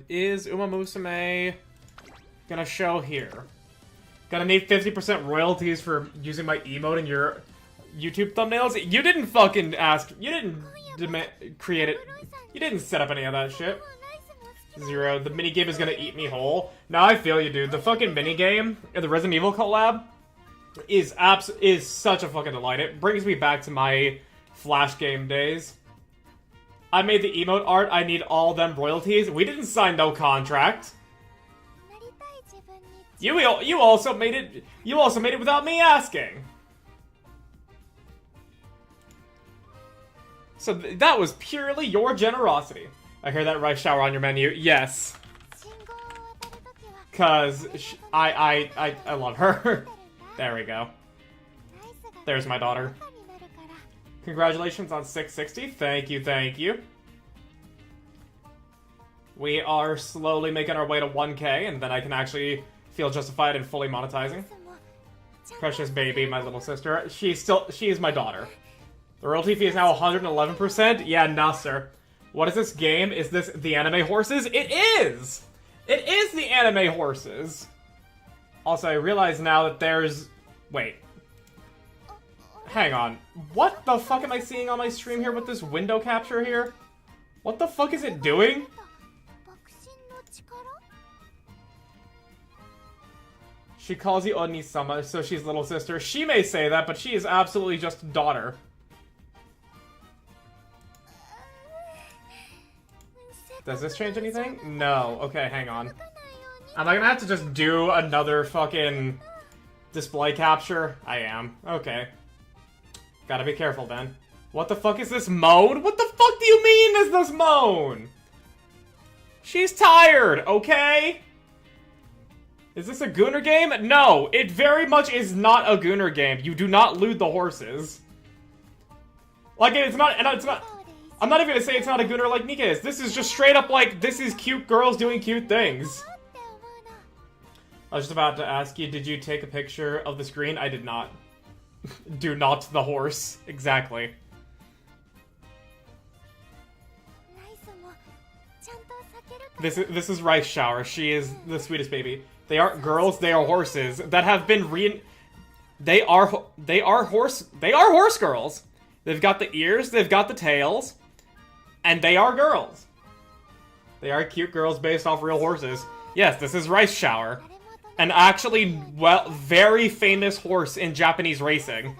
is Umamusume gonna show here? Gonna need 50% royalties for using my emote in your YouTube thumbnails? You didn't fucking ask. You didn't create it. You didn't set up any of that shit. 0. The minigame is gonna eat me whole. Now I feel you, dude. The fucking minigame in the Resident Evil collab is such a fucking delight. It brings me back to my Flash game days. I made the emote art. I need all them royalties. We didn't sign no contract. You also made it. You also made it without me asking. So that was purely your generosity. I hear that rice shower on your menu. Yes. Cause I love her. There we go. There's my daughter. Congratulations on 660. Thank you, thank you. We are slowly making our way to 1K, and then I can actually feel justified in fully monetizing. Precious baby, my little sister. She is my daughter. The royalty fee is now 111%? Yeah, nah, sir. What is this game? Is this the anime horses? It is! It is the anime horses! Also, I realize now that there's... Wait. Hang on. What the fuck am I seeing on my stream here with this window capture here? What the fuck is it doing? She calls you Oni-sama, so she's little sister. She may say that, but she is absolutely just daughter. Does this change anything? No. Okay, hang on. Am I gonna have to just do another fucking display capture? I am. Okay. Gotta be careful then. What the fuck is this moan? What the fuck do you mean is this moan? She's tired, okay? Is this a Gooner game? No, it very much is not a Gooner game. You do not loot the horses. Like, it's not, and it's not... I'm not even gonna say it's not a Gooner like Nika is. This is just straight up like, this is cute girls doing cute things. I was just about to ask you, did you take a picture of the screen? I did not. Do not the horse. Exactly. This is Rice Shower. She is the sweetest baby. They aren't girls, they are horses that have been They are horse girls. They've got the ears, they've got the tails, and they are girls. They are cute girls based off real horses. Yes, this is Rice Shower. An actually, well, very famous horse in Japanese racing.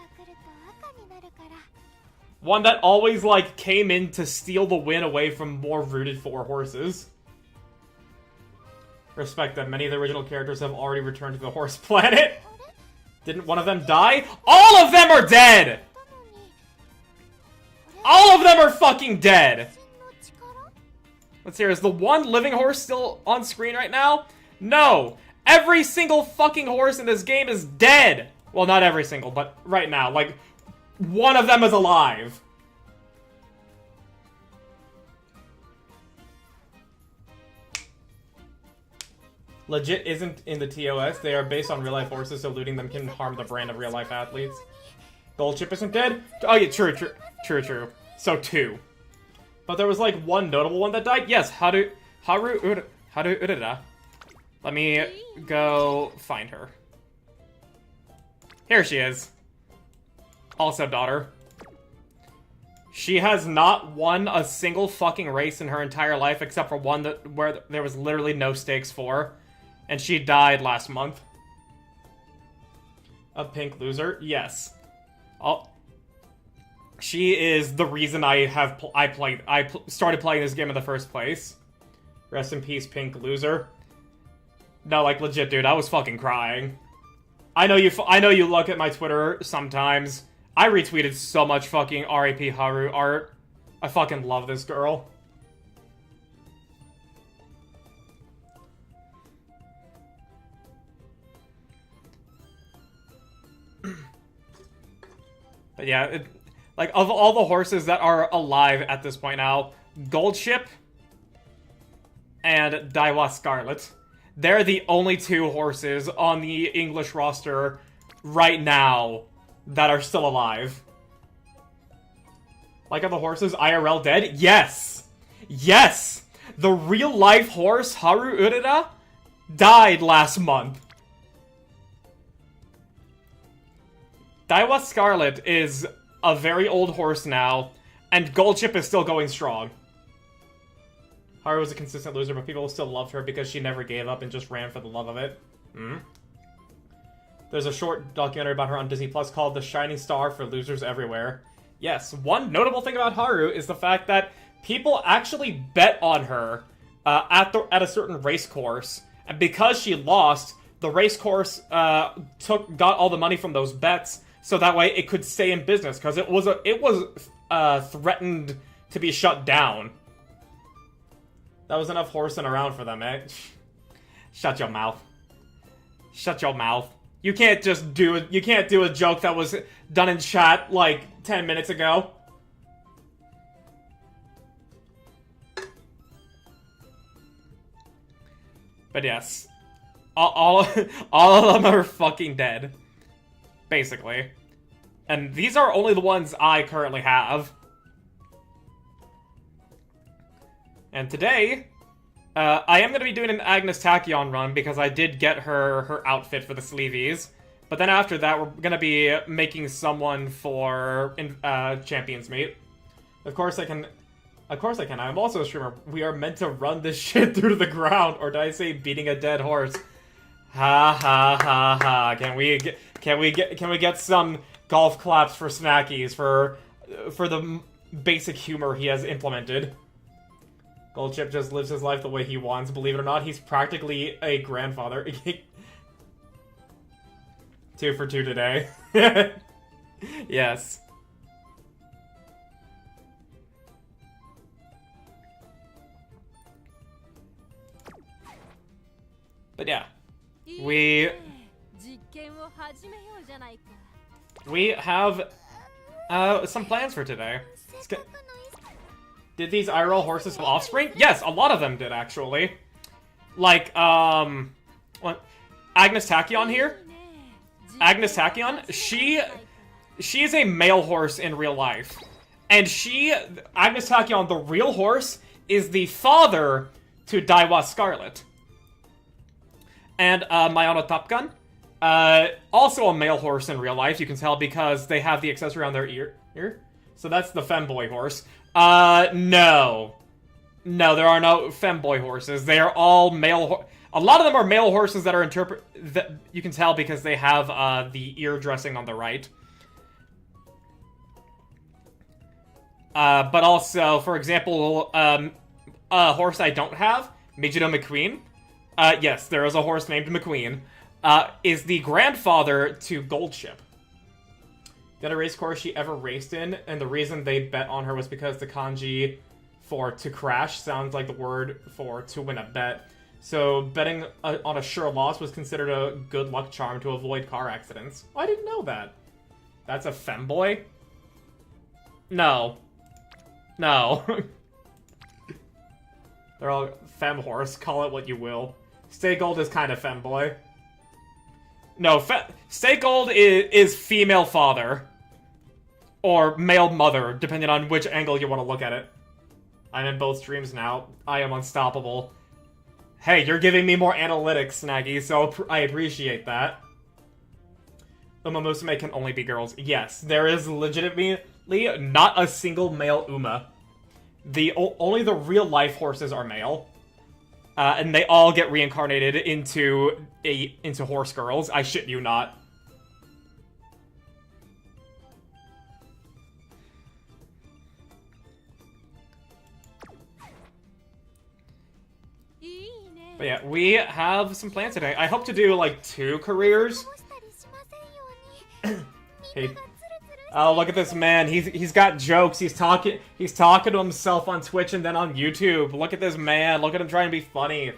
One that always, like, came in to steal the win away from more rooted for horses. Respect that many of the original characters have already returned to the horse planet. Didn't one of them die? All of them are dead! All of them are fucking dead! Let's hear, is the one living horse still on screen right now? No! Every single fucking horse in this game is dead! Well, not every single, but right now. Like, one of them is alive. Legit isn't in the TOS. They are based on real-life horses, so looting them can harm the brand of real-life athletes. Gold Chip isn't dead? Oh yeah, true. So 2. But there was like one notable one that died? Yes, Haru Ureda. Let me go find her. Here she is. Also daughter. She has not won a single fucking race in her entire life except for one where there was literally no stakes for. And she died last month. A pink loser? Yes. She is the reason I started playing this game in the first place. Rest in peace, pink loser. No, like, legit, dude, I was fucking crying. I know you look at my Twitter sometimes. I retweeted so much fucking RAP Haru art. I fucking love this girl. But yeah, like, of all the horses that are alive at this point now, Goldship and Daiwa Scarlet, they're the only 2 horses on the English roster right now that are still alive. Like, are the horses IRL dead? Yes! Yes! the real-life horse, Haru Ureda, died last month. Daiwa Scarlet is a very old horse now, and Goldchip is still going strong. Haru was a consistent loser, but people still loved her because she never gave up and just ran for the love of it. There's a short documentary about her on Disney Plus called The Shining Star for Losers Everywhere. Yes, one notable thing about Haru is the fact that people actually bet on her at a certain race course, and because she lost, the race course got all the money from those bets, so that way it could stay in business, because it was threatened to be shut down. That was enough horsing around for them, eh? Shut your mouth. Shut your mouth. You can't do a joke that was done in chat like 10 minutes ago. But yes, all of them are fucking dead, basically. And these are only the ones I currently have. And today, I am going to be doing an Agnes Tachyon run because I did get her outfit for the sleeveys. But then after that, we're going to be making someone for Champions Meet. Of course I can. I'm also a streamer. We are meant to run this shit through the ground, or did I say beating a dead horse? Ha ha ha ha. Can we get some golf claps for Snackies for the basic humor he has implemented? Goldchip just lives his life the way he wants. Believe it or not, he's practically a grandfather. 2 for 2 today. Yes. But yeah, we have some plans for today. Did these IRL horses have offspring? Yes, a lot of them did, actually. Like, what? Agnes Tachyon here? Agnes Tachyon, she is a male horse in real life. And Agnes Tachyon, the real horse, is the father to Daiwa Scarlet. And Mayano Top Gun, also a male horse in real life, you can tell because they have the accessory on their ear. So that's the femboy horse. No. No, there are no femboy horses. They are all male a lot of them are male horses that are that you can tell because they have the ear dressing on the right. But also, for example, a horse I don't have, Mijido McQueen. Yes, there is a horse named McQueen. Is the grandfather to Goldchip. The other race course she ever raced in, and the reason they bet on her was because the kanji for to crash sounds like the word for to win a bet. So betting on a sure loss was considered a good luck charm to avoid car accidents. Oh, I didn't know that. That's a femboy? No. No. They're all fem horse, call it what you will. Stay Gold is kind of femboy. No, Stay Gold is female father. Or male mother, depending on which angle you want to look at it. I'm in both streams now. I am unstoppable. Hey, you're giving me more analytics, Snaggy, so I appreciate that. Umamusume can only be girls. Yes, there is legitimately not a single male Uma. Only the real-life horses are male. And they all get reincarnated into horse girls. I shit you not. But yeah, we have some plans today. I hope to do, like, 2 careers. Hey. Oh, look at this man. He's got jokes. He's talking to himself on Twitch and then on YouTube. Look at this man. Look at him trying to be funny.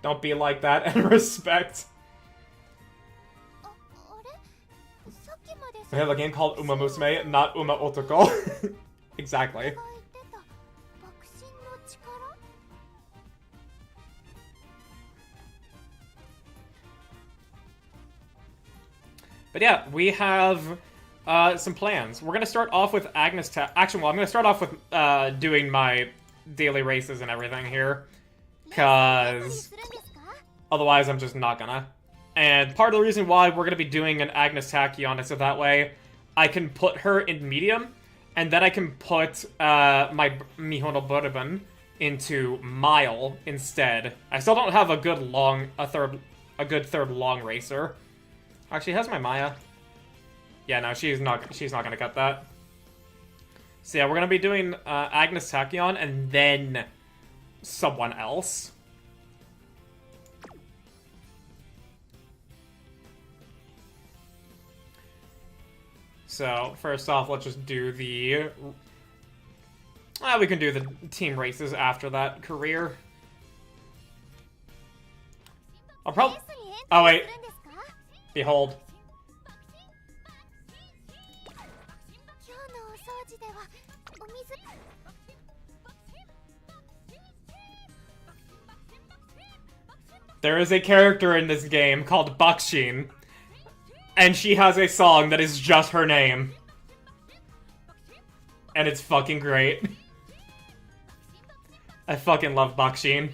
Don't be like that, and respect. We have a game called Umamusume, not Uma Otoko. Exactly. But yeah, we have some plans. We're gonna start off with Agnes Actually, well, I'm gonna start off with doing my daily races and everything here. Because otherwise I'm just not gonna. And part of the reason why we're gonna be doing an Agnes Tachyon is so that way I can put her in medium, and then I can put my Mihono Bourbon into Mile instead. I still don't have a good third long racer. Actually, how's my Maya? Yeah, no, she's not gonna cut that. So yeah, we're gonna be doing Agnes Tachyon and then someone else. So first off, let's just do the. We can do the team races after that career. I'll probably. Oh wait. Behold. There is a character in this game called Buckshin, and she has a song that is just her name. And it's fucking great. I fucking love Buckshin.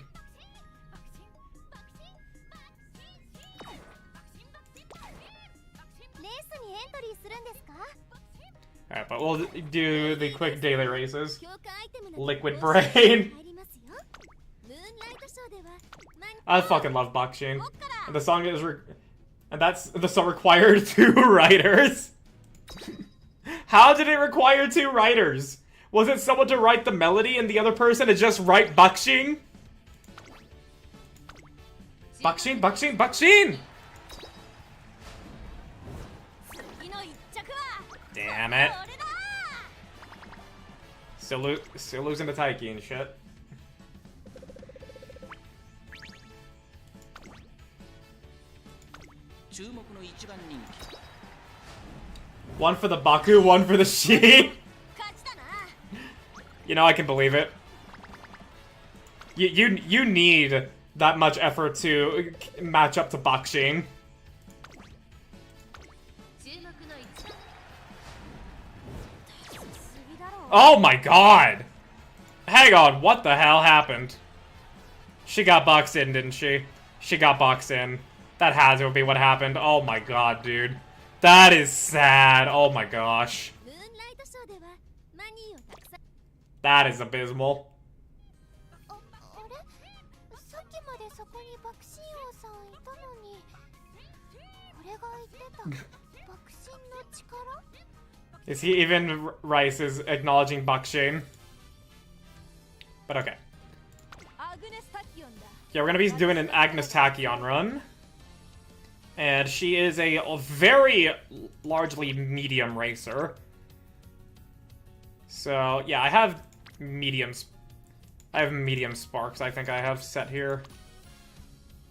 Alright, but we'll do the quick daily races. Liquid Brain. I fucking love Buckshin. And the song is and the song required 2 writers. How did it require 2 writers? Was it someone to write the melody and the other person to just write Buckshin? Buckshin, Buckshin, Buckshin! Damn it. Still losing to Taiki and shit. One for the Baku, one for the Shi. You know, I can believe it. You need that much effort to match up to Buckshin. Oh my god! Hang on, what the hell happened? She got boxed in, didn't she? She got boxed in. That had to be what happened. Oh my god, dude. That is sad. Oh my gosh. That is abysmal. Is he even Rice is acknowledging Buckshin? But okay. Yeah, we're gonna be doing an Agnes Tachyon run. And she is a very largely medium racer. So, yeah, I have medium sparks, I think I have set here.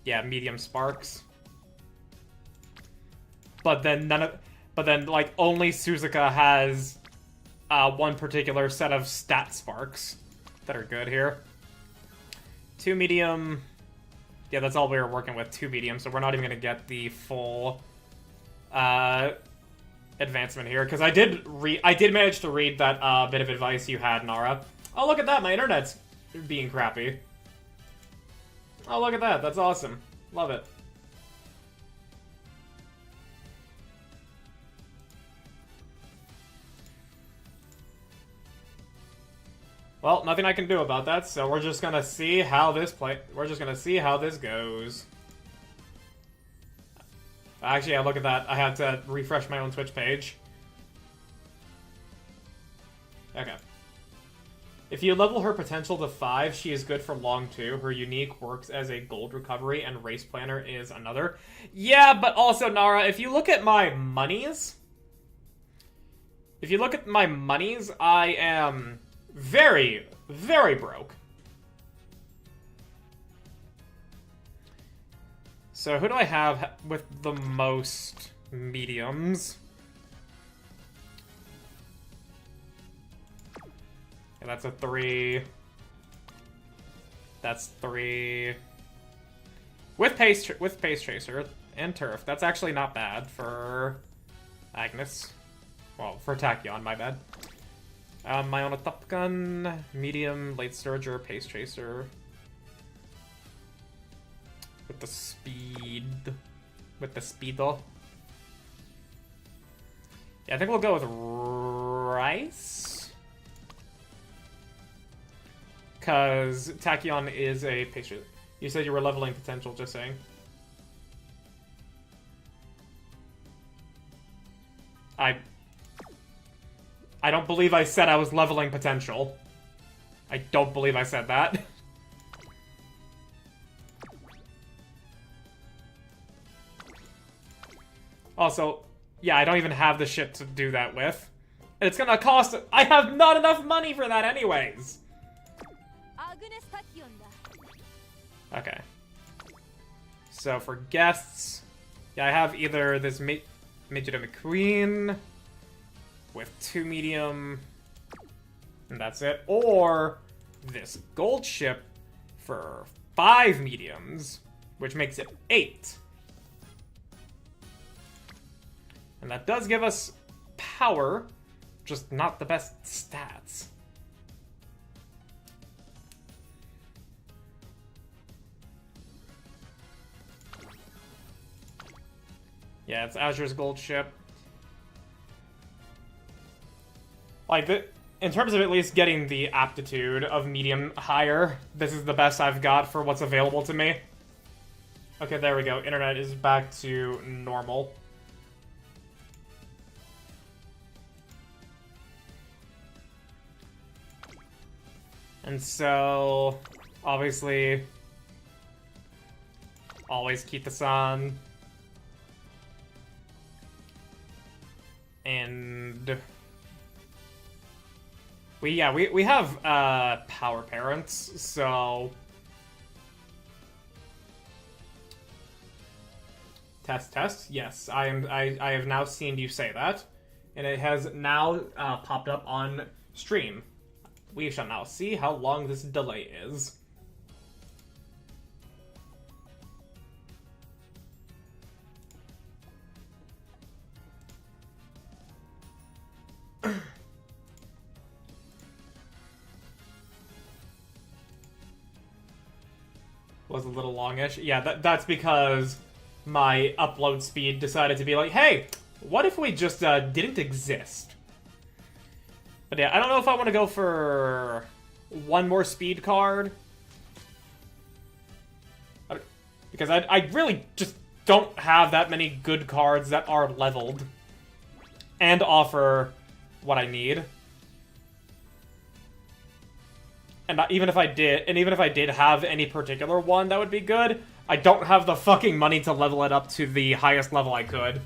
Yeah, medium sparks. But then like only Suzuka has one particular set of stat sparks that are good here. 2 medium. Yeah, that's all we were working with, 2 medium, so we're not even gonna get the full advancement here, because I did manage to read that bit of advice you had, Nara. Oh, look at that, my internet's being crappy. Oh, look at that, that's awesome. Love it. Well, nothing I can do about that, so we're just gonna see how this goes. Actually, yeah, look at that. I had to refresh my own Twitch page. Okay. If you level her potential to 5, she is good for long too. Her unique works as a gold recovery, and race planner is another. Yeah, but also, Nara, if you look at my monies... I am... very, very broke. So who do I have with the most mediums? Yeah, that's a 3. That's 3. With Pace Tracer and Turf. That's actually not bad for Agnes. Well, for Tachyon, my bad. Myona Top Gun, Medium, Late Surger, Pace Chaser. With the speed. With the speedo. Yeah, I think we'll go with Rice. Because Tachyon is a Pace Chaser. You said you were leveling potential, just saying. I don't believe I said I was leveling potential. I don't believe I said that. Also, yeah, I don't even have the shit to do that with. And it's gonna cost... I have not enough money for that anyways! Okay. So for guests... Yeah, I have either this Major McQueen... with 2 medium... and that's it. Or this gold ship for 5 mediums, which makes it 8. And that does give us power, just not the best stats. Yeah, it's Azure's gold ship. Like, in terms of at least getting the aptitude of medium higher, this is the best I've got for what's available to me. Okay, there we go. Internet is back to normal. And so, obviously, always keep this on. And we have power parents, so test. Yes, I have now seen you say that, and it has now popped up on stream. We shall now see how long this delay is. Was a little longish. Yeah, that's because my upload speed decided to be like, hey, what if we just didn't exist? But yeah, I don't know if I want to go for one more speed card. Because I really just don't have that many good cards that are leveled and offer what I need. And even if I did have any particular one that would be good, I don't have the fucking money to level it up to the highest level I could.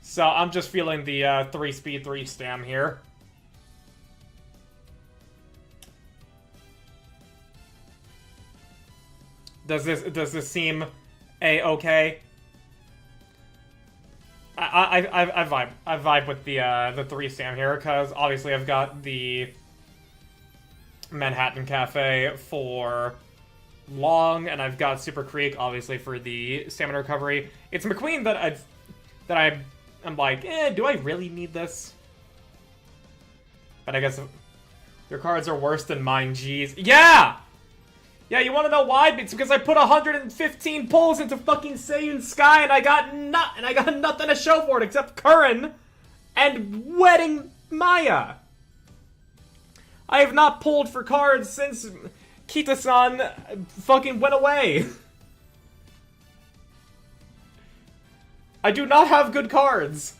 So I'm just feeling the 3 speed, 3 stam here. Does this seem a-okay? I vibe with the 3 stam here, because obviously I've got the Manhattan Cafe for long, and I've got Super Creek obviously for the stamina recovery. It's McQueen that I'm like, do I really need this? But I guess your cards are worse than mine, jeez. Yeah! Yeah, you wanna know why? It's because I put 115 pulls into fucking Seiyun Sky and I got nothing to show for it except Curran and Wedding Maya. I have not pulled for cards since Kita-san fucking went away. I do not have good cards.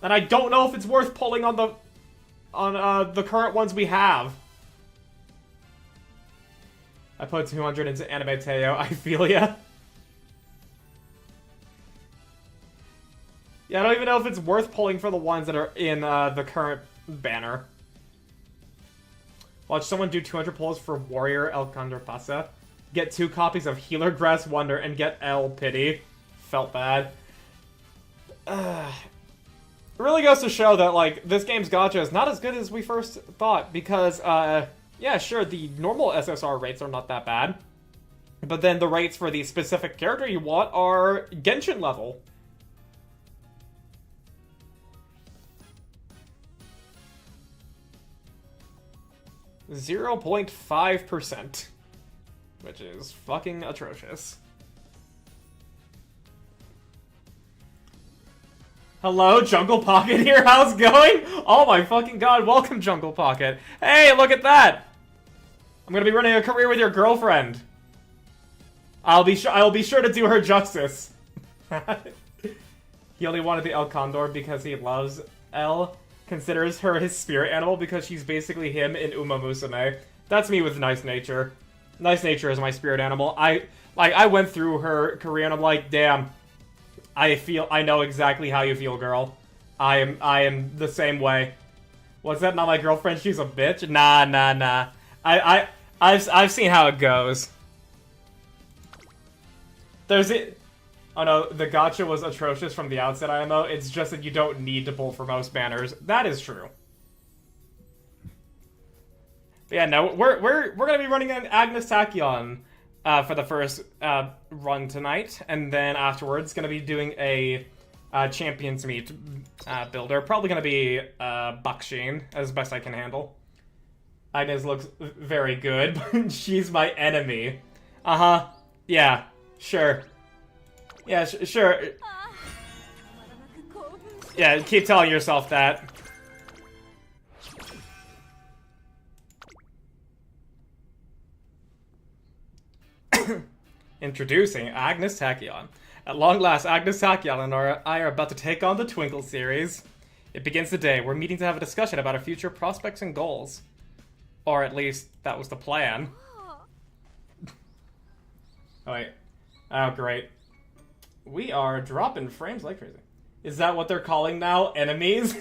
And I don't know if it's worth pulling on the current ones we have. I put 200 into Anime Teo. I feel ya. Yeah, I don't even know if it's worth pulling for the ones that are in the current banner. Watch someone do 200 pulls for Warrior El Condorpasa. Get 2 copies of Healer Grass Wonder and get El Pity. Felt bad. It really goes to show that, like, this game's gacha is not as good as we first thought, because, yeah, sure, the normal SSR rates are not that bad. But then the rates for the specific character you want are Genshin level. .5%, which is fucking atrocious. Hello, Jungle Pocket here. How's it going? Oh my fucking god! Welcome, Jungle Pocket. Hey, look at that! I'm gonna be running a career with your girlfriend. I'll be sure to do her justice. He only wanted the El Condor because he loves El. Considers her his spirit animal because she's basically him in Umamusume. That's me with Nice Nature. Nice Nature is my spirit animal. I went through her career and I'm like, damn. I know exactly how you feel, girl. I am the same way. What's that? Not my girlfriend? She's a bitch? Nah. I've seen how it goes. There's it. Oh no, the gacha was atrocious from the outset, IMO. It's just that you don't need to pull for most banners. That is true. But yeah, no, we're gonna be running an Agnes Tachyon for the first run tonight, and then afterwards gonna be doing a Champions Meet builder. Probably gonna be Bucksheen, as best I can handle. Agnes looks very good, but she's my enemy. Uh-huh. Yeah, sure. Yeah, sure. Yeah, keep telling yourself that. Introducing Agnes Tachyon. At long last, Agnes Tachyon and I are about to take on the Twinkle series. It begins today. We're meeting to have a discussion about our future prospects and goals. Or at least, that was the plan. Oh, wait. Oh, great. We are dropping frames like crazy. Is that what they're calling now? Enemies?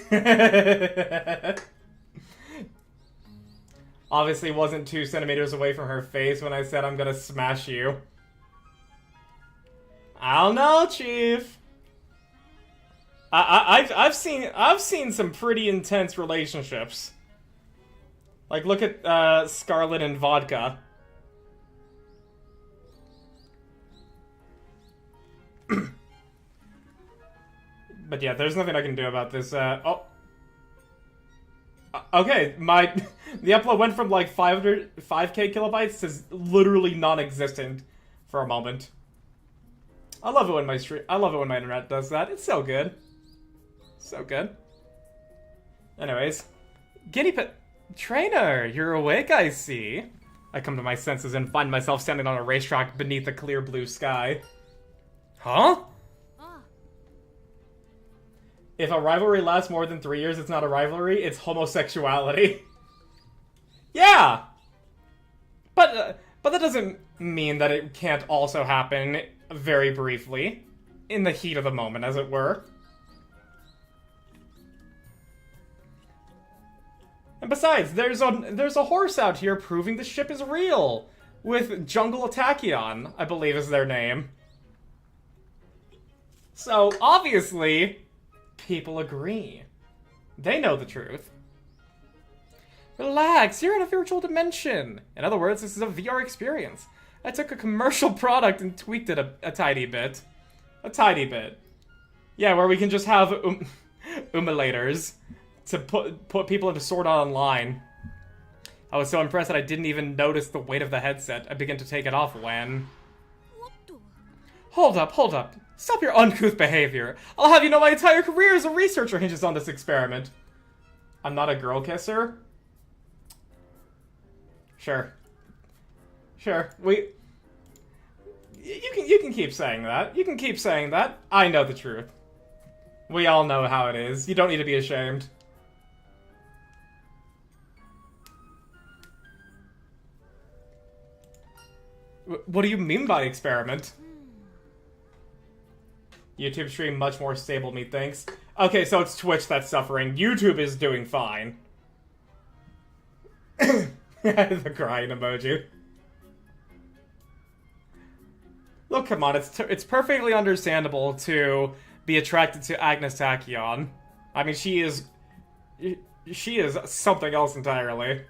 Obviously wasn't 2 centimeters away from her face when I said I'm gonna smash you. I don't know, Chief. I've seen some pretty intense relationships. Like, look at Scarlet and Vodka. But yeah, there's nothing I can do about this. Okay, the upload went from like 5k kilobytes to literally non-existent for a moment. I love it when my internet does that. It's so good. So good. Anyways, Guinea Pig Trainer, you're awake, I see. I come to my senses and find myself standing on a racetrack beneath a clear blue sky. Huh? If a rivalry lasts more than 3 years, it's not a rivalry, it's homosexuality. Yeah! But that doesn't mean that it can't also happen very briefly. In the heat of the moment, as it were. And besides, there's a horse out here proving the ship is real! With Jungle Tachyon, I believe is their name. So, obviously, people agree. They know the truth. Relax, you're in a virtual dimension. In other words, this is a VR experience. I took a commercial product and tweaked it a tiny bit. A tiny bit. Yeah, where we can just have emulators to put people into Sword Art Online. I was so impressed that I didn't even notice the weight of the headset. I began to take it off when... Hold up. Stop your uncouth behavior. I'll have you know my entire career as a researcher hinges on this experiment. I'm not a girl kisser? Sure. You can keep saying that. You can keep saying that. I know the truth. We all know how it is. You don't need to be ashamed. What do you mean by experiment? YouTube stream much more stable, methinks. Okay, so it's Twitch that's suffering. YouTube is doing fine. The crying emoji. Look, come on, it's perfectly understandable to be attracted to Agnes Tachyon. I mean, she is something else entirely.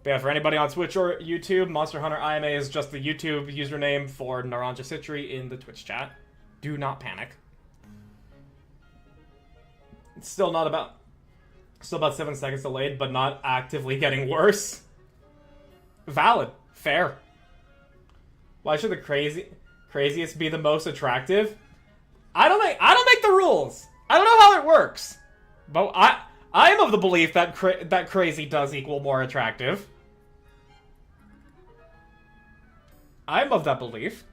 But yeah, for anybody on Twitch or YouTube, Monster Hunter IMA is just the YouTube username for Naranja Citri in the Twitch chat. Do not panic. It's still about 7 seconds delayed, but not actively getting worse. Valid. Fair. Why should the craziest be the most attractive? I don't make the rules. I don't know how it works. But I am of the belief that that crazy does equal more attractive. I'm of that belief.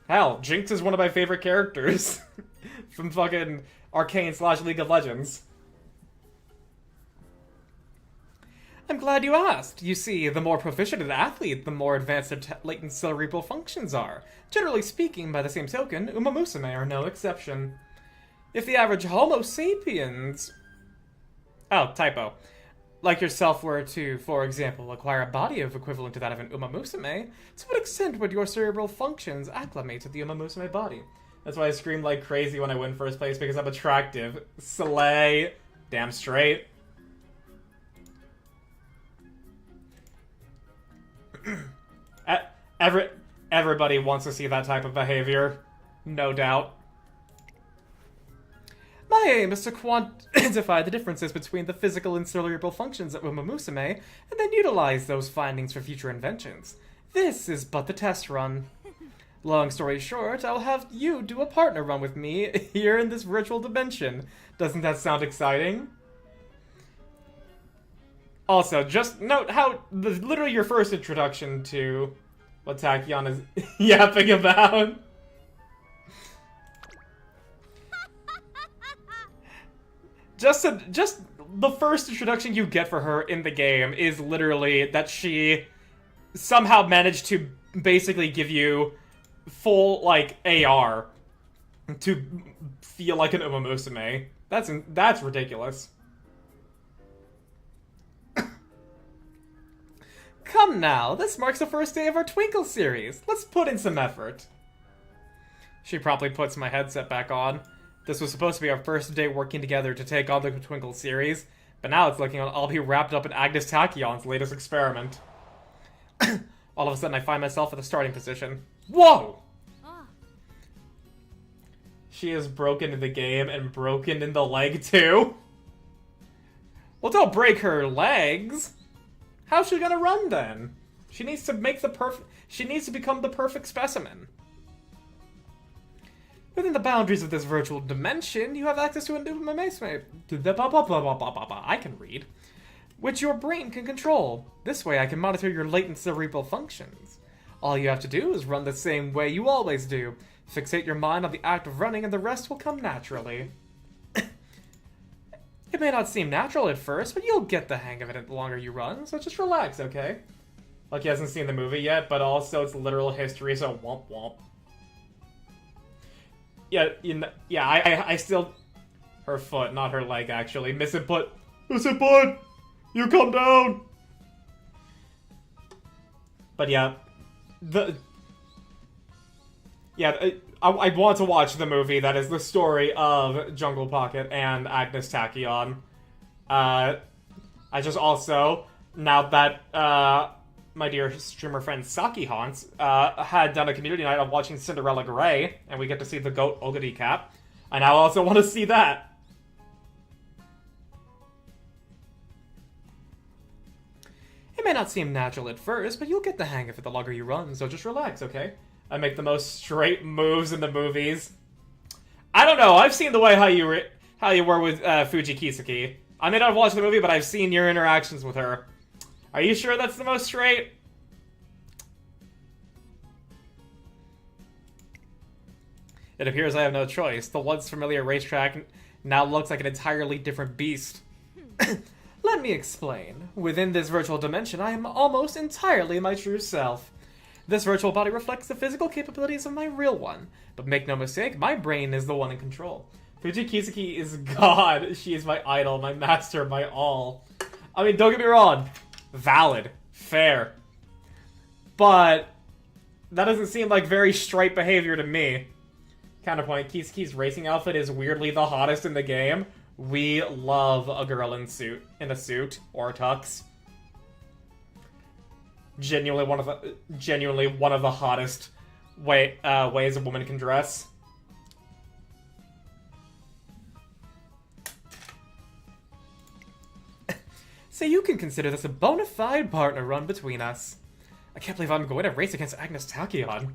Hell, Jinx is one of my favorite characters from fucking Arcane / League of Legends. I'm glad you asked. You see, the more proficient an athlete, the more advanced their latent cerebral functions are. Generally speaking, by the same token, Umamusume are no exception. If the average Homo sapiens... Oh, typo. Like yourself were to, for example, acquire a body of equivalent to that of an Umamusume, to what extent would your cerebral functions acclimate to the Umamusume body? That's why I screamed like crazy when I win first place, because I'm attractive. Slay. Damn straight. Everybody wants to see that type of behavior. No doubt. My aim is to quantify the differences between the physical and cerebral functions of Umamusume, and then utilize those findings for future inventions. This is but the test run. Long story short, I'll have you do a partner run with me here in this virtual dimension. Doesn't that sound exciting? Also, just note how literally your first introduction to what Tachyon is yapping about. Just the first introduction you get for her in the game is literally that she somehow managed to basically give you full, like, AR to feel like an Umamusume. That's ridiculous. Come now, this marks the first day of our Twinkle series. Let's put in some effort. She promptly puts my headset back on. This was supposed to be our first day working together to take on the Twinkle series, but now it's looking like I'll be wrapped up in Agnes Tachyon's latest experiment. All of a sudden I find myself at the starting position. Whoa! She is broken in the game and broken in the leg too. Well, don't break her legs. How's she gonna run then? She needs to become the perfect specimen. Within the boundaries of this virtual dimension, you have access to a new I can read, which your brain can control. This way I can monitor your latent cerebral functions. All you have to do is run the same way you always do. Fixate your mind on the act of running and the rest will come naturally. It may not seem natural at first, but you'll get the hang of it the longer you run, so just relax, okay? Like he hasn't seen the movie yet, but also it's literal history, so womp womp. Yeah, I still... Her foot, not her leg, actually. Miss Input! Miss Input! You come down! But yeah, I want to watch the movie that is the story of Jungle Pocket and Agnes Tachyon. I just also, now that my dear streamer friend Saki Hans had done a community night of watching Cinderella Grey, and we get to see the goat Ogody Cap, I now also want to see that. It may not seem natural at first, but you'll get the hang of it the longer you run, so just relax, okay? I make the most straight moves in the movies. I don't know, I've seen the way how you were with Fuji Kiseki. I may not have watched the movie, but I've seen your interactions with her. Are you sure that's the most straight? It appears I have no choice. The once familiar racetrack now looks like an entirely different beast. Let me explain. Within this virtual dimension, I am almost entirely my true self. This virtual body reflects the physical capabilities of my real one. But make no mistake, my brain is the one in control. Fuji Kiseki is God. She is my idol, my master, my all. I mean, don't get me wrong. Valid. Fair. But that doesn't seem like very straight behavior to me. Counterpoint, Kiseki's racing outfit is weirdly the hottest in the game. We love a girl in a suit or a tux. genuinely one of the hottest ways a woman can dress. So you can consider this a bona fide partner run between us. I can't believe I'm going to race against Agnes Tachyon.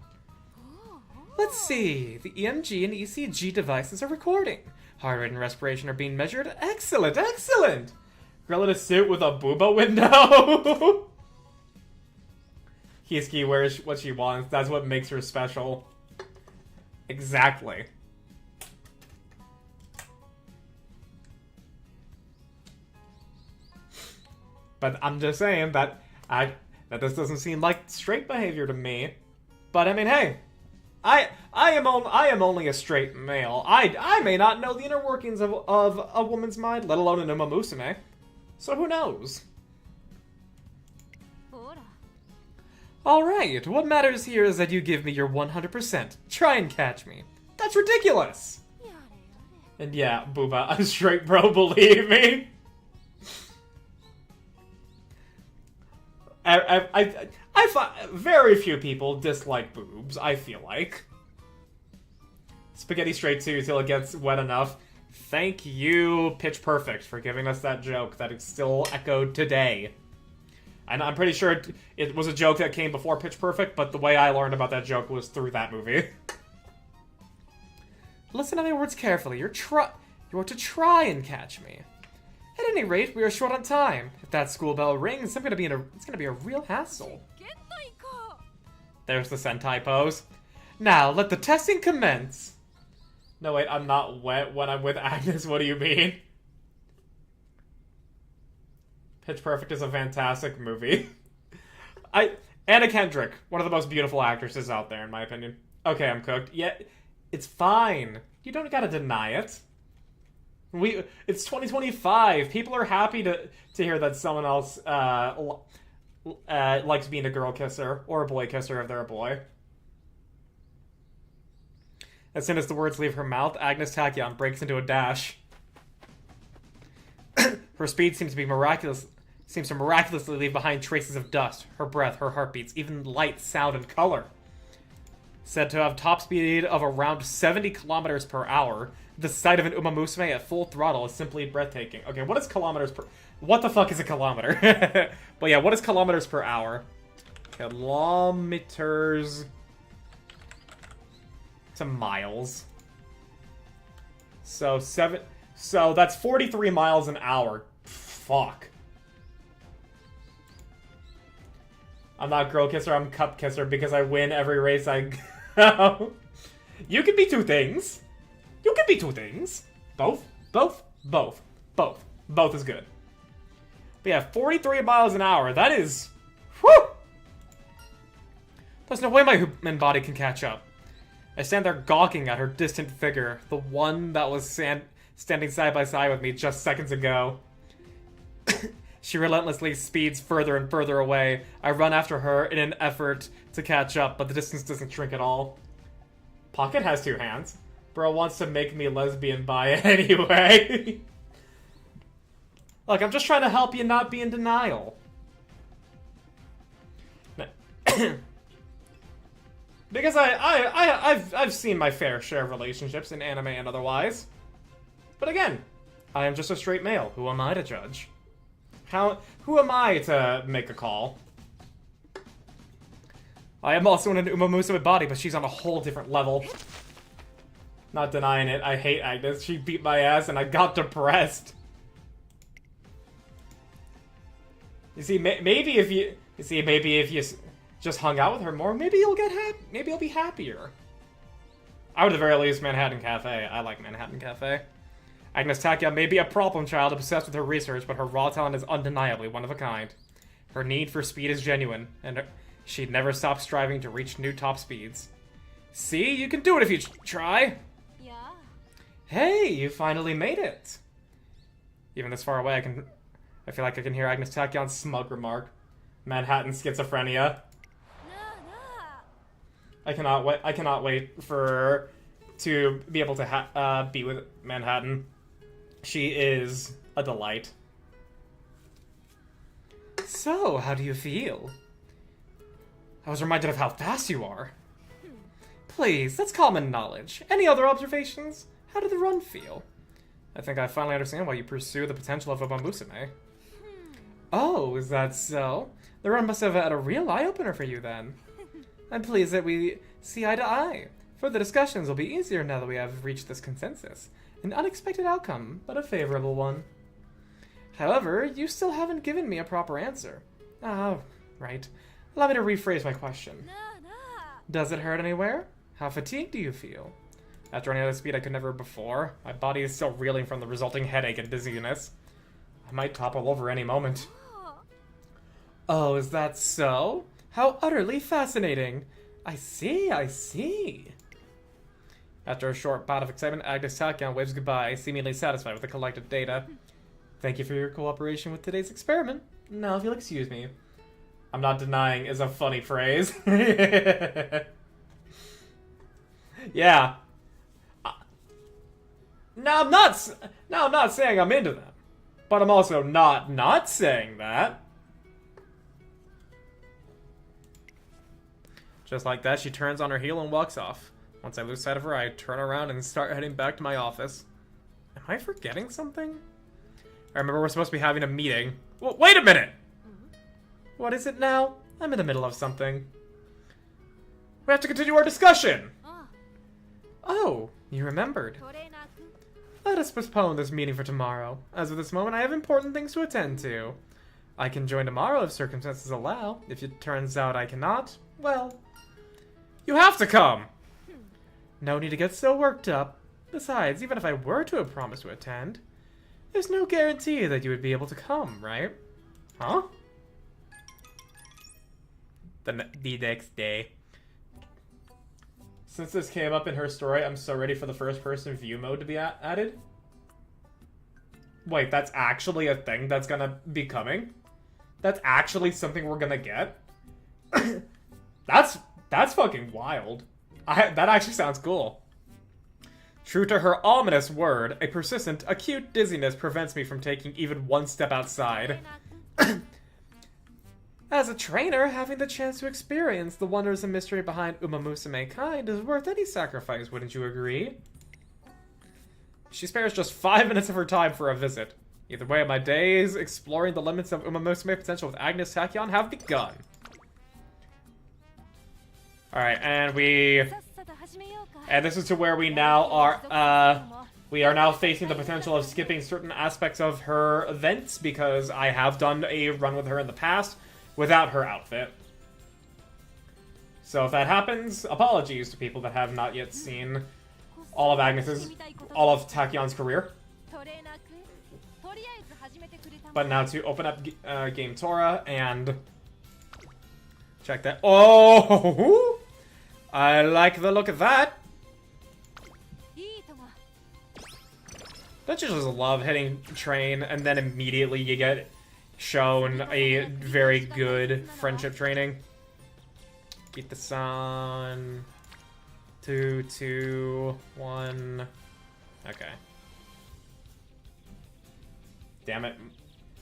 Let's see. The EMG and ECG devices are recording. Heart rate and respiration are being measured. Excellent, excellent! Girl in a suit with a booba window. Hiski wears what she wants. That's what makes her special. Exactly. But I'm just saying that this doesn't seem like straight behavior to me. But I mean, hey, I am only a straight male. I may not know the inner workings of a woman's mind, let alone an Umamusume. So who knows? Alright, what matters here is that you give me your 100%. Try and catch me. That's ridiculous! And yeah, Booba, I'm straight bro, believe me. I find very few people dislike boobs, I feel like. Spaghetti straight to till it gets wet enough. Thank you, Pitch Perfect, for giving us that joke that is still echoed today. And I'm pretty sure it was a joke that came before Pitch Perfect, but the way I learned about that joke was through that movie. Listen to my words carefully. You're to try and catch me. At any rate, we are short on time. If that school bell rings, it's gonna be a real hassle. There's the Sentai pose. Now, let the testing commence. No, wait, I'm not wet when I'm with Agnes. What do you mean? Pitch Perfect is a fantastic movie. Anna Kendrick, one of the most beautiful actresses out there, in my opinion. Okay, I'm cooked. Yeah, it's fine. You don't gotta deny it. It's 2025. People are happy to hear that someone else likes being a girl kisser or a boy kisser if they're a boy. As soon as the words leave her mouth, Agnes Tachyon breaks into a dash. Her speed seems to miraculously leave behind traces of dust, her breath, her heartbeats, even light, sound, and color. Said to have top speed of around 70 kilometers per hour, the sight of an Umamusume at full throttle is simply breathtaking. Okay, what is kilometers per... What the fuck is a kilometer? But yeah, what is kilometers per hour? Kilometers... to miles. So that's 43 miles an hour. Fuck. I'm not girl kisser, I'm cup kisser because I win every race I go. You can be two things. You can be two things. Both is good. But yeah, 43 miles an hour, that is... Whew! There's no way my human body can catch up. I stand there gawking at her distant figure, the one that was standing side by side with me just seconds ago. She relentlessly speeds further and further away. I run after her in an effort to catch up, but the distance doesn't shrink at all. Pocket has two hands. Bro wants to make me lesbian bi anyway. Look, I'm just trying to help you not be in denial. Because I've seen my fair share of relationships in anime and otherwise. But again, I am just a straight male. Who am I to judge? Who am I to make a call? I am also in an Umamusume body, but she's on a whole different level. Not denying it, I hate Agnes. She beat my ass and I got depressed. You see, maybe if you just hung out with her more, maybe you'll be happier. I would at the very least Manhattan Cafe. I like Manhattan Cafe. Agnes Tachyon may be a problem child obsessed with her research, but her raw talent is undeniably one of a kind. Her need for speed is genuine, and she'd never stop striving to reach new top speeds. See? You can do it if you try! Yeah. Hey, you finally made it! Even this far away, I feel like I can hear Agnes Tachyon's smug remark. Manhattan schizophrenia. I cannot wait to be able to be with Manhattan. She is a delight. So, how do you feel? I was reminded of how fast you are. Please, that's common knowledge. Any other observations? How did the run feel? I think I finally understand why you pursue the potential of Umamusume. Oh, is that so? The run must have had a real eye-opener for you then. I'm pleased that we see eye to eye. Further discussions will be easier now that we have reached this consensus. An unexpected outcome, but a favorable one. However, you still haven't given me a proper answer. Ah, right. Allow me to rephrase my question. Does it hurt anywhere? How fatigued do you feel? After running at a speed I could never before, my body is still reeling from the resulting headache and dizziness. I might topple over any moment. Oh, is that so? How utterly fascinating! I see, I see. After a short bout of excitement, Agnes Tachyon waves goodbye, seemingly satisfied with the collected data. Thank you for your cooperation with today's experiment. Now, if you'll excuse me. I'm not denying is a funny phrase. Yeah. Now I'm not saying I'm into them. But I'm also not saying that. Just like that, she turns on her heel and walks off. Once I lose sight of her, I turn around and start heading back to my office. Am I forgetting something? I remember we're supposed to be having a meeting. Well, wait a minute! What is it now? I'm in the middle of something. We have to continue our discussion! Oh, you remembered. Let us postpone this meeting for tomorrow. As of this moment, I have important things to attend to. I can join tomorrow if circumstances allow. If it turns out I cannot, well, you have to come! No need to get so worked up. Besides, even if I were to have promised to attend, there's no guarantee that you would be able to come, right? Huh? The next day. Since this came up in her story, I'm so ready for the first-person view mode to be added. Wait, that's actually a thing that's gonna be coming? That's actually something we're gonna get? That's fucking wild. That actually sounds cool. True to her ominous word, a persistent, acute dizziness prevents me from taking even one step outside. As a trainer, having the chance to experience the wonders and mystery behind Umamusume kind is worth any sacrifice, wouldn't you agree? She spares just 5 minutes of her time for a visit. Either way, my days exploring the limits of Umamusume potential with Agnes Tachyon have begun. Alright, and this is to where we now are, we are now facing the potential of skipping certain aspects of her events, because I have done a run with her in the past without her outfit. So if that happens, apologies to people that have not yet seen all of Tachyon's career. But now to open up Game Tora and check that. Oh! I like the look of that. Don't you just love hitting train and then immediately you get shown a very good friendship training? Keep this on. 2, 2, 1. Okay. Damn it,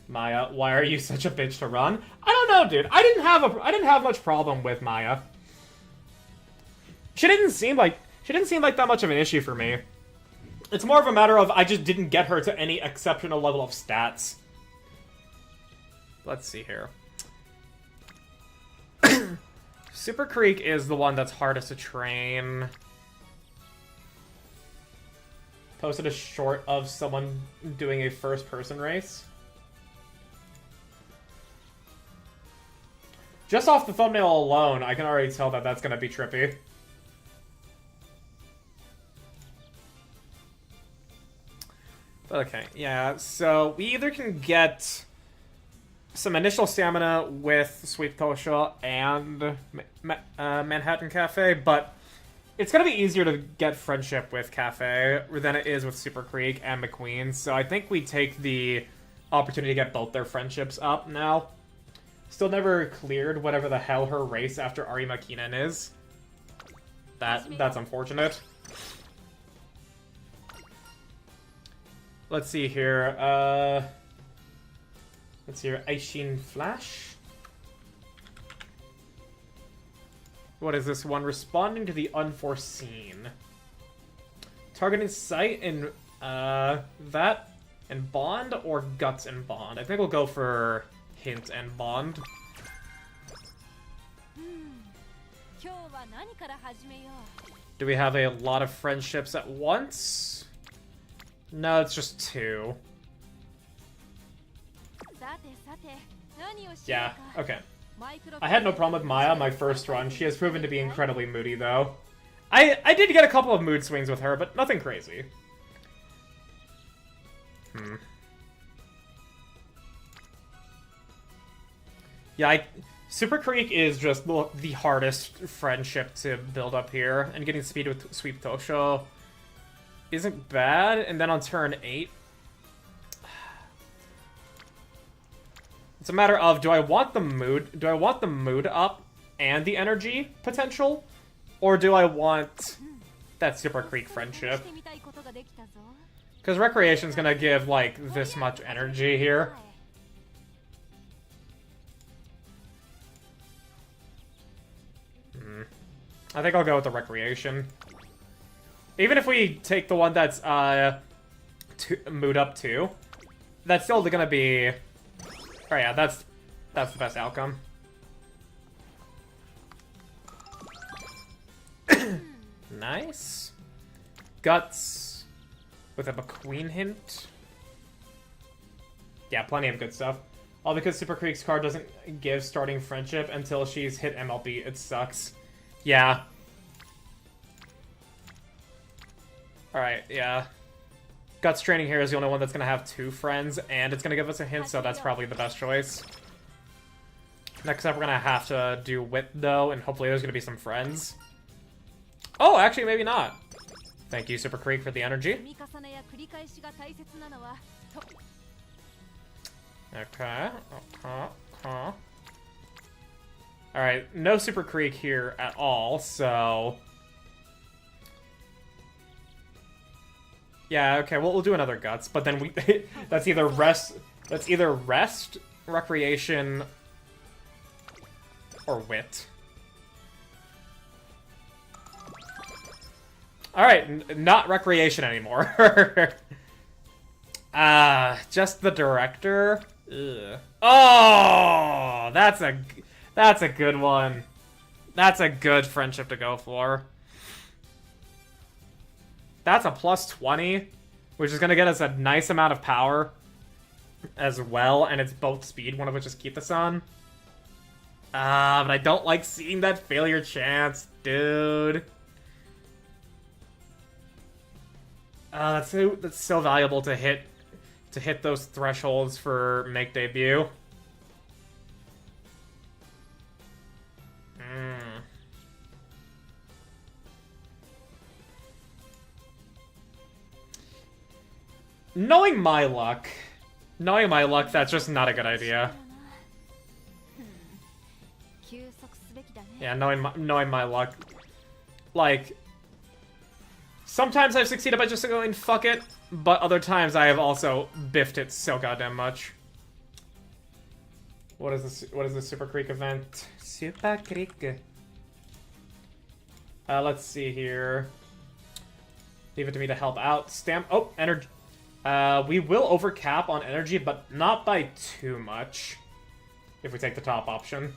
Maya. Why are you such a bitch to run? I don't know, dude. I didn't have much problem with Maya. She didn't seem like that much of an issue for me. It's more of a matter of I just didn't get her to any exceptional level of stats. Let's see here. Super Creek is the one that's hardest to train. Posted a short of someone doing a first-person race. Just off the thumbnail alone, I can already tell that that's gonna be trippy. Okay, yeah, so we either can get some initial stamina with Sweet Tosha and Manhattan Cafe, but it's gonna be easier to get friendship with Cafe than it is with Super Creek and McQueen, so I think we take the opportunity to get both their friendships up now. Still never cleared whatever the hell her race after Ari Makinen is. That's unfortunate. Let's see here, let's see here, Aishin Flash. What is this one? Responding to the unforeseen. Targeting sight in that and bond or guts and bond. I think we'll go for hint and bond. Do we have a lot of friendships at once? No, it's just 2. Yeah, okay. I had no problem with Maya my first run. She has proven to be incredibly moody, though. I did get a couple of mood swings with her, but nothing crazy. Yeah, Super Creek is just the hardest friendship to build up here, and getting speed with Sweep Tosho isn't bad. And then on turn 8, it's a matter of, do I want the mood up and the energy potential, or do I want that Super Creek friendship? Because Recreation's gonna give like this much energy here. I think I'll go with the Recreation. Even if we take the one that's mood up too, that's still gonna be. Oh yeah, that's the best outcome. Nice. Guts with a McQueen hint. Yeah, plenty of good stuff. All because Super Creek's card doesn't give starting friendship until she's hit MLB. It sucks. Yeah. Alright, yeah. Guts training here is the only one that's gonna have 2 friends, and it's gonna give us a hint, so that's probably the best choice. Next up, we're gonna have to do Wit, though, and hopefully there's gonna be some friends. Oh, actually, maybe not. Thank you, Super Creek, for the energy. Okay. Alright, no Super Creek here at all, so... Yeah, okay, well, we'll do another Guts, but then we... that's either rest, Recreation, or Wit. Alright, not Recreation anymore. Just the Director. Ugh. Oh, that's a good one. That's a good friendship to go for. That's a plus 20, which is gonna get us a nice amount of power as well, and it's both speed, one of which is Kita-san. But I don't like seeing that failure chance, dude. That's so valuable to hit those thresholds for make debut. Knowing my luck, that's just not a good idea. Yeah, knowing my luck, like, sometimes I've succeeded by just going fuck it, but other times I have also biffed it so goddamn much. What is this? What is the Super Creek event? Super Creek. Let's see here. Leave it to me to help out. Stamp. Oh, energy. We will overcap on energy, but not by too much. If we take the top option.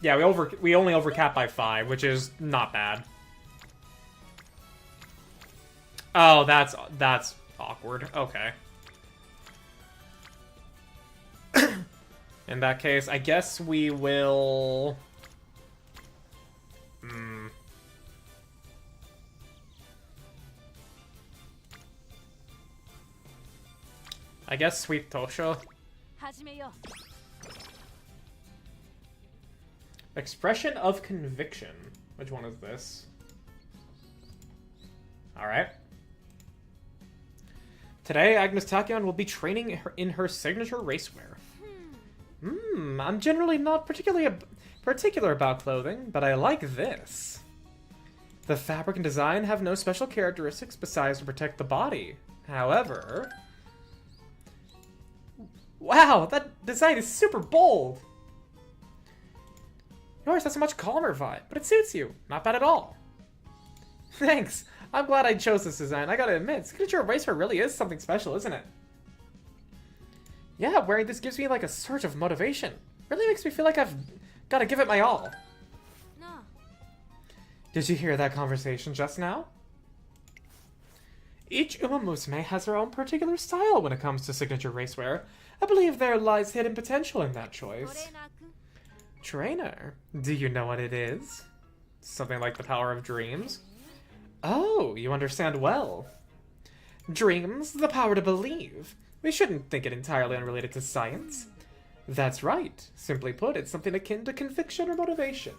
Yeah, we only overcap by 5, which is not bad. Oh, that's awkward. Okay. In that case, I guess we will... I guess Sweep Tosho. Expression of Conviction. Which one is this? Alright. Today, Agnes Tachyon will be training in her signature racewear. I'm generally not particular about clothing, but I like this. The fabric and design have no special characteristics besides to protect the body. However... Wow, that design is super bold! Yours has a much calmer vibe, but it suits you. Not bad at all. Thanks. I'm glad I chose this design. I gotta admit, Signature Racewear really is something special, isn't it? Yeah, wearing this gives me like a surge of motivation. Really makes me feel like I've gotta give it my all. No. Did you hear that conversation just now? Each Umamusume has her own particular style when it comes to signature racewear. I believe there lies hidden potential in that choice. Trainer, do you know what it is? Something like the power of dreams? Oh, you understand well. Dreams, the power to believe. We shouldn't think it entirely unrelated to science. That's right. Simply put, it's something akin to conviction or motivation.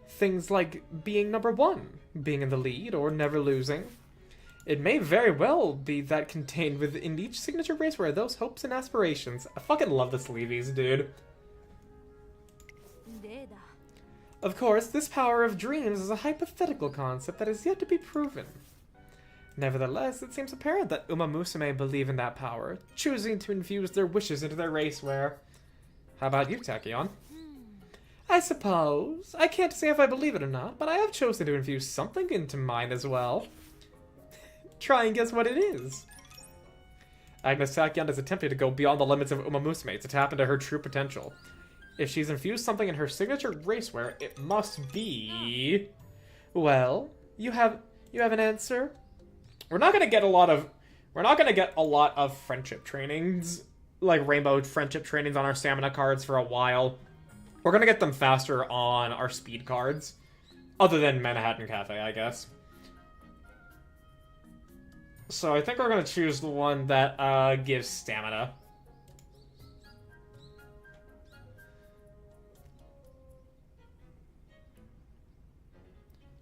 Things like being number one, being in the lead, or never losing. It may very well be that contained within each signature racewear those hopes and aspirations. I fucking love the sleeveys, dude. Of course, this power of dreams is a hypothetical concept that is yet to be proven. Nevertheless, it seems apparent that Umamusume believe in that power, choosing to infuse their wishes into their racewear. How about you, Tachyon? I suppose. I can't say if I believe it or not, but I have chosen to infuse something into mine as well. Try and guess what it is. Agnes Tachyon is attempting to go beyond the limits of Umamusume to tap into her true potential. If she's infused something in her signature racewear, it must be... Well, you have an answer? We're not gonna get a lot of friendship trainings, like rainbow friendship trainings on our stamina cards for a while. We're gonna get them faster on our speed cards. Other than Manhattan Cafe, I guess. So I think we're gonna choose the one that gives stamina.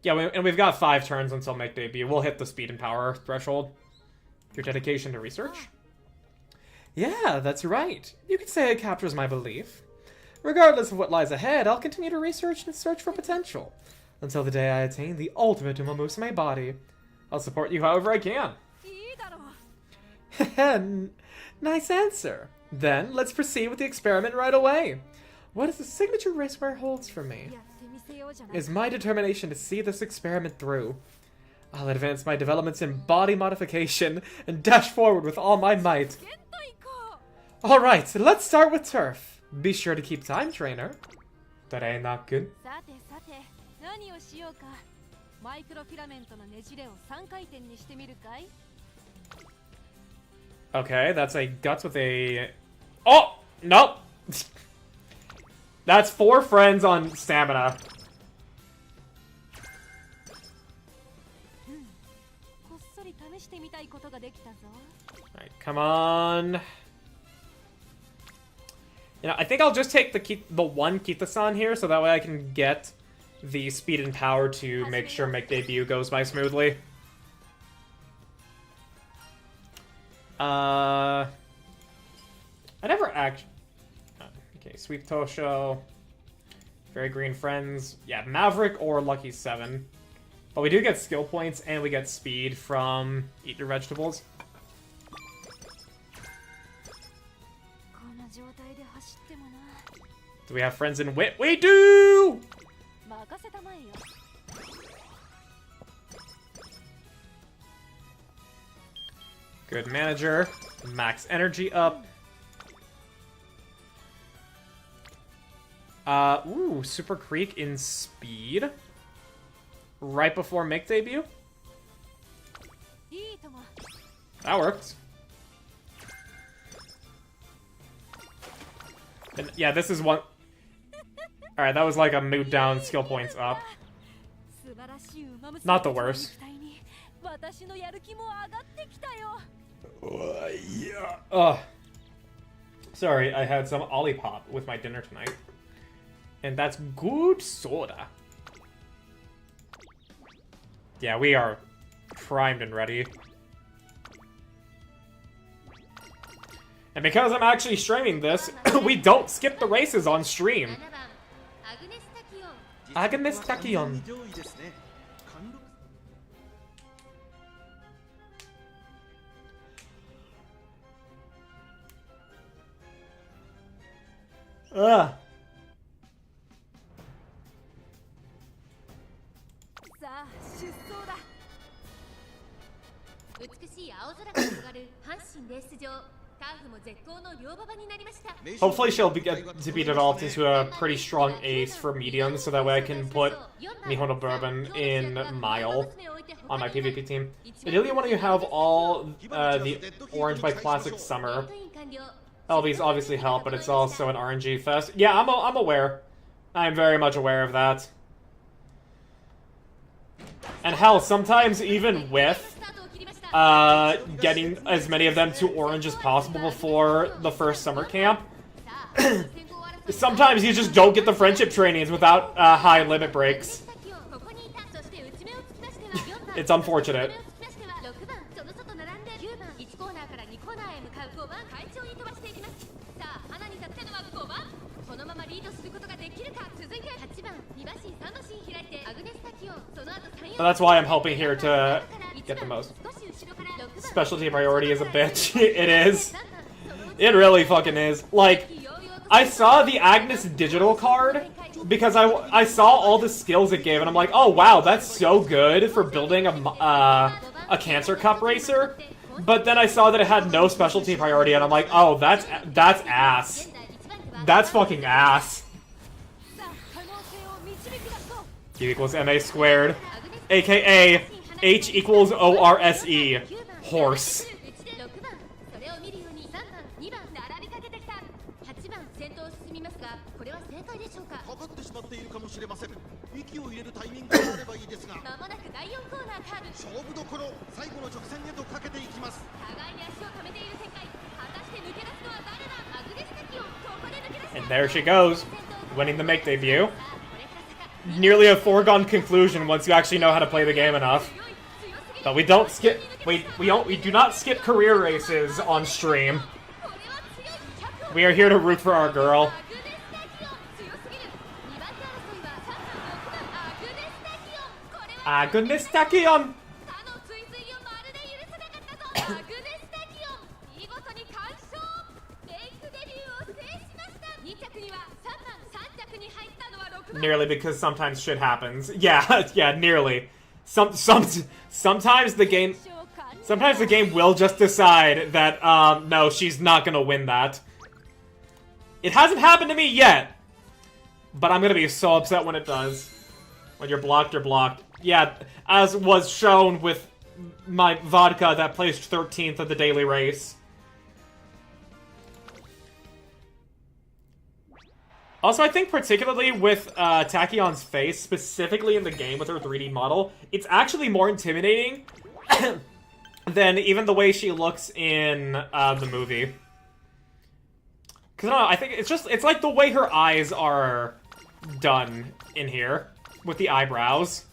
Yeah, and we've got 5 turns until make debut. We'll hit the speed and power threshold. Your dedication to research? Yeah, that's right. You could say it captures my belief. Regardless of what lies ahead, I'll continue to research and search for potential. Until the day I attain the ultimate Umamusume body. I'll support you however I can. Nice answer. Then, let's proceed with the experiment right away. What is the signature racewear holds for me? Is my determination to see this experiment through. I'll advance my developments in body modification and dash forward with all my might. Alright, so let's start with turf. Be sure to keep time, trainer. Tarenaku. Okay, that's a guts with a... Oh! Nope! That's 4 friends on stamina. Alright, come on. You know, I think I'll just take the one Kita-san here, so that way I can get the speed and power to make sure make debut goes by smoothly. I never actually... Okay, Sweet Tosho. Very Green Friends. Yeah, Maverick or Lucky 7. But we do get skill points and we get speed from Eat Your Vegetables. Do we have friends in Wit? We do! Good manager. Max energy up. Ooh, Super Creek in speed. Right before make debut. That works. And yeah, this is one... Alright, that was like a mood down, skill points up. Not the worst. Ugh. Sorry, I had some Olipop with my dinner tonight. And that's good soda. Yeah, we are primed and ready. And because I'm actually streaming this, we don't skip the races on stream. Agnes Tachyon. Ugh. Hopefully she'll get to be developed into a pretty strong ace for medium, so that way I can put Mihono Bourbon in Mile on my PvP team. Ideally, I want to have all the Orange by Classic Summer. LBs obviously help, but it's also an RNG fest. Yeah, I'm aware. I'm very much aware of that. And hell, sometimes even with getting as many of them to Orange as possible before the first summer camp, sometimes you just don't get the friendship trainings without high limit breaks. It's unfortunate. But that's why I'm helping here to get the most. Specialty priority is a bitch. It is. It really fucking is. Like, I saw the Agnes digital card because I saw all the skills it gave, and I'm like, oh wow, that's so good for building a Cancer Cup racer. But then I saw that it had no specialty priority, and I'm like, oh, that's ass. That's fucking ass. Q equals MA squared, aka H equals ORSE. Horse. And there she goes, winning the make debut. Nearly a foregone conclusion once you actually know how to play the game enough. But we don't skip. We do not skip career races on stream. We are here to root for our girl. Agnes Tachyon. Nearly, because sometimes shit happens. Yeah, yeah, nearly. Sometimes the game will just decide that no, she's not gonna win that. It hasn't happened to me yet, but I'm gonna be so upset when it does. When you're blocked, you're blocked. Yeah, as was shown with my vodka that placed 13th at the daily race. Also, I think particularly with Tachyon's face, specifically in the game with her 3D model, it's actually more intimidating than even the way she looks in the movie. Because, I don't know, I think it's like the way her eyes are done in here, with the eyebrows.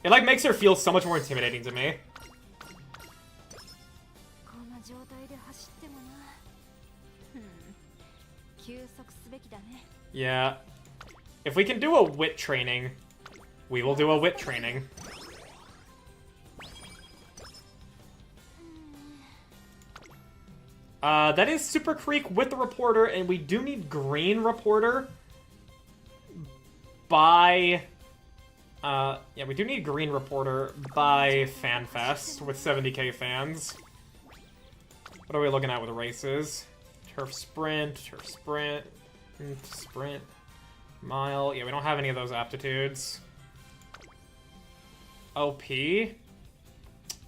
It, like, makes her feel so much more intimidating to me. Yeah. If we can do a wit training, we will do a wit training. That is Super Creek with the reporter, and we do need green reporter by... yeah, we do need green reporter by FanFest with 70k fans. What are we looking at with the races? Turf sprint, sprint, mile. Yeah, we don't have any of those aptitudes. OP?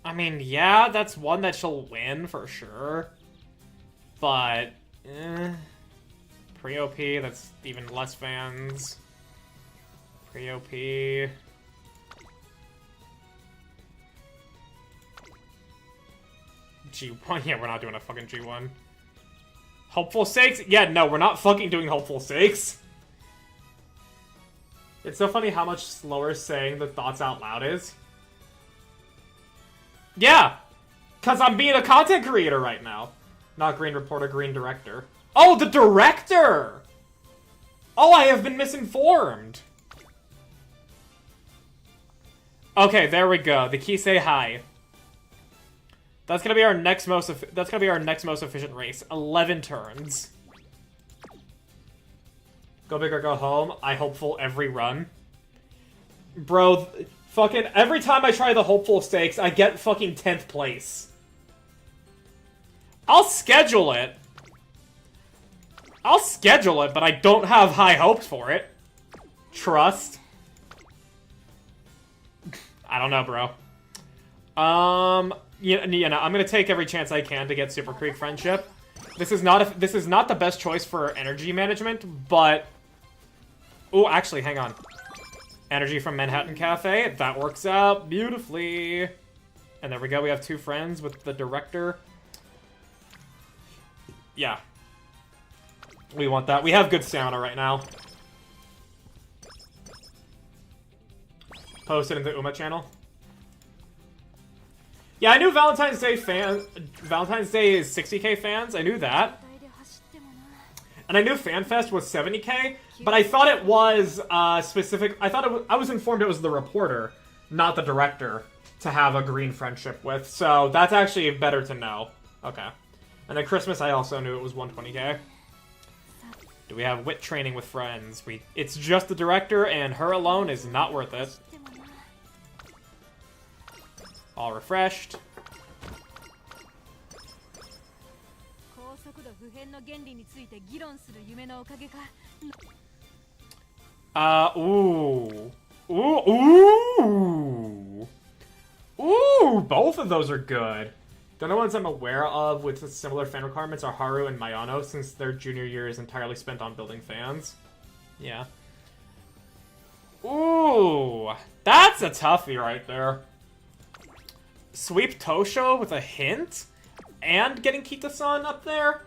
I mean, yeah, that's one that she'll win for sure. But, pre-OP, that's even less fans. Pre-OP. G1? Yeah, we're not doing a fucking G1. Hopeful Sakes? Yeah, no, we're not fucking doing Hopeful Sakes. It's so funny how much slower saying the thoughts out loud is. Yeah! Because I'm being a content creator right now. Not green reporter, green director. Oh, the director! Oh, I have been misinformed. Okay, there we go. The key say hi. That's gonna be our next most. That's gonna be our next most efficient race. 11 turns. Go big or go home. I hopeful every run. Bro, fucking every time I try the hopeful stakes, I get fucking 10th place. I'll schedule it. I'll schedule it, but I don't have high hopes for it. Trust. I don't know, bro. You know, I'm gonna take every chance I can to get Super Creek Friendship. This is not the best choice for energy management, but... Oh, actually, hang on. Energy from Manhattan Cafe. That works out beautifully. And there we go. We have 2 friends with the director. Yeah. We want that. We have good stamina right now. Post it in the Uma channel. Yeah, I knew Valentine's Day is 60k fans. I knew that. And I knew FanFest was 70k, but I thought it was specific. I was informed it was the reporter, not the director, to have a green friendship with. So that's actually better to know. Okay. And then Christmas, I also knew it was 120k. Do we have wit training with friends? It's just the director, and her alone is not worth it. All refreshed. Ooh. Ooh, both of those are good. The only ones I'm aware of with similar fan requirements are Haru and Mayano, since their junior year is entirely spent on building fans. Yeah. Ooh, that's a toughie right there. Sweep Tosho with a hint? And getting Kita-san up there?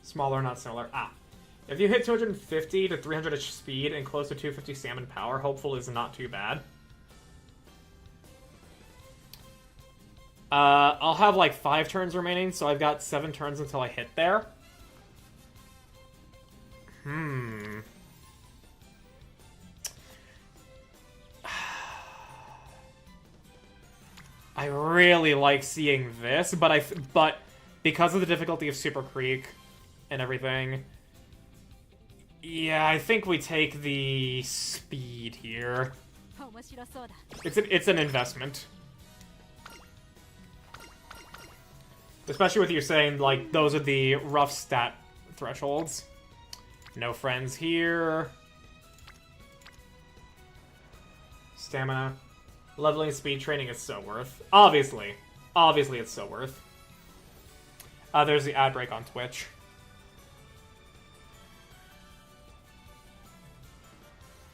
Smaller, not similar. Ah. If you hit 250 to 300 speed and close to 250 salmon power, hopeful is not too bad. I'll have like 5 turns remaining, so I've got 7 turns until I hit there. I really like seeing this, but because of the difficulty of Super Creek and everything, yeah, I think we take the speed here. It's an investment. Especially with you saying, like, those are the rough stat thresholds. No friends here. Stamina. Leveling speed training is so worth. Obviously. Obviously it's so worth. There's the ad break on Twitch.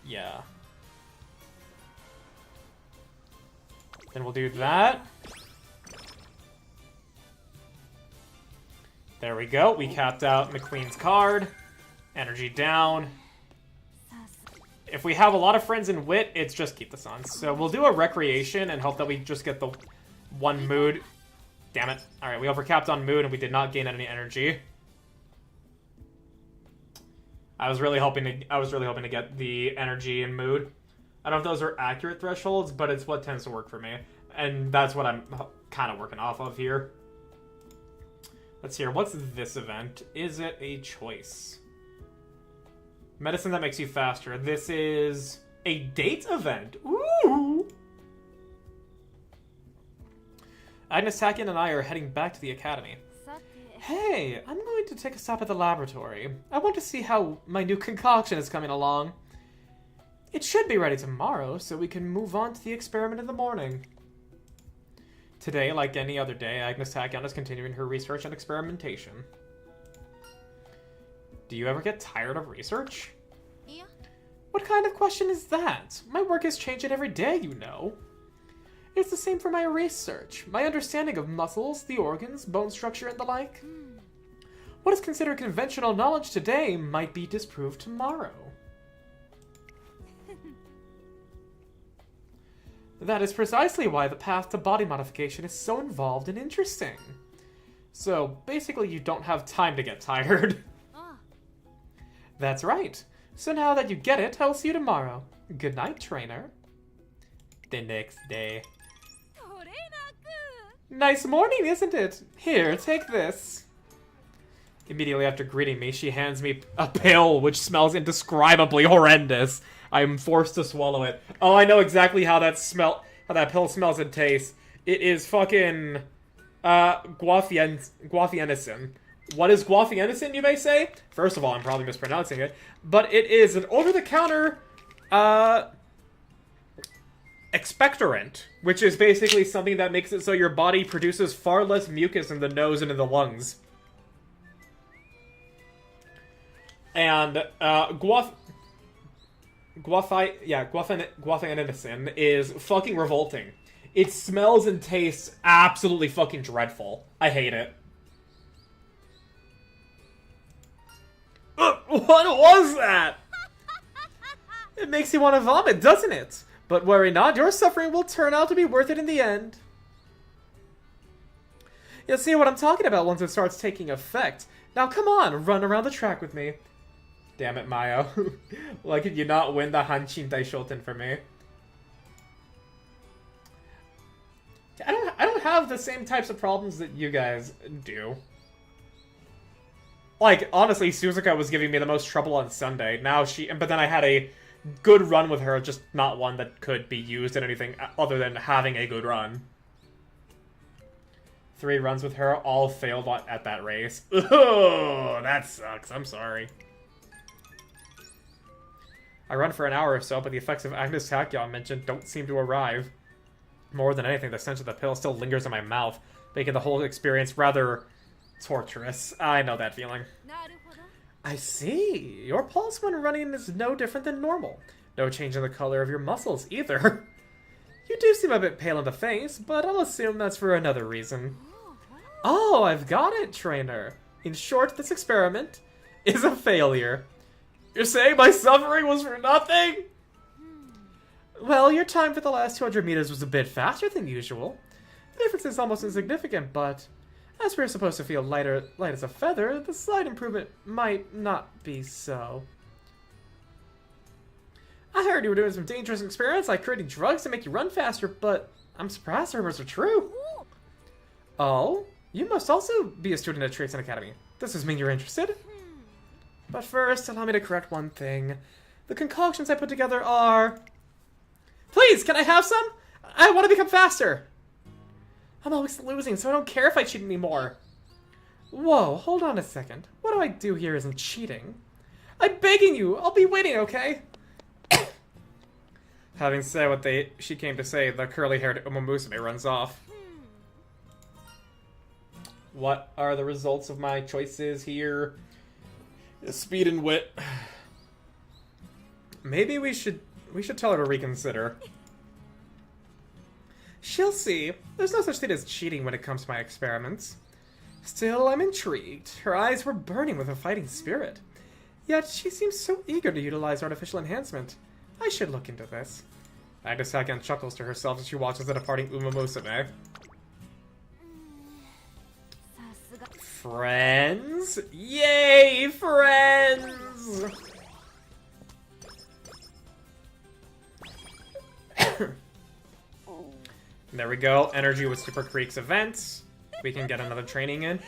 Yeah. Then we'll do that. There we go. We capped out McQueen's card. Energy down. If we have a lot of friends in wit, it's just keep this on. So we'll do a recreation and hope that we just get the one mood. Damn it. Alright, we overcapped on mood and we did not gain any energy. I was really hoping to get the energy and mood. I don't know if those are accurate thresholds, but it's what tends to work for me. And that's what I'm kind of working off of here. Let's hear, what's this event? Is it a choice? Medicine that makes you faster. This is a date event. Ooh! Agnes Tachyon and I are heading back to the academy. Hey, I'm going to take a stop at the laboratory. I want to see how my new concoction is coming along. It should be ready tomorrow, so we can move on to the experiment in the morning. Today, like any other day, Agnes Tachyon is continuing her research and experimentation. Do you ever get tired of research? Yeah. What kind of question is that? My work is changing every day, you know. It's the same for my research. My understanding of muscles, the organs, bone structure, and the like. What is considered conventional knowledge today might be disproved tomorrow. That is precisely why the path to body modification is so involved and interesting. So, basically you don't have time to get tired. That's right. So now that you get it, I'll see you tomorrow. Good night, trainer. The next day. Nice morning, isn't it? Here, take this. Immediately after greeting me, she hands me a pill which smells indescribably horrendous. I'm forced to swallow it. Oh, I know exactly how that pill smells and tastes. It is fucking Guafienison. What is Guafienison, you may say? First of all, I'm probably mispronouncing it, but it is an over-the-counter, expectorant, which is basically something that makes it so your body produces far less mucus in the nose and in the lungs. And, Guafienison is fucking revolting. It smells and tastes absolutely fucking dreadful. I hate it. What was that? It makes you want to vomit, doesn't it? But worry not, your suffering will turn out to be worth it in the end. You'll see what I'm talking about once it starts taking effect. Now come on, run around the track with me. Damn it, Mayo. Why could you not win the Hanshin Daishoten for me? I don't have the same types of problems that you guys do. Like, honestly, Suzuka was giving me the most trouble on Sunday. But then I had a good run with her, just not one that could be used in anything other than having a good run. 3 runs with her, all failed at that race. Oh, that sucks. I'm sorry. I run for an hour or so, but the effects of Agnes Tachyon mentioned don't seem to arrive. More than anything, the stench of the pill still lingers in my mouth, making the whole experience rather torturous. I know that feeling. I see. Your pulse when running is no different than normal. No change in the color of your muscles, either. You do seem a bit pale in the face, but I'll assume that's for another reason. Oh, I've got it, trainer. In short, this experiment is a failure. You're saying my suffering was for nothing? Well, your time for the last 200 meters was a bit faster than usual. The difference is almost insignificant, but as we're supposed to feel light as a feather, the slight improvement might not be so. I heard you were doing some dangerous experiments like creating drugs to make you run faster, but I'm surprised the rumors are true. Oh? You must also be a student at Trace Academy. Does this mean you're interested? But first, allow me to correct one thing. The concoctions I put together are... Please, can I have some? I want to become faster. I'm always losing, so I don't care if I cheat anymore. Whoa, hold on a second. What do I do here isn't cheating. I'm begging you, I'll be waiting, okay? Having said what she came to say, the curly-haired Umamusume runs off. What are the results of my choices here? Speed and wit. Maybe we should tell her to reconsider. She'll see. There's no such thing as cheating when it comes to my experiments. Still, I'm intrigued. Her eyes were burning with a fighting spirit. Yet, she seems so eager to utilize artificial enhancement. I should look into this. Agnes Tachyon chuckles to herself as she watches the departing Umamusume. Friends? Yay, friends! There we go. Energy with Super Creek's events. We can get another training in.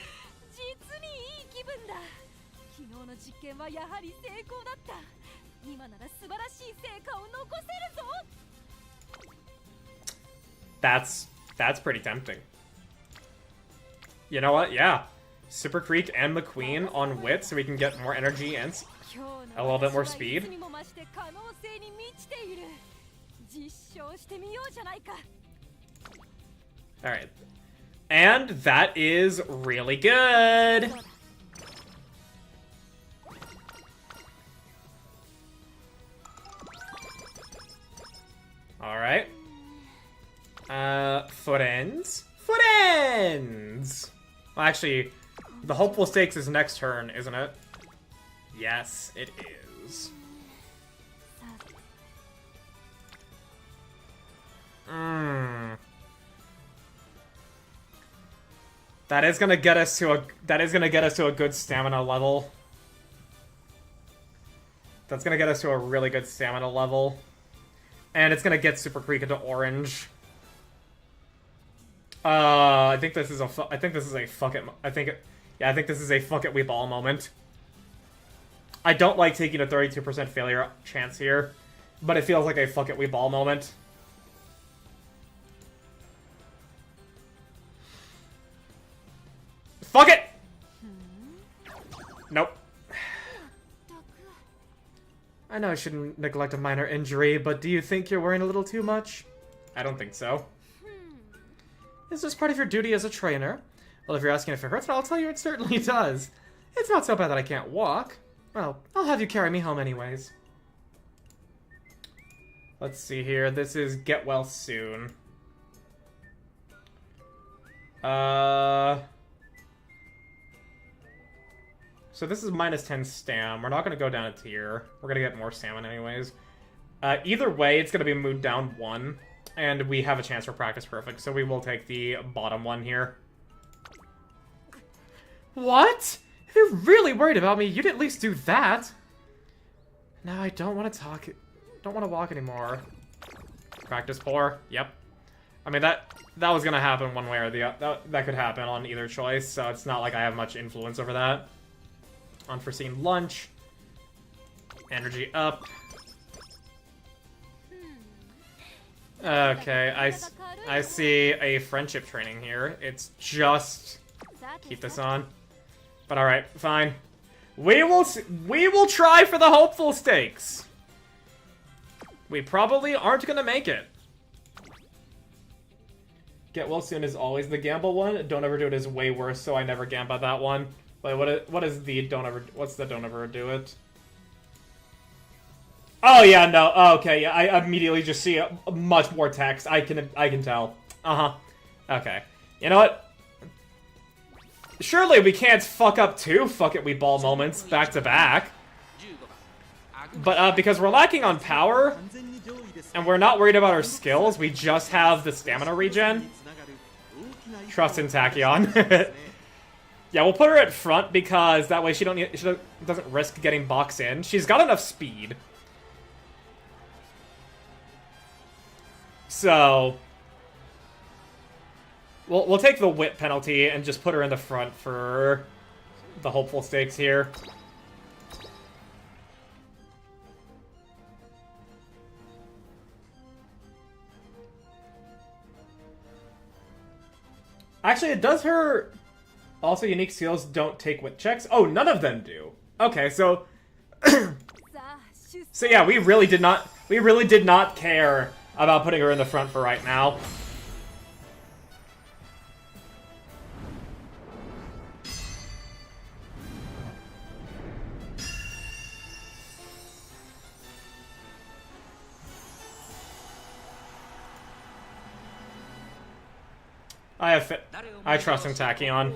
That's pretty tempting. You know what? Yeah. Super Creek and McQueen on wit so we can get more energy and a little bit more speed. Alright. And that is really good! Alright. Friends? Friends! Well, actually, the hopeful stakes is next turn, isn't it? Yes, it is. That is gonna get us to a good stamina level. That's gonna get us to a really good stamina level. And it's gonna get Super Creek into orange. I think this is a fuck it we ball moment. I don't like taking a 32% failure chance here, but it feels like a fuck it we ball moment. I know I shouldn't neglect a minor injury, but do you think you're worrying a little too much? I don't think so. Is this part of your duty as a trainer? Well, if you're asking if it hurts, I'll tell you it certainly does. It's not so bad that I can't walk. Well, I'll have you carry me home anyways. Let's see here. This is get well soon. So this is minus 10 stam. We're not going to go down a tier. We're going to get more stamina anyways. Either way, it's going to be moved down 1. And we have a chance for practice perfect. So we will take the bottom one here. What? If you're really worried about me, you'd at least do that. No, I don't want to talk. Don't want to walk anymore. Practice poor. Yep. I mean, that was going to happen one way or the other. That could happen on either choice. So it's not like I have much influence over that. Unforeseen lunch. Energy up. Okay, I see a friendship training here. It's just keep this on. But all right, fine. We will try for the hopeful stakes. We probably aren't gonna make it. Get well soon is always the gamble one. Don't ever do it is way worse, so I never gamble that one. Wait, what is the don't ever? What's the don't ever do it? Oh yeah, no. Oh, okay, yeah. I immediately just see much more text. I can tell. Okay. You know what? Surely we can't fuck up 2 fuck it we ball moments back to back. But because we're lacking on power and we're not worried about our skills, we just have the stamina regen. Trust in Tachyon. Yeah, we'll put her at front because that way she doesn't risk getting boxed in. She's got enough speed. So we'll take the whip penalty and just put her in the front for the hopeful stakes here. Actually, it does her... Also, unique skills don't take whip checks. Oh, none of them do. Okay, so... So yeah, we really did not care about putting her in the front for right now. I trust in Tachyon.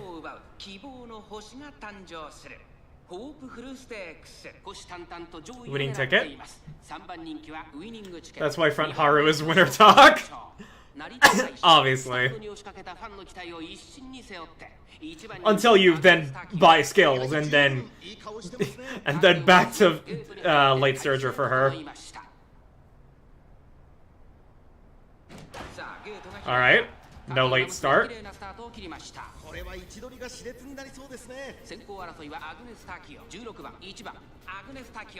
Winning ticket. That's why front Haru is winner talk. Obviously. Until you then buy skills and then back to late surger for her. Alright. No late start.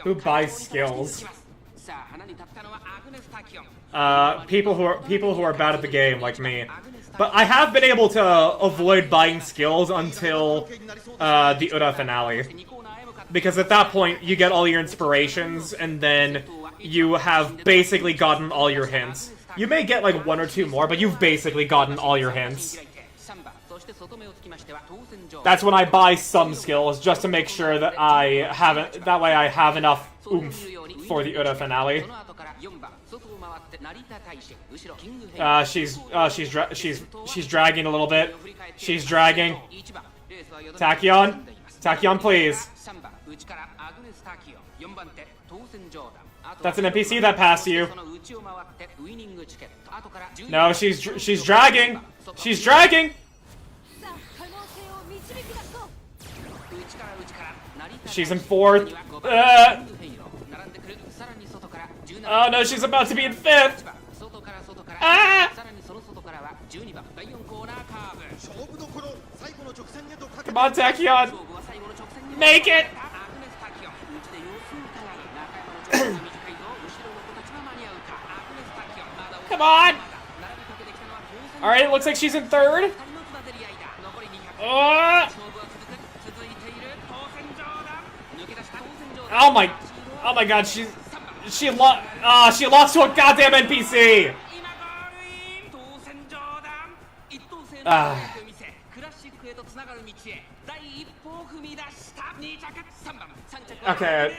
Who buys skills? People who are bad at the game, like me. But I have been able to avoid buying skills until the Ura finale. Because at that point, you get all your inspirations, and then you have basically gotten all your hints. You may get like 1 or 2 more, but you've basically gotten all your hints. That's when I buy some skills, just to make sure that that way I have enough oomph for the Ura finale. She's dragging a little bit. She's dragging. Tachyon? Tachyon, please. That's an NPC that passed you. No, she's dragging. She's dragging. She's in 4th. Oh no, she's about to be in 5th. Ah! Come on, Tachyon. Make it. Come on! Alright, it looks like she's in 3rd. Oh my god, she's... She lost to a goddamn NPC! Okay,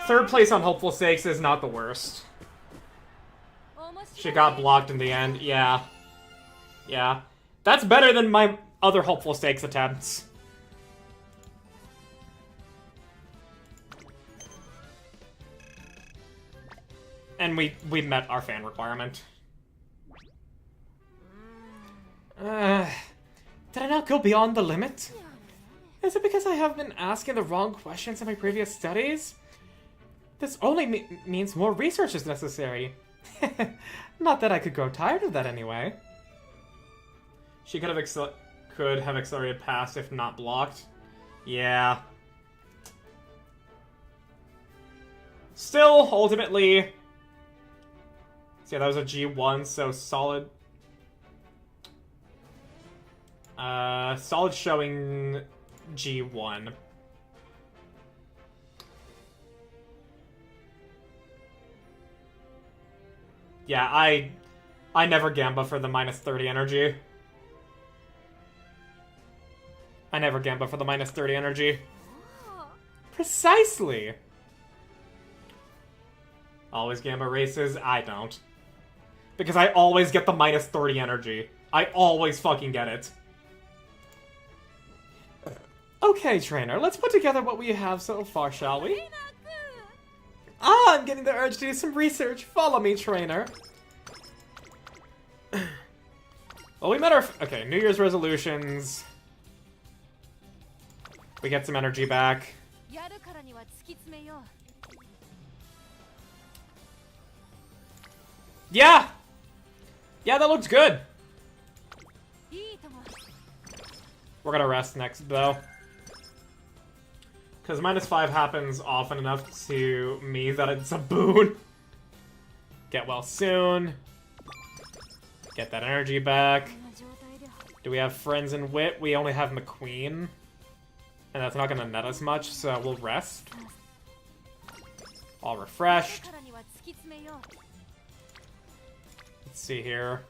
third place on Hopeful Stakes is not the worst. She got blocked in the end, yeah. Yeah. That's better than my other Hopeful Stakes attempts. And we met our fan requirement. Did I not go beyond the limit? Is it because I have been asking the wrong questions in my previous studies? This only means more research is necessary. Not that I could grow tired of that anyway. She could have accelerated past if not blocked. Yeah. Still, ultimately... So yeah, that was a G1, so solid... solid showing G1. Yeah, I never gamba for the minus 30 energy. I never gamba for the minus 30 energy. Precisely! Always gamba races? I don't. Because I always get the minus 30 energy. I always fucking get it. Okay, trainer, let's put together what we have so far, shall we? Ah, I'm getting the urge to do some research. Follow me, trainer. Well, we met our... Okay, New Year's resolutions. We get some energy back. Yeah! Yeah, that looks good. We're gonna rest next, though. Because -5 happens often enough to me that it's a boon. Get well soon. Get that energy back. Do we have friends in wit? We only have McQueen. And that's not gonna net us much, so we'll rest. All refreshed. Let's see here.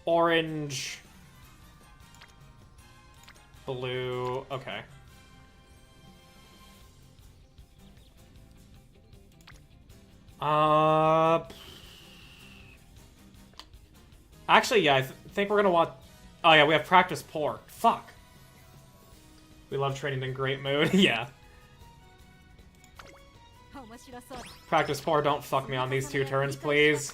Orange. Blue. Okay. Actually, yeah, I think we're gonna want... Oh yeah, we have practice poor. Fuck. We love training in great mood. Yeah. Practice poor, don't fuck me on these 2 turns, please.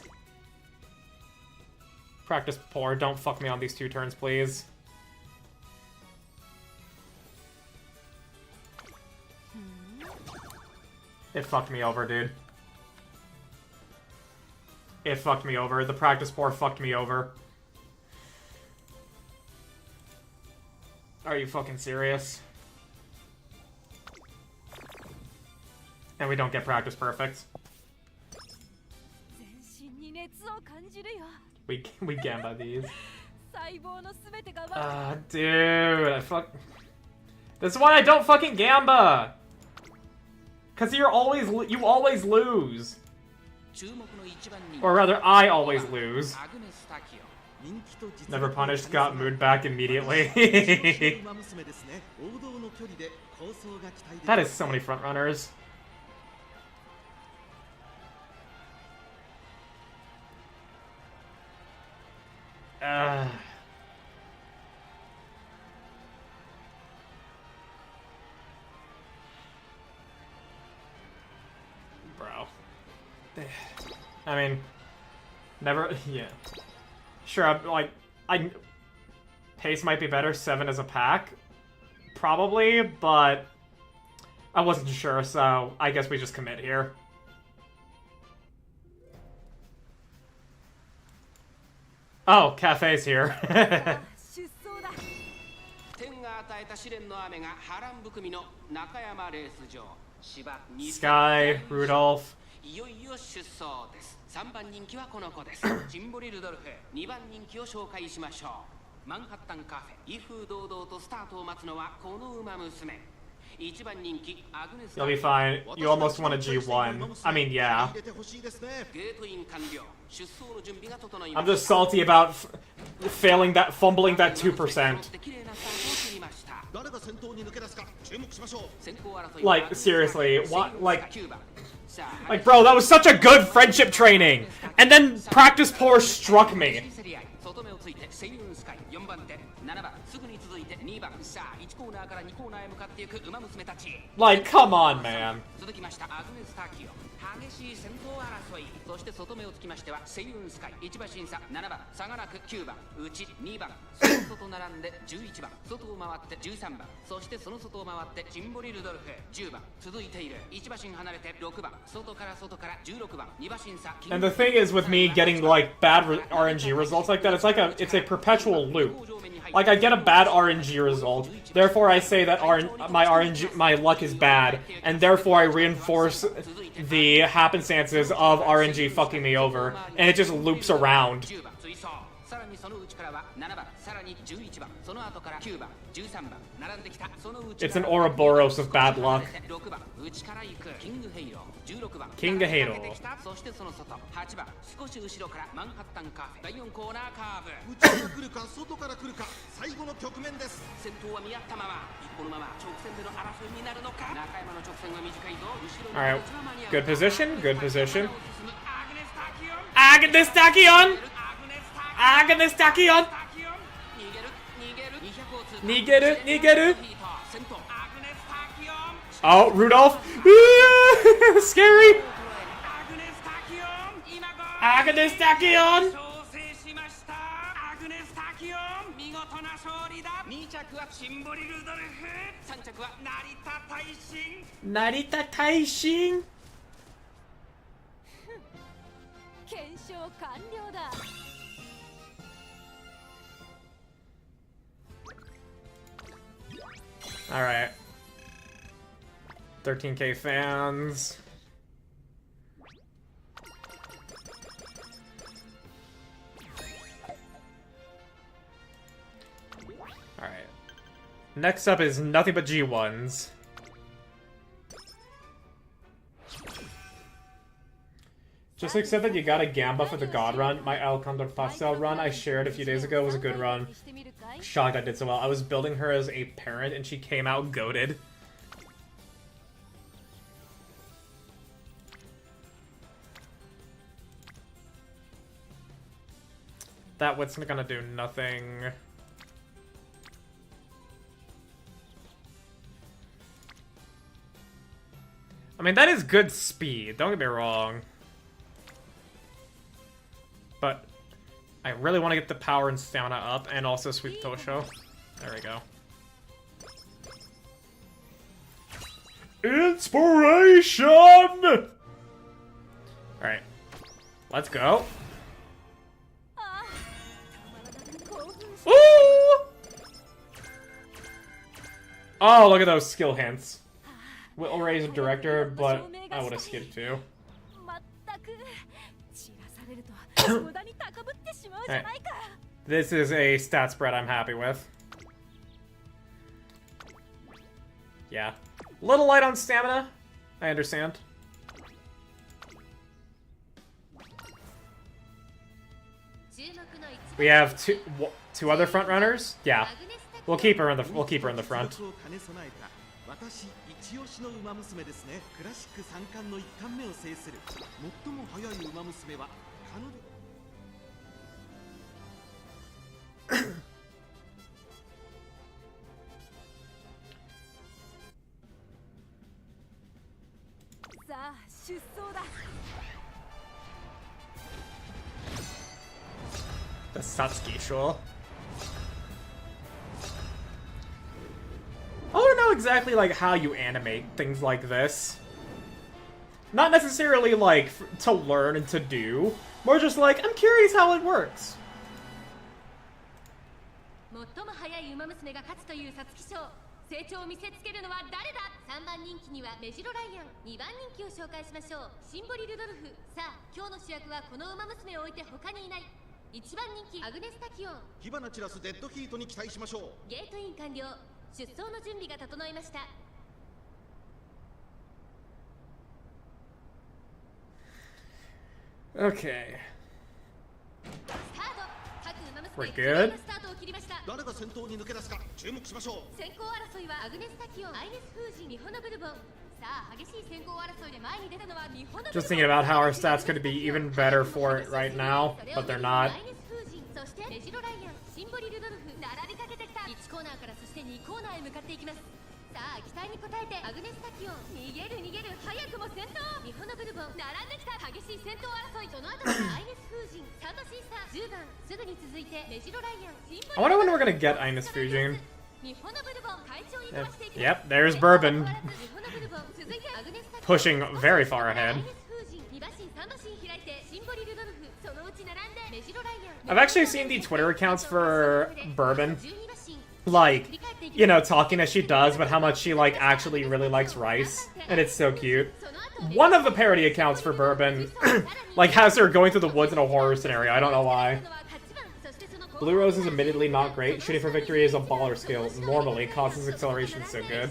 Practice poor, don't fuck me on these 2 turns, please. It fucked me over, dude. It fucked me over. The practice poor fucked me over. Are you fucking serious? And we don't get practice perfect. We gamba these. Dude, I fuck... This is why I don't fucking gamba! Cause you always lose. Or rather, I always lose. Never punished, got mood back immediately. That is so many frontrunners. Bro. I mean, never, yeah. Sure, pace might be better, 7 as a pack. Probably, but I wasn't sure, so I guess we just commit here. Oh, Cafe's here. Sky, Rudolph. いよいよ出走です。3番人気はこの子です。ジンボリルドルフ、2番人気を紹介しましょう。マンハッタンカフェ、威風堂々とスタートを待つのはこの馬娘。You'll be fine. You almost won a G1. I mean, yeah. I'm just salty about fumbling that 2%. Like, seriously, what? Like, bro, that was such a good friendship training! And then practice poor struck me. Like, come on, man. And the thing is with me getting like bad RNG results like that, it's a perpetual loop. Like, I get a bad RNG result, therefore I say that my luck is bad, and therefore I reinforce the happenstances of RNG fucking me over, and it just loops around. It's an Ouroboros of bad luck. King Halo. Alright, good position, good position. Agnes Tachyon! Agnes Tachyon! Nigeru! Oh, Rudolph! Scary! Agnes Tachyon! Narita Taishin! Alright. 13k fans. Alright. Next up is nothing but G1s. Just accept that you got a Gamba for the God run. My El Condor Pastel run I shared a few days ago was a good run. Shocked I did so well. I was building her as a parent and she came out goated. That wit's gonna do nothing. I mean, that is good speed, don't get me wrong. But I really want to get the power and stamina up, and also Sweep Tosho. There we go. Inspiration! Alright. Let's go. Ooh! Oh, look at those skill hints. Will raise a director, but I would have skipped too. Right. This is a stat spread I'm happy with. Yeah. Little light on stamina. I understand. We have two other front runners. Yeah. We'll keep her in the front. The Satsuki Shoal. I don't know exactly like how you animate things like this. Not necessarily like to learn and to do, more just like I'm curious how it works. Okay. We're good. 誰が先頭に抜け出すか注目しましょう。先行争いはアグネスタキオン、アイネスフージン、ミホノブルボン。さあ激しい先行争いで前に出たのはミホノブルボン。 Just thinking about how our stats could be even better for it right now, but they're not. アイネスフージン、そしてメジロライアン、シンボリルドルフ、並びかけてきた。1コーナーからそして2コーナーへ向かっていきます。さあ期待に応えてアグネスタキオン、逃げる早くも先頭。ミホノブルボン、並んできた。激しい先頭争い。その後はアイネスフージン、サンドシーサー、10番すぐに続いてメジロライアン、シンボリ I wonder when we're gonna get Ines Fujin. ミホノブルボン、快調に飛ばしていきます。 Yep, there's Bourbon. ミホノブルボン、続いてアグネスタキオン、 Pushing very far ahead. アイネスフージン、2馬身3馬身開いてシンボリルドルフ、そのうち並んでメジロライアン。 I've actually seen the Twitter accounts for Bourbon, 12馬身 like, you know, talking as she does, but how much she, like, actually really likes rice. And it's so cute. One of the parody accounts for Bourbon, like, has her going through the woods in a horror scenario. I don't know why. Blue Rose is admittedly not great. Shooting for victory is a baller skill. Normally, causes acceleration so good.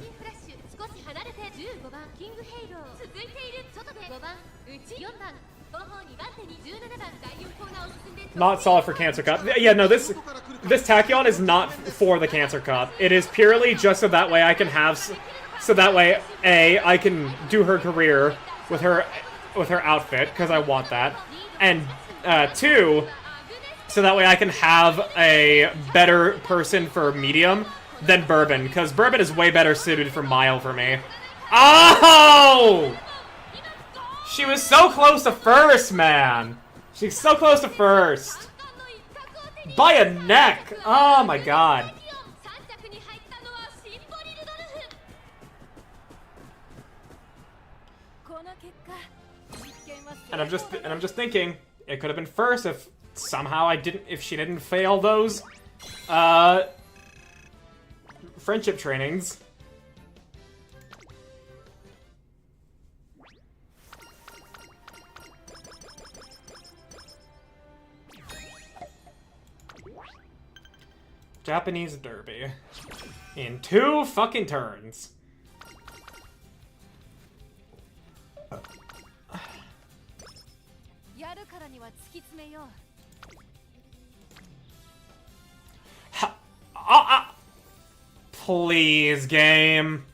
Not solid for Cancer Cup. Yeah, no, this Tachyon is not for the Cancer Cup. It is purely just so that way I can have, so that way I can do her career with her outfit because I want that, and 2, so that way I can have a better person for medium than Bourbon, because Bourbon is way better suited for mile for me. Oh! She was so close to first, man. She's so close to first. By a neck. Oh my god. And I'm just thinking it could have been first if somehow if she didn't fail those friendship trainings. Japanese Derby. In 2 fucking turns. Please, game.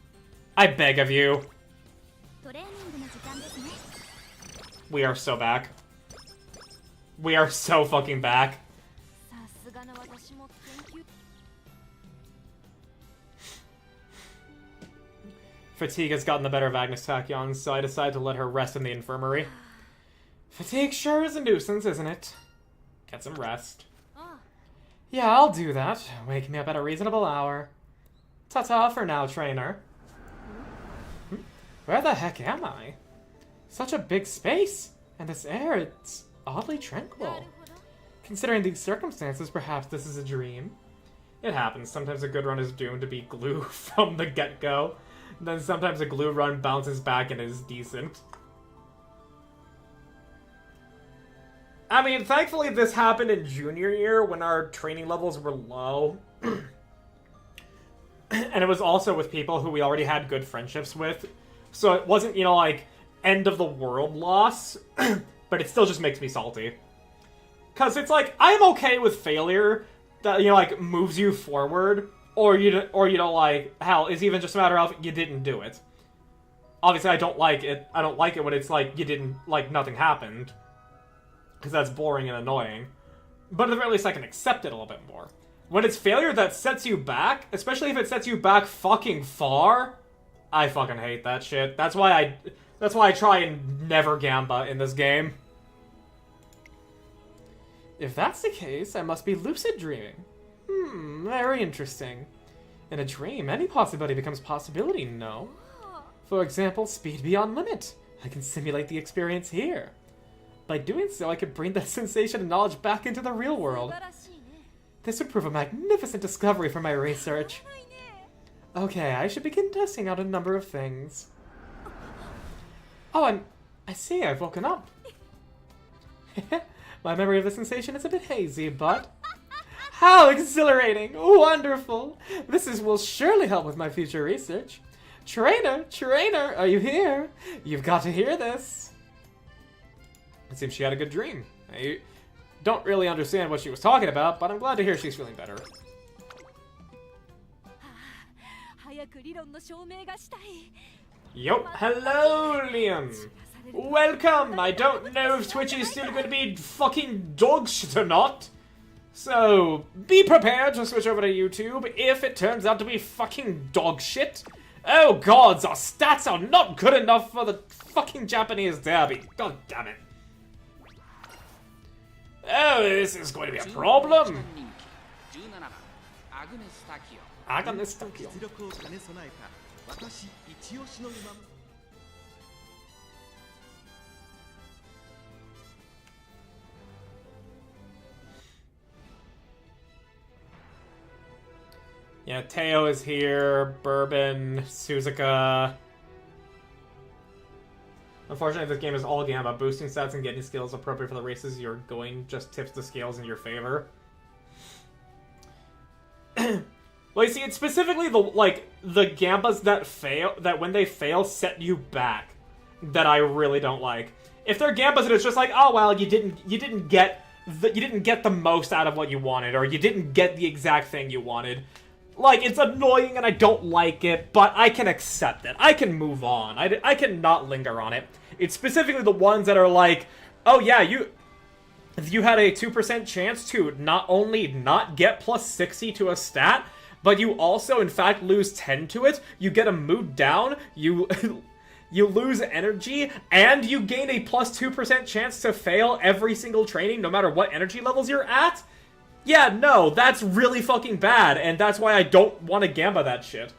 I beg of you. We are so back. We are so fucking back. Fatigue has gotten the better of Agnes Tachyon, so I decided to let her rest in the infirmary. Fatigue sure is a nuisance, isn't it? Get some rest. Yeah, I'll do that. Wake me up at a reasonable hour. Ta-ta for now, trainer. Where the heck am I? Such a big space, and this air, it's oddly tranquil. Considering these circumstances, perhaps this is a dream. It happens. Sometimes a good run is doomed to be glue from the get-go. Then sometimes a glue run bounces back and is decent. I mean, thankfully this happened in junior year when our training levels were low. And it was also with people who we already had good friendships with. So it wasn't, you know, like, end of the world loss. But it still just makes me salty. Because it's like, I'm okay with failure that, you know, like, moves you forward. Or you know, like, hell, it's even just a matter of you didn't do it. Obviously, I don't like it. I don't like it when it's like you didn't, like, nothing happened. Because that's boring and annoying. But at the very least, I can accept it a little bit more. When it's failure that sets you back, especially if it sets you back fucking far, I fucking hate that shit. That's why I try and never gamba in this game. If that's the case, I must be lucid dreaming. Very interesting. In a dream, any possibility becomes possibility, no? For example, speed beyond limit. I can simulate the experience here. By doing so, I could bring that sensation and knowledge back into the real world. This would prove a magnificent discovery for my research. Okay, I should begin testing out a number of things. Oh, I see I've woken up. My memory of the sensation is a bit hazy, but... How exhilarating! Wonderful! This will surely help with my future research. Trainer, are you here? You've got to hear this. It seems she had a good dream. I don't really understand what she was talking about, but I'm glad to hear she's feeling better. 早く理論の証明がしたい。 Yo, hello, Liam. Welcome. I don't know if Twitch is still going to be fucking dog shit or not. So, be prepared to switch over to YouTube if it turns out to be fucking dog shit. Oh gods, our stats are not good enough for the fucking Japanese derby. God damn it. Oh, this is going to be a problem. 17番アグネス・タキオン Agnes Tachyon. 実力を兼ね備えた私一押しの馬。 Yeah, Teo is here, Bourbon, Suzuka. Unfortunately, this game is all game about boosting stats and getting skills appropriate for the races you're going. Just tips the scales in your favor. Well, you see, it's specifically the Gambas that fail, that when they fail, set you back, that I really don't like. If they're Gambas and it's just like, oh well, you didn't get the most out of what you wanted, or you didn't get the exact thing you wanted. Like, it's annoying and I don't like it, but I can accept it. I can move on. I can not linger on it. It's specifically the ones that are like, oh yeah, you had a 2% chance to not only not get plus 60 to a stat, but you also, in fact, lose 10 to it. You get a mood down, you lose energy, and you gain a plus 2% chance to fail every single training, no matter what energy levels you're at. Yeah, no, that's really fucking bad, and that's why I don't want to Gamba that shit.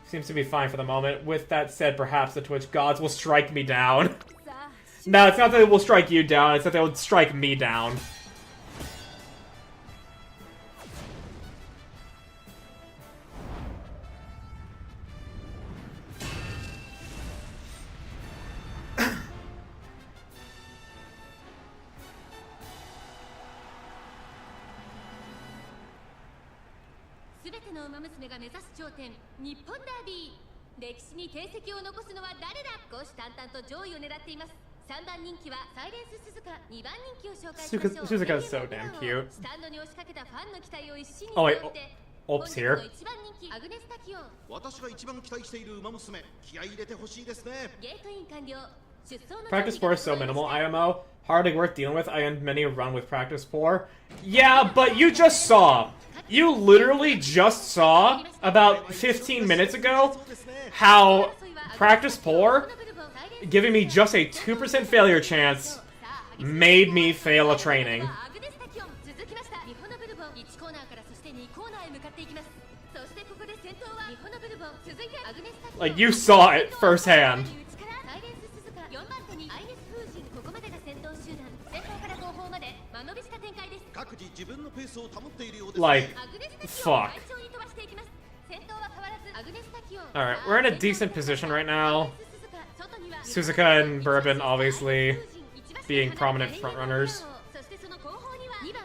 Seems to be fine for the moment. With that said, perhaps the Twitch gods will strike me down. No, it's not that they will strike you down, it's that they will strike me down. Suzuka is so damn cute. Oh wait, Op's here. 私が一番期待している馬娘、気合い入れてほしいですね。 Practice poor is so minimal, IMO. Hardly worth dealing with. I end many a run with practice poor. Yeah, but you just saw. You literally just saw, about 15 minutes ago, how practice poor, giving me just a 2% failure chance, made me fail a training. Like, you saw it firsthand. Like, fuck. Alright, we're in a decent position right now. Suzuka and Bourbon, obviously, being prominent frontrunners.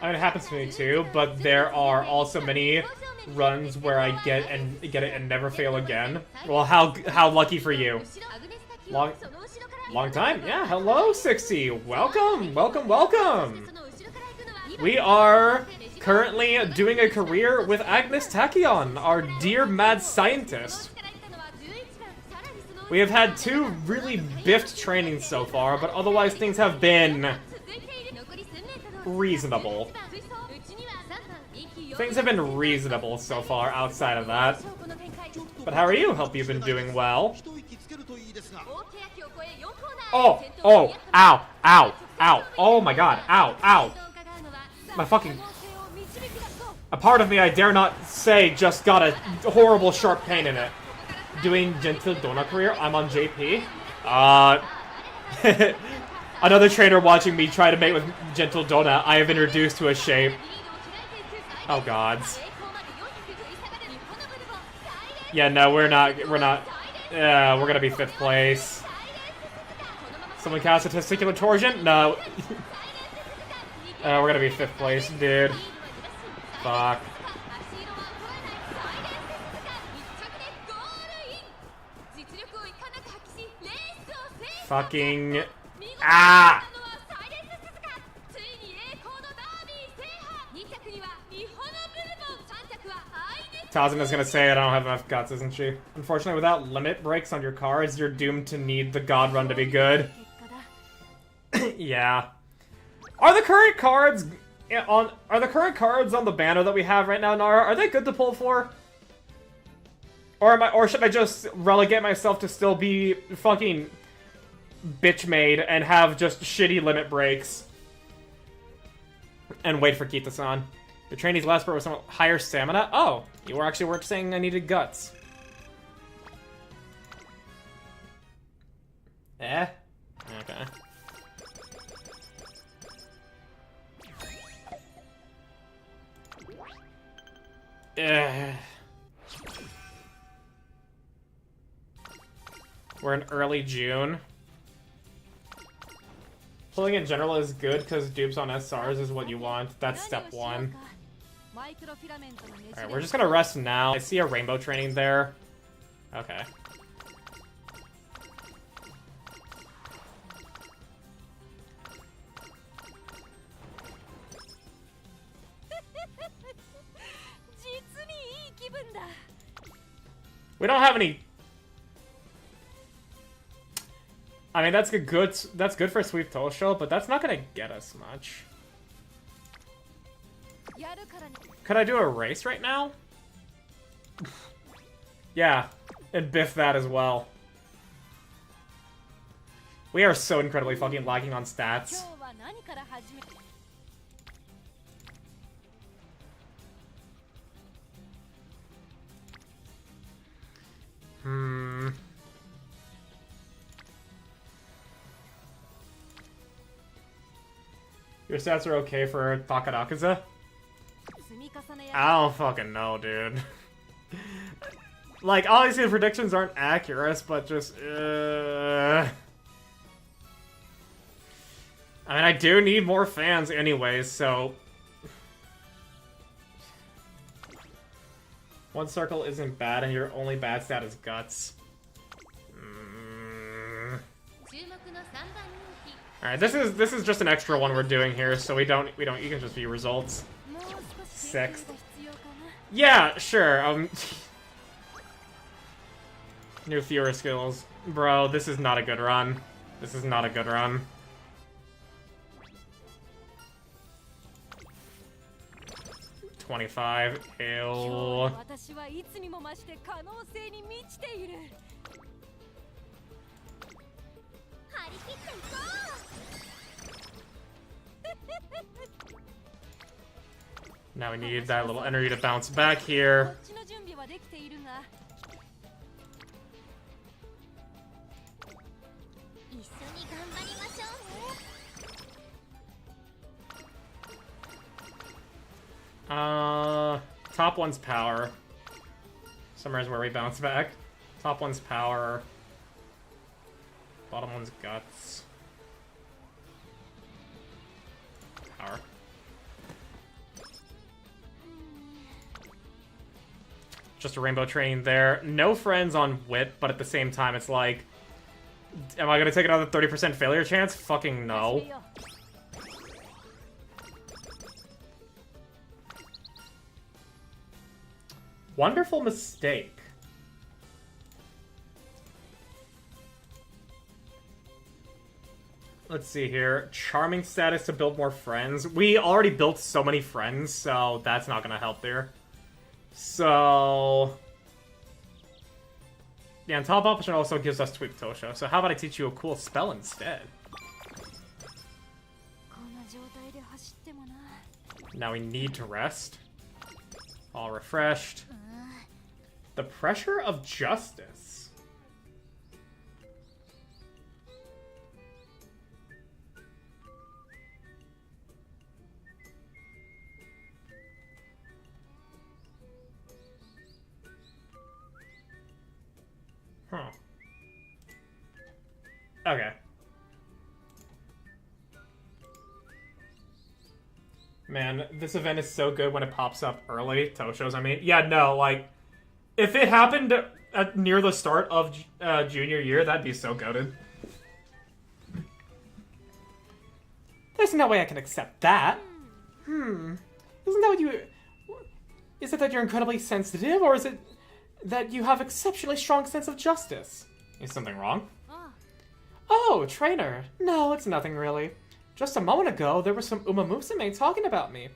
I mean, it happens to me too, but there are also many runs where I get it and never fail again. Well, how lucky for you. Long time? Yeah, hello, 60. Welcome, welcome, welcome. We are currently doing a career with Agnes Tachyon, our dear mad scientist. We have had 2 really biffed trainings so far, but otherwise things have been reasonable. Things have been reasonable so far outside of that. But how are you? Hope you've been doing well. Oh, oh, ow, ow, ow, oh my god, ow, ow. My fucking... A part of me, I dare not say, just got a horrible sharp pain in it. Doing Gentle Donut career, I'm on JP. Another trainer watching me try to mate with Gentle Donut, I have introduced to a shape. Oh gods. Yeah, no, we're gonna be 5th place. Someone cast a testicular torsion? No. We're gonna be 5th place, dude. Fuck. Fucking... Ah! Tazina's gonna say I don't have enough guts, isn't she? Unfortunately, without limit breaks on your cards, you're doomed to need the God Run to be good. Yeah. Are the current cards on the banner that we have right now, Nara? Are they good to pull for? Or should I just relegate myself to still be fucking bitch made and have just shitty limit breaks and wait for Kita-san? The trainee's last part was somewhat higher stamina. Oh, you weren't saying I needed guts. Eh? Okay. We're in early June. Pulling in general is good because dupes on SRs is what you want. That's step 1. Alright, we're just gonna rest now. I see a rainbow training there. Okay. We don't have any... I mean, that's good for Sweep Tosho, but that's not gonna get us much. Could I do a race right now? Yeah, and biff that as well. We are so incredibly fucking lagging on stats. Your stats are okay for Takarakaza? I don't fucking know, dude. Like, obviously the predictions aren't accurate, but just, I mean, I do need more fans anyways, so... One circle isn't bad, and your only bad stat is guts. Alright, this is just an extra one we're doing here, so you can just view results. 6th. Yeah, sure, New fewer skills. Bro, this is not a good run. This is not a good run. $25. Ew. Now we need that little energy to bounce back here. Top one's power. Somewhere's where we bounce back. Top one's power. Bottom one's guts. Power. Just a rainbow training there. No friends on wit, but at the same time it's like... Am I gonna take another 30% failure chance? Fucking no. Wonderful mistake. Let's see here. Charming status to build more friends. We already built so many friends, so that's not gonna help there. So... Yeah, and top option also gives us Tweak Tosho, so how about I teach you a cool spell instead? Now we need to rest. All refreshed. The pressure of justice. Huh. Okay. Man, this event is so good when it pops up early. Toshos, I mean. Yeah, no, like, if it happened near the start of junior year, that'd be so goated. There's no way I can accept that. Isn't that what you... Is it that you're incredibly sensitive, or is it that you have exceptionally strong sense of justice? Is something wrong? Oh, trainer. No, it's nothing really. Just a moment ago, there were some Umamusume talking about me.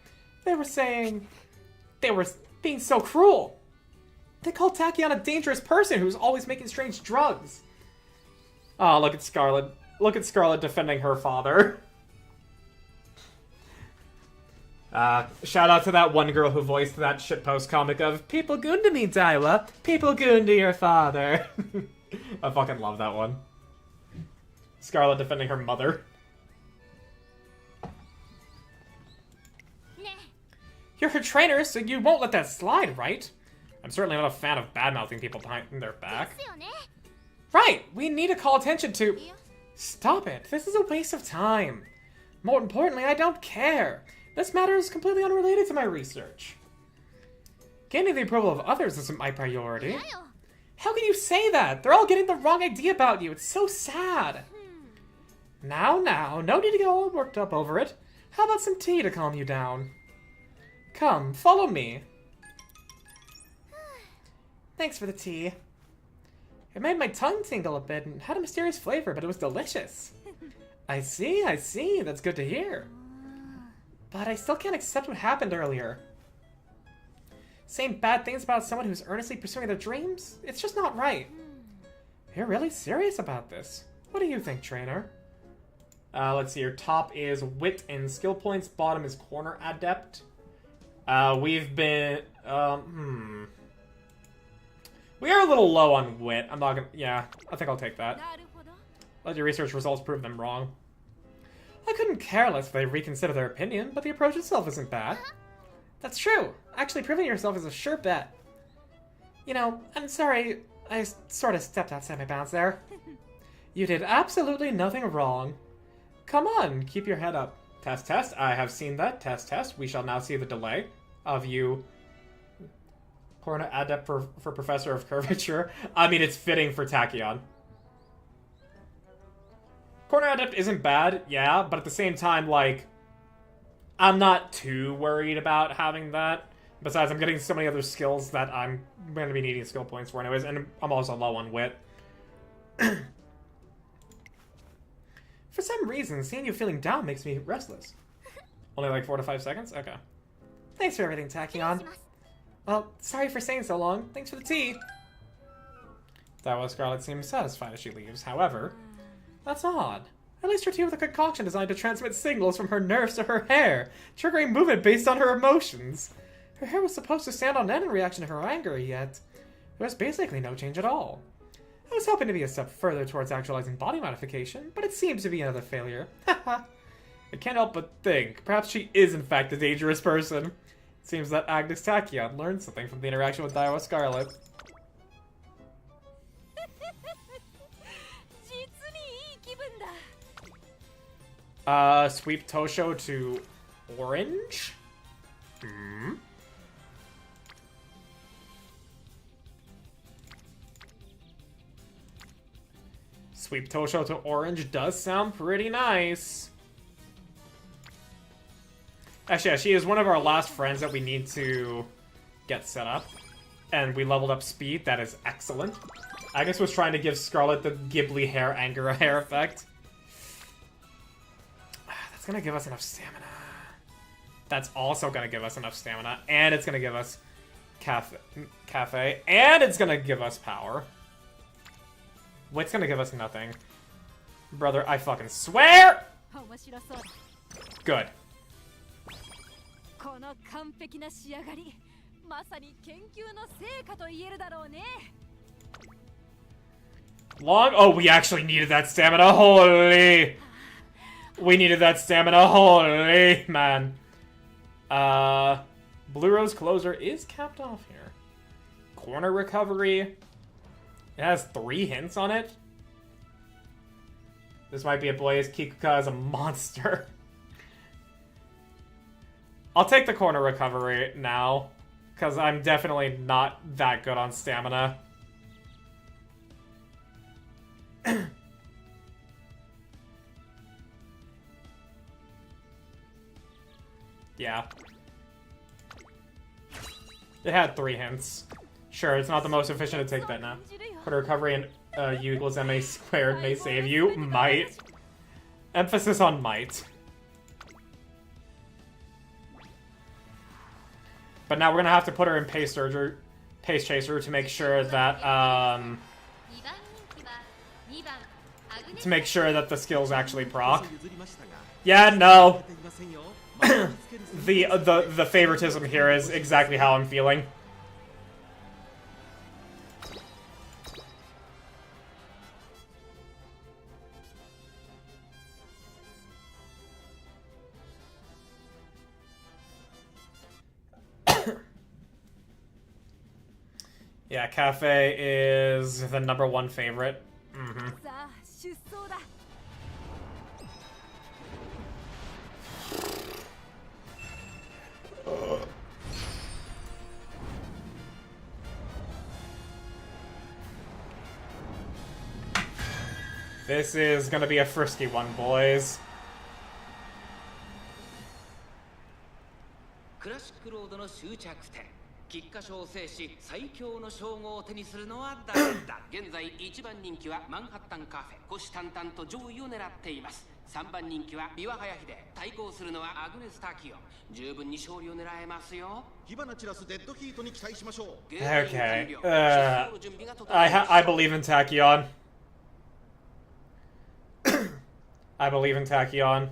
They were saying... They were being so cruel. They called Tachyon a dangerous person who's always making strange drugs. Oh, look at Scarlet. Look at Scarlet defending her father. Shout out to that one girl who voiced that shitpost comic of "People goon to me, Daiwa. People goon to your father." I fucking love that one. Scarlet defending her mother. You're her trainer, so you won't let that slide, right? I'm certainly not a fan of bad-mouthing people behind their back. Right! We need to call attention to... Stop it! This is a waste of time. More importantly, I don't care. This matter is completely unrelated to my research. Gaining the approval of others isn't my priority. How can you say that? They're all getting the wrong idea about you. It's so sad. Now, no need to get all worked up over it. How about some tea to calm you down? Come, follow me. Thanks for the tea. It made my tongue tingle a bit and had a mysterious flavor, but it was delicious. I see. That's good to hear. But I still can't accept what happened earlier. Saying bad things about someone who's earnestly pursuing their dreams? It's just not right. You're really serious about this. What do you think, trainer? Let's see. Your top is wit and skill points. Bottom is corner adept. We've been... We are a little low on wit. I'm not gonna... Yeah, I think I'll take that. Let your research results prove them wrong. I couldn't care less if they reconsider their opinion, but the approach itself isn't bad. That's true. Actually, proving yourself is a sure bet. You know, I'm sorry, I sort of stepped outside my bounds there. You did absolutely nothing wrong. Come on, keep your head up. Test. I have seen that. Test. We shall now see the delay of you. Corner adept for Professor of Curvature. I mean, it's fitting for Tachyon. Corner adept isn't bad, yeah, but at the same time, like, I'm not too worried about having that. Besides, I'm getting so many other skills that I'm going to be needing skill points for anyways, and I'm also low on wit. For some reason, seeing you feeling down makes me restless. Only like 4 to 5 seconds? Okay. Thanks for everything, Tachyon. Well, sorry for staying so long. Thanks for the tea. That was Scarlet seems satisfied as she leaves. However, that's odd. At least her tea with a concoction designed to transmit signals from her nerves to her hair, triggering movement based on her emotions. Her hair was supposed to stand on end in reaction to her anger, yet there was basically no change at all. I was hoping to be a step further towards actualizing body modification, but it seems to be another failure. Haha. I can't help but think, perhaps she is in fact a dangerous person. It seems that Agnes Tachyon learned something from the interaction with Daiwa Scarlet. Sweep Tosho to orange? Sweep Tosho to orange does sound pretty nice. Actually, yeah, she is one of our last friends that we need to get set up. And we leveled up speed. That is excellent. Agnes was trying to give Scarlet the Ghibli hair anger hair effect. That's gonna give us enough stamina. That's also gonna give us enough stamina. And it's gonna give us cafe. And it's gonna give us power. What's gonna give us nothing? Brother, I fucking swear! Good. Long? Oh, we actually needed that stamina. Holy! We needed that stamina. Holy man. Blue Rose Closer is capped off here. Corner Recovery. It has 3 hints on it. This might be a Blaze. Kikuka is a monster. I'll take the Corner Recovery now, because I'm definitely not that good on stamina. Yeah. It had 3 hints. Sure, it's not the most efficient to take that now. Put a recovery in U equals MA squared may save you. Might. Emphasis on might. But now we're gonna have to put her in Pace Chaser to make sure that, to make sure that the skills actually proc. Yeah, no. The favoritism here is exactly how I'm feeling. Yeah, Cafe is the #1 favorite. Mm-hmm. This is gonna be a frisky one, boys. クラシックロードの終着点菊花賞を制し最強の称号を手にするのは誰だ現在1番人気はマンハッタンカフェ虎視眈々と上位を狙っています3番人気はビワハヤヒデ対抗するのはアグネス・タキオン十分に勝利を狙えますよ 火花散らすデッドヒートに期待しましょう Okay. I believe in Tachyon. I believe in Tachyon.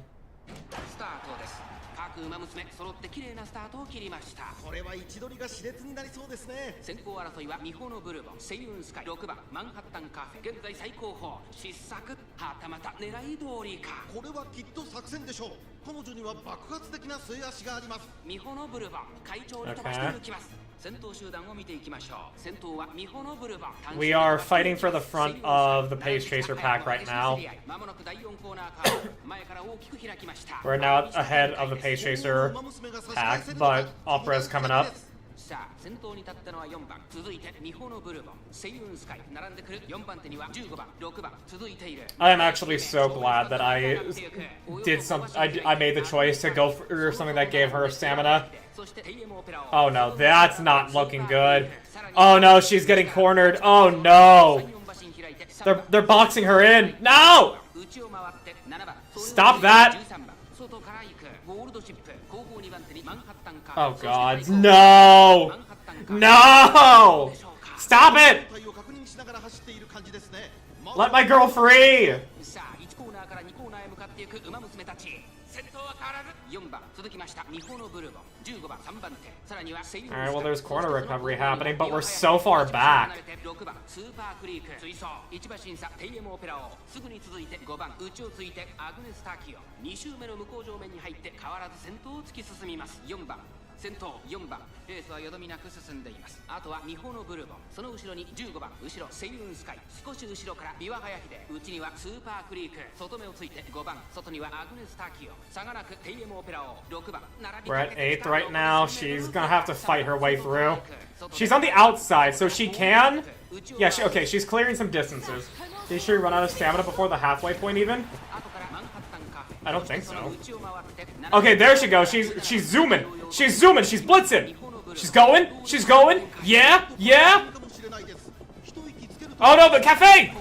スタートです各馬娘揃って綺麗なスタートを切りましたこれは位置取りが熾烈になりそうですね先行争いはミホのブルボンセイウンスカイ6番マンハッタンカフェ現在最高峰失策はたまた狙い通りかこれはきっと作戦でしょう彼女には爆発的な末足がありますミホのブルボン会長に飛ばして抜きます先頭集団を見ていきましょう先頭はミホのブルボン We are fighting for the front of the Pace Chaser pack right now. まもなく第4コーナーから前から大きく開きました We're now ahead of the Pace Chaser pack, but Opera's coming up. さあ先頭に立ったのは4番続いてミホのブルボンセイウンスカイ並んでくる4番手には15番6番続いている I am actually so glad that I made the choice to go for something that gave her stamina. Oh no, that's not looking good. Oh no, she's getting cornered. Oh no. They're boxing her in. No! Stop that. Oh god. No! No! Stop it! Let my girl free! 先頭は変わらず4番続きましたミホのブルボン15番3番手さらにはセイウン Alright, well there's corner recovery happening, but we're so far back. 6番スーパークリーク追走1馬審査テイエムオペラ王すぐに続いて5番内をついてアグネス・タキオ2周目の向こう上面に入って変わらず先頭を突き進みます4番先頭4番レースはよどみなく進んでいますあとはミホのブルボンその後ろに15番後ろセイウンスカイ少し後ろからビワハヤヒデ内にはスーパークリーク外目をついて5番外にはアグネス・タキオ差がなくテイエムオペラ王6番 We're at 8th right now. She's gonna have to fight her way through. She's on the outside, so she can... Yeah, okay, she's clearing some distances. Did she run out of stamina before the halfway point even? I don't think so. Okay, there she goes. She's zooming. She's zooming. She's blitzing. She's going. She's going. Yeah. Yeah. Oh no, the cafe.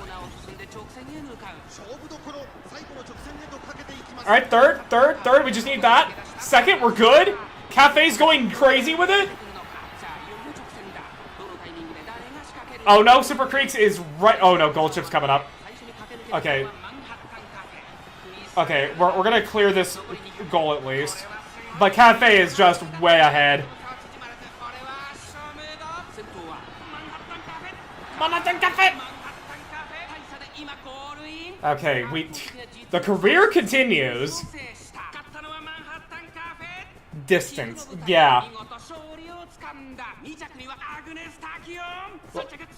All right, third. We just need that. Second, we're good. Cafe's going crazy with it. Oh no, Super Creeks is right. Oh no, Gold Chip's coming up. Okay. Okay, we're gonna clear this goal at least. But Cafe is just way ahead. Okay, the career continues. Distance, yeah.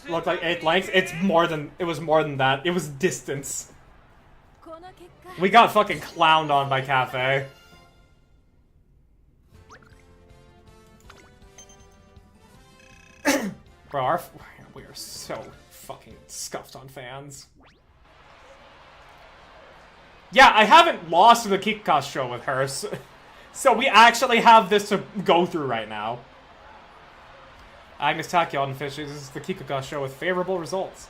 Looked like 8 lengths. It was more than that. It was distance. We got fucking clowned on by Cafe. Bro, we are so fucking scuffed on fans. Yeah, I haven't lost the Kikka's show with her, so we actually have this to go through right now. Agnes Tachyon finishes the Kikuga show with favorable results.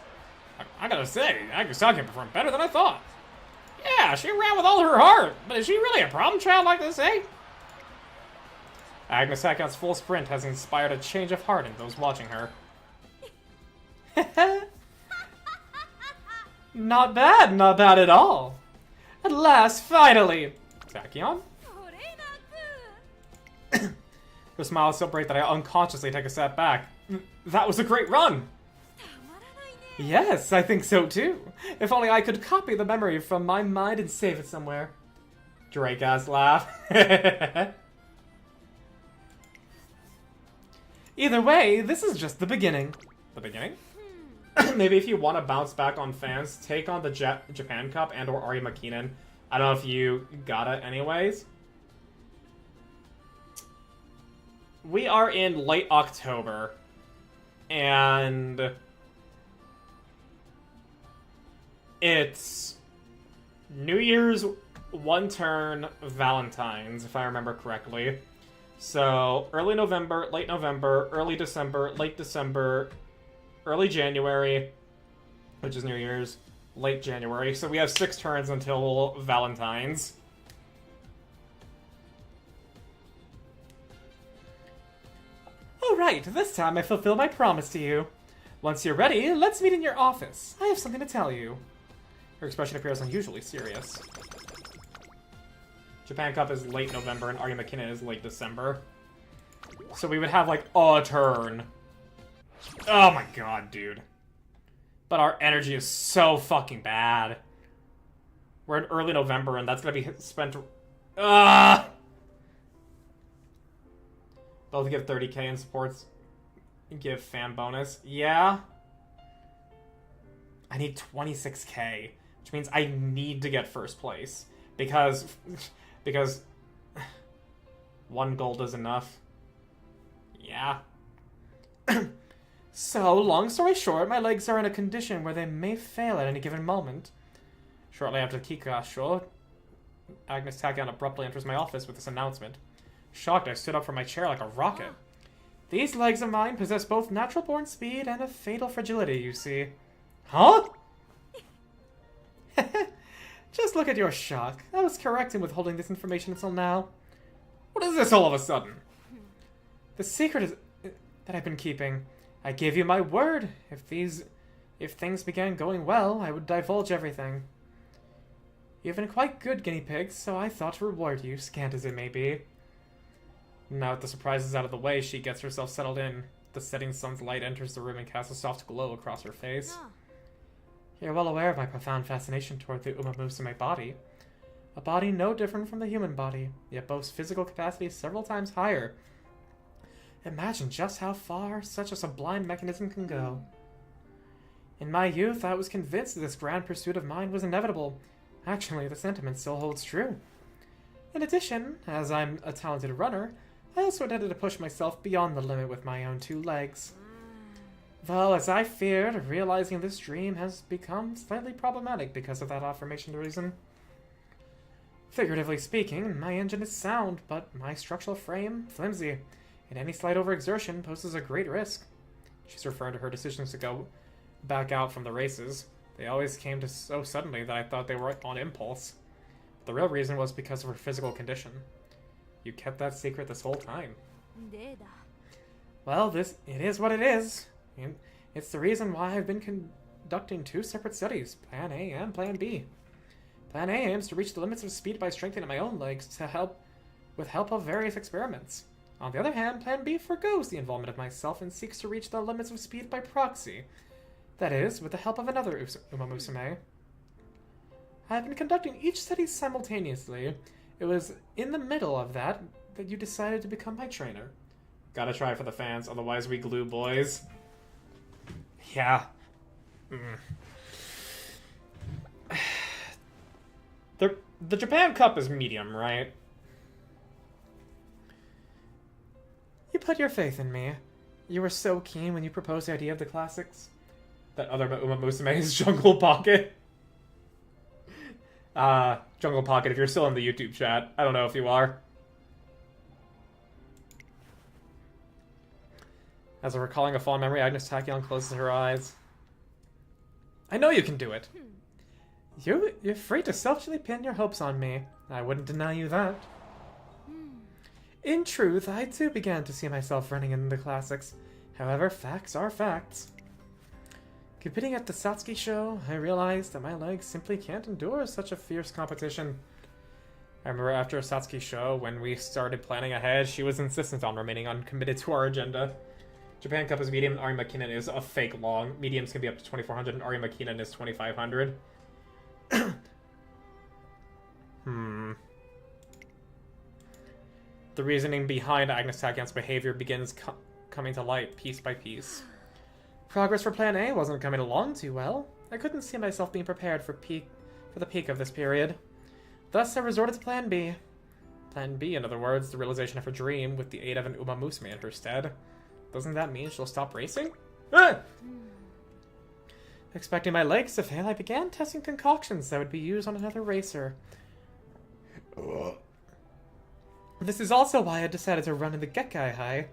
I gotta say, Agnes Tachyon performed better than I thought. Yeah, she ran with all her heart, but is she really a problem child like they say? Agnes Takyon's full sprint has inspired a change of heart in those watching her. Not bad at all. At last, finally! Tachyon? Her smile is so bright that I unconsciously take a step back. That was a great run! Yes, I think so too. If only I could copy the memory from my mind and save it somewhere. Drake-ass laugh. Either way, this is just the beginning. The beginning? Maybe if you want to bounce back on fans, take on the Japan Cup and or Ari Makinen. I don't know if you got it anyways. We are in late October. And it's New Year's, one turn, Valentine's, if I remember correctly. So, early November, late November, early December, late December, early January, which is New Year's, late January. So we have 6 turns until Valentine's. Alright, this time I fulfill my promise to you. Once you're ready, let's meet in your office. I have something to tell you. Her expression appears unusually serious. Japan Cup is late November and Ari McKinnon is late December. So we would have like a turn. Oh my god, dude. But our energy is so fucking bad. We're in early November and that's gonna be spent... Both give 30k in supports. Give fan bonus. Yeah. I need 26k. Which means I need to get first place. Because 1 gold is enough. Yeah. So, long story short, my legs are in a condition where they may fail at any given moment. Shortly after the Kikuga show, Agnes Tachyon abruptly enters my office with this announcement. Shocked, I stood up from my chair like a rocket. These legs of mine possess both natural-born speed and a fatal fragility, you see. Huh? Just look at your shock. I was correct in withholding this information until now. What is this all of a sudden? The secret is that I've been keeping. I gave you my word. If things began going well, I would divulge everything. You've been quite good guinea pigs, so I thought to reward you, scant as it may be. Now that the surprise is out of the way, she gets herself settled in. The setting sun's light enters the room and casts a soft glow across her face. You're well aware of my profound fascination toward the Umamusume body. A body no different from the human body, yet boasts physical capacity several times higher. Imagine just how far such a sublime mechanism can go. In my youth, I was convinced that this grand pursuit of mine was inevitable. Actually, the sentiment still holds true. In addition, as I'm a talented runner, I also intended to push myself beyond the limit with my own 2 legs. Though, as I feared, realizing this dream has become slightly problematic because of that affirmation reason. Figuratively speaking, my engine is sound, but my structural frame, flimsy, and any slight overexertion poses a great risk. She's referring to her decisions to go back out from the races. They always came to so suddenly that I thought they were on impulse. The real reason was because of her physical condition. You kept that secret this whole time. Well, it is what it is. And it's the reason why I've been conducting 2 separate studies, Plan A and Plan B. Plan A aims to reach the limits of speed by strengthening my own legs with help of various experiments. On the other hand, Plan B forgoes the involvement of myself and seeks to reach the limits of speed by proxy. That is, with the help of another Umamusume. I have been conducting each study simultaneously. It was in the middle of that you decided to become my trainer. Gotta try for the fans, otherwise we glue, boys. Yeah. The Japan Cup is medium, right? You put your faith in me. You were so keen when you proposed the idea of the classics. That other Umamusume is Jungle Pocket. Jungle Pocket, if you're still in the YouTube chat. I don't know if you are. As if recalling a fond memory, Agnes Tachyon closes her eyes. I know you can do it. You're free to selfishly pin your hopes on me. I wouldn't deny you that. In truth, I too began to see myself running in the classics. However, facts are facts. Competing at the Satsuki show, I realized that my legs simply can't endure such a fierce competition. I remember after a Satsuki show, when we started planning ahead, she was insistent on remaining uncommitted to our agenda. Japan Cup is medium and Ari McKinnon is a fake long. Mediums can be up to 2,400 and Ari McKinnon is 2,500. The reasoning behind Agnes Takyon's behavior begins coming to light piece by piece. Progress for Plan A wasn't coming along too well. I couldn't see myself being prepared for the peak of this period. Thus, I resorted to Plan B. Plan B, in other words, the realization of her dream with the aid of an Umamusume in her stead. Doesn't that mean she'll stop racing? Ah! Expecting my legs to fail, I began testing concoctions that would be used on another racer. This is also why I decided to run in the Gekkai High.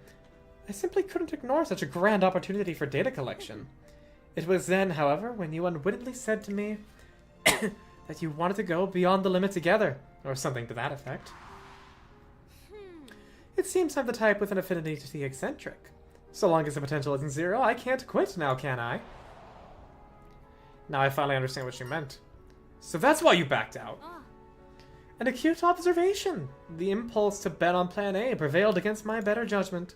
I simply couldn't ignore such a grand opportunity for data collection. It was then, however, when you unwittingly said to me that you wanted to go beyond the limit together, or something to that effect. It seems I'm the type with an affinity to the eccentric. So long as the potential isn't zero, I can't quit now, can I? Now I finally understand what she meant. So that's why you backed out. An acute observation. The impulse to bet on Plan A prevailed against my better judgment.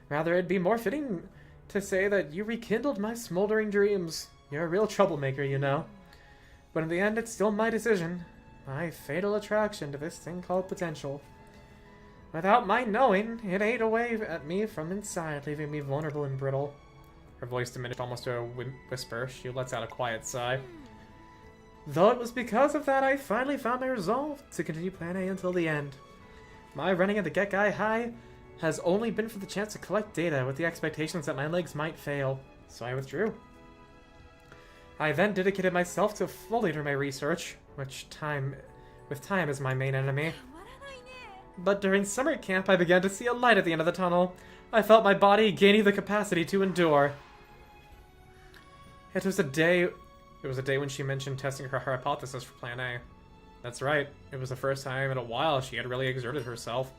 Rather, it'd be more fitting to say that you rekindled my smoldering dreams. You're a real troublemaker, you know. But in the end, it's still my decision. My fatal attraction to this thing called potential. Without my knowing, it ate away at me from inside, leaving me vulnerable and brittle. Her voice diminished almost to a whisper. She lets out a quiet sigh. Though it was because of that I finally found my resolve to continue Plan A until the end. My running at the Gekkai High has only been for the chance to collect data with the expectations that my legs might fail, so I withdrew. I then dedicated myself to fully to my research, with time is my main enemy. But during summer camp I began to see a light at the end of the tunnel. I felt my body gaining the capacity to endure. It was a day when she mentioned testing her hypothesis for Plan A. That's right, it was the first time in a while she had really exerted herself.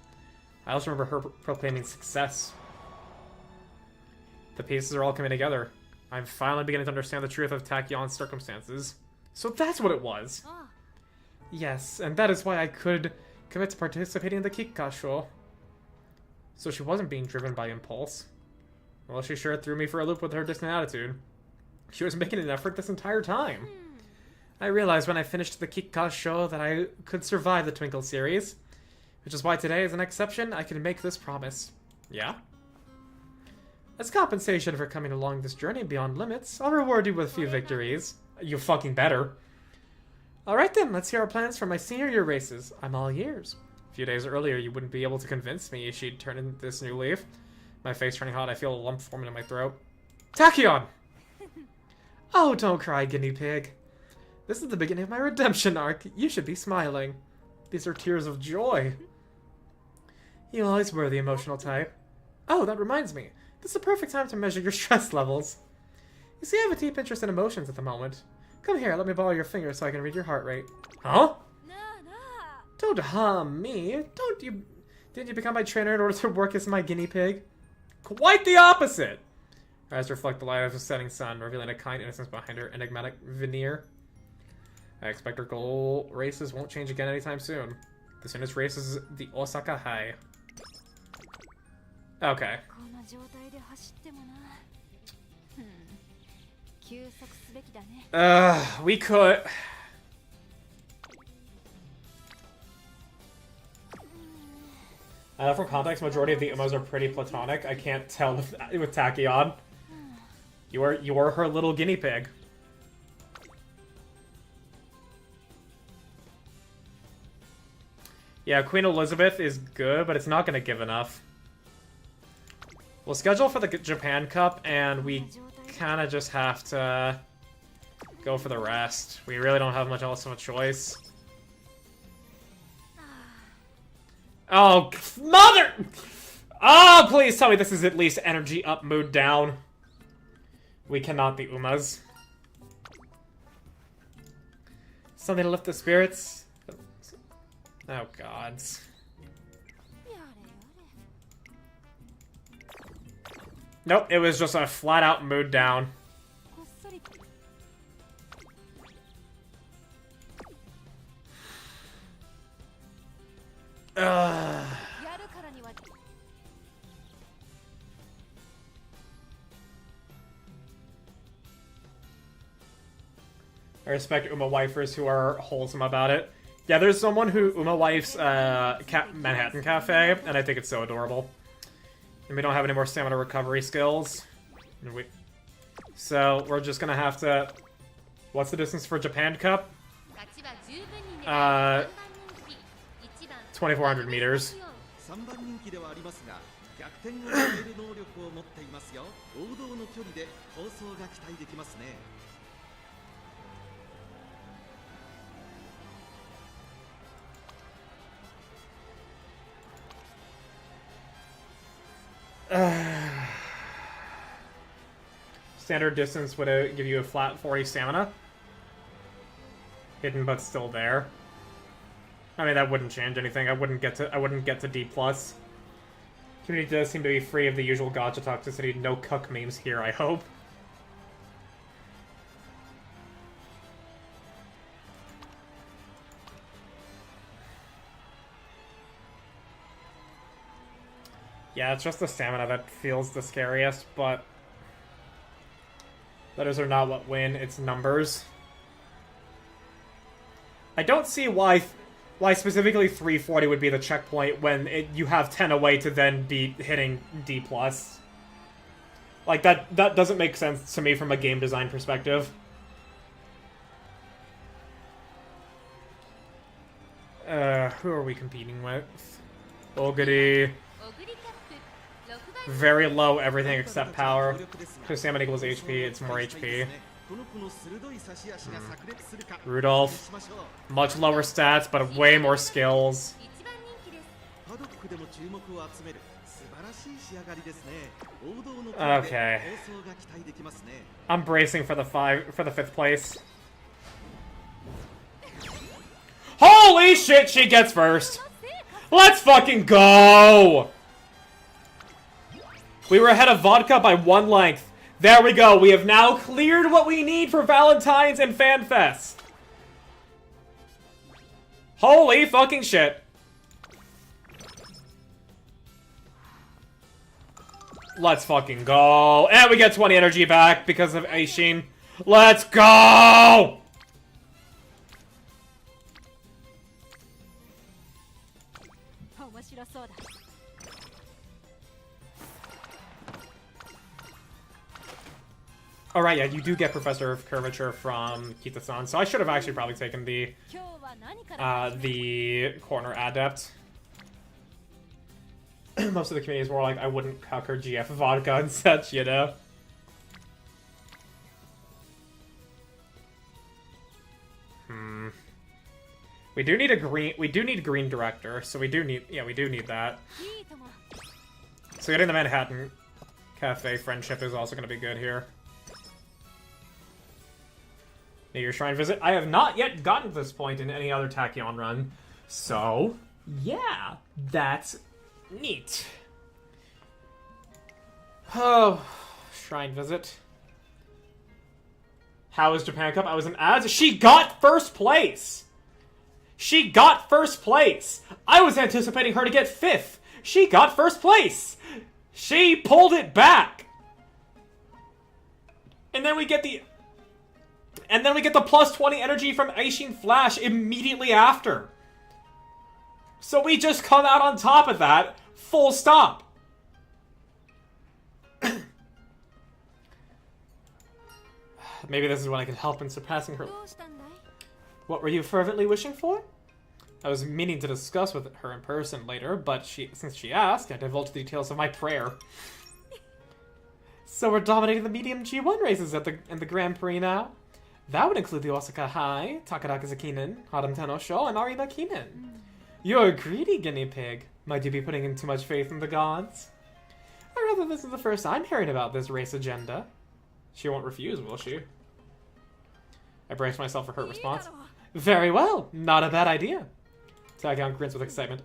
I also remember her proclaiming success. The pieces are all coming together. I'm finally beginning to understand the truth of Takyon's circumstances. So that's what it was! Yes, and that is why I could commit to participating in the Kikkasho. So she wasn't being driven by impulse. Well, she sure threw me for a loop with her distant attitude. She was making an effort this entire time. I realized when I finished the Kikkasho that I could survive the Twinkle series. Which is why today, as an exception, I can make this promise. Yeah? As compensation for coming along this journey beyond limits, I'll reward you with a few victories. You fucking better. Alright then, let's hear our plans for my senior year races. I'm all ears. A few days earlier, you wouldn't be able to convince me she'd turn in this new leaf. My face turning hot, I feel a lump forming in my throat. Tachyon! Oh, don't cry, guinea pig. This is the beginning of my redemption arc. You should be smiling. These are tears of joy. You always were the emotional type. Oh, that reminds me. This is the perfect time to measure your stress levels. You see, I have a deep interest in emotions at the moment. Come here, let me borrow your fingers so I can read your heart rate. Huh? Don't hum me. Didn't you become my trainer in order to work as my guinea pig? Quite the opposite! Her eyes reflect the light of the setting sun, revealing a kind innocence behind her enigmatic veneer. I expect her goal races won't change again anytime soon. The soonest race is the Osaka High. Okay. We could... For context, majority of the Umos are pretty platonic. I can't tell with Tachyon. You are her little guinea pig. Yeah, Queen Elizabeth is good, but it's not going to give enough. We'll schedule for the Japan Cup, and we kind of just have to go for the rest. We really don't have much else of a choice. Oh, mother! Oh, please tell me this is at least energy up, mood down. We cannot be Umas. Something to lift the spirits. Oh, gods. Nope, it was just a flat-out mood down. Ugh. I respect Uma wifers who are wholesome about it. Yeah, there's someone who Uma wifes Manhattan Cafe, and I think it's so adorable. And we don't have any more stamina recovery skills. So we're just gonna have to... What's the distance for Japan Cup? 2,400 meters. 3番人気ではありますが、逆転を狙える能力を持っていますよ。王道の距離で構想が期待できますね。Standard distance would give you a flat 40 stamina. Hidden but still there. I mean, that wouldn't change anything. I wouldn't get to D+. Community does seem to be free of the usual gacha toxicity. No cuck memes here, I hope. Yeah, it's just the stamina that feels the scariest, but letters are not what win, it's numbers. I don't see why specifically 340 would be the checkpoint when you have 10 away to then be hitting D+. Like, that doesn't make sense to me from a game design perspective. Who are we competing with? Oguri. Very low everything except power. So stamina equals HP, it's more HP. Rudolph. Much lower stats, but way more skills. Okay. I'm bracing for the 5th place. Holy shit, she gets first! Let's fucking go! We were ahead of Vodka by 1 length. There we go. We have now cleared what we need for Valentine's and FanFest. Holy fucking shit. Let's fucking go. And we get 20 energy back because of Aishin. Let's go! Alright, yeah, you do get Professor of Curvature from Kita-san, so I should have actually probably taken the Corner Adept. Most of the community is more like, I wouldn't cuck her GF vodka and such, you know? We do need green director, so we do need that. So getting the Manhattan Cafe friendship is also gonna be good here. New Year's Shrine visit. I have not yet gotten to this point in any other Tachyon run, so yeah, that's neat. Oh, Shrine visit. How is Japan Cup? I was in ads. She got first place! She got first place! I was anticipating her to get 5th. She got first place! She pulled it back! And then we get the plus 20 energy from Aishin Flash immediately after. So we just come out on top of that, full stop. Maybe this is when I can help in surpassing her. What were you fervently wishing for? I was meaning to discuss with her in person later, but since she asked, I divulged the details of my prayer. So we're dominating the medium G1 races in the Grand Prix now? That would include the Osaka High, Takadaka Zakinen, Haram Tenosho, and Arima Kinen. You're a greedy guinea pig. Might you be putting in too much faith in the gods? Rather, this is the first I'm hearing about this race agenda. She won't refuse, will she? I braced myself for her response. Very well, not a bad idea. Tachyon grins with excitement.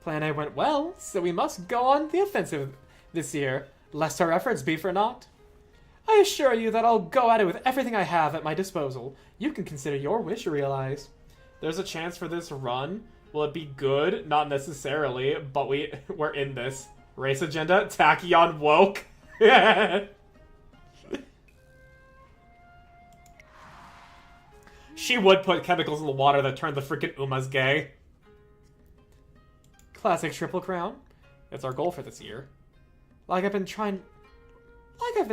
Plan A went well, so we must go on the offensive this year, lest our efforts be for naught. I assure you that I'll go at it with everything I have at my disposal. You can consider your wish realized. There's a chance for this run. Will it be good? Not necessarily, but we're in this. Race agenda? Tachyon woke. She would put chemicals in the water that turned the freaking Umas gay. Classic Triple Crown. It's our goal for this year. Like I've been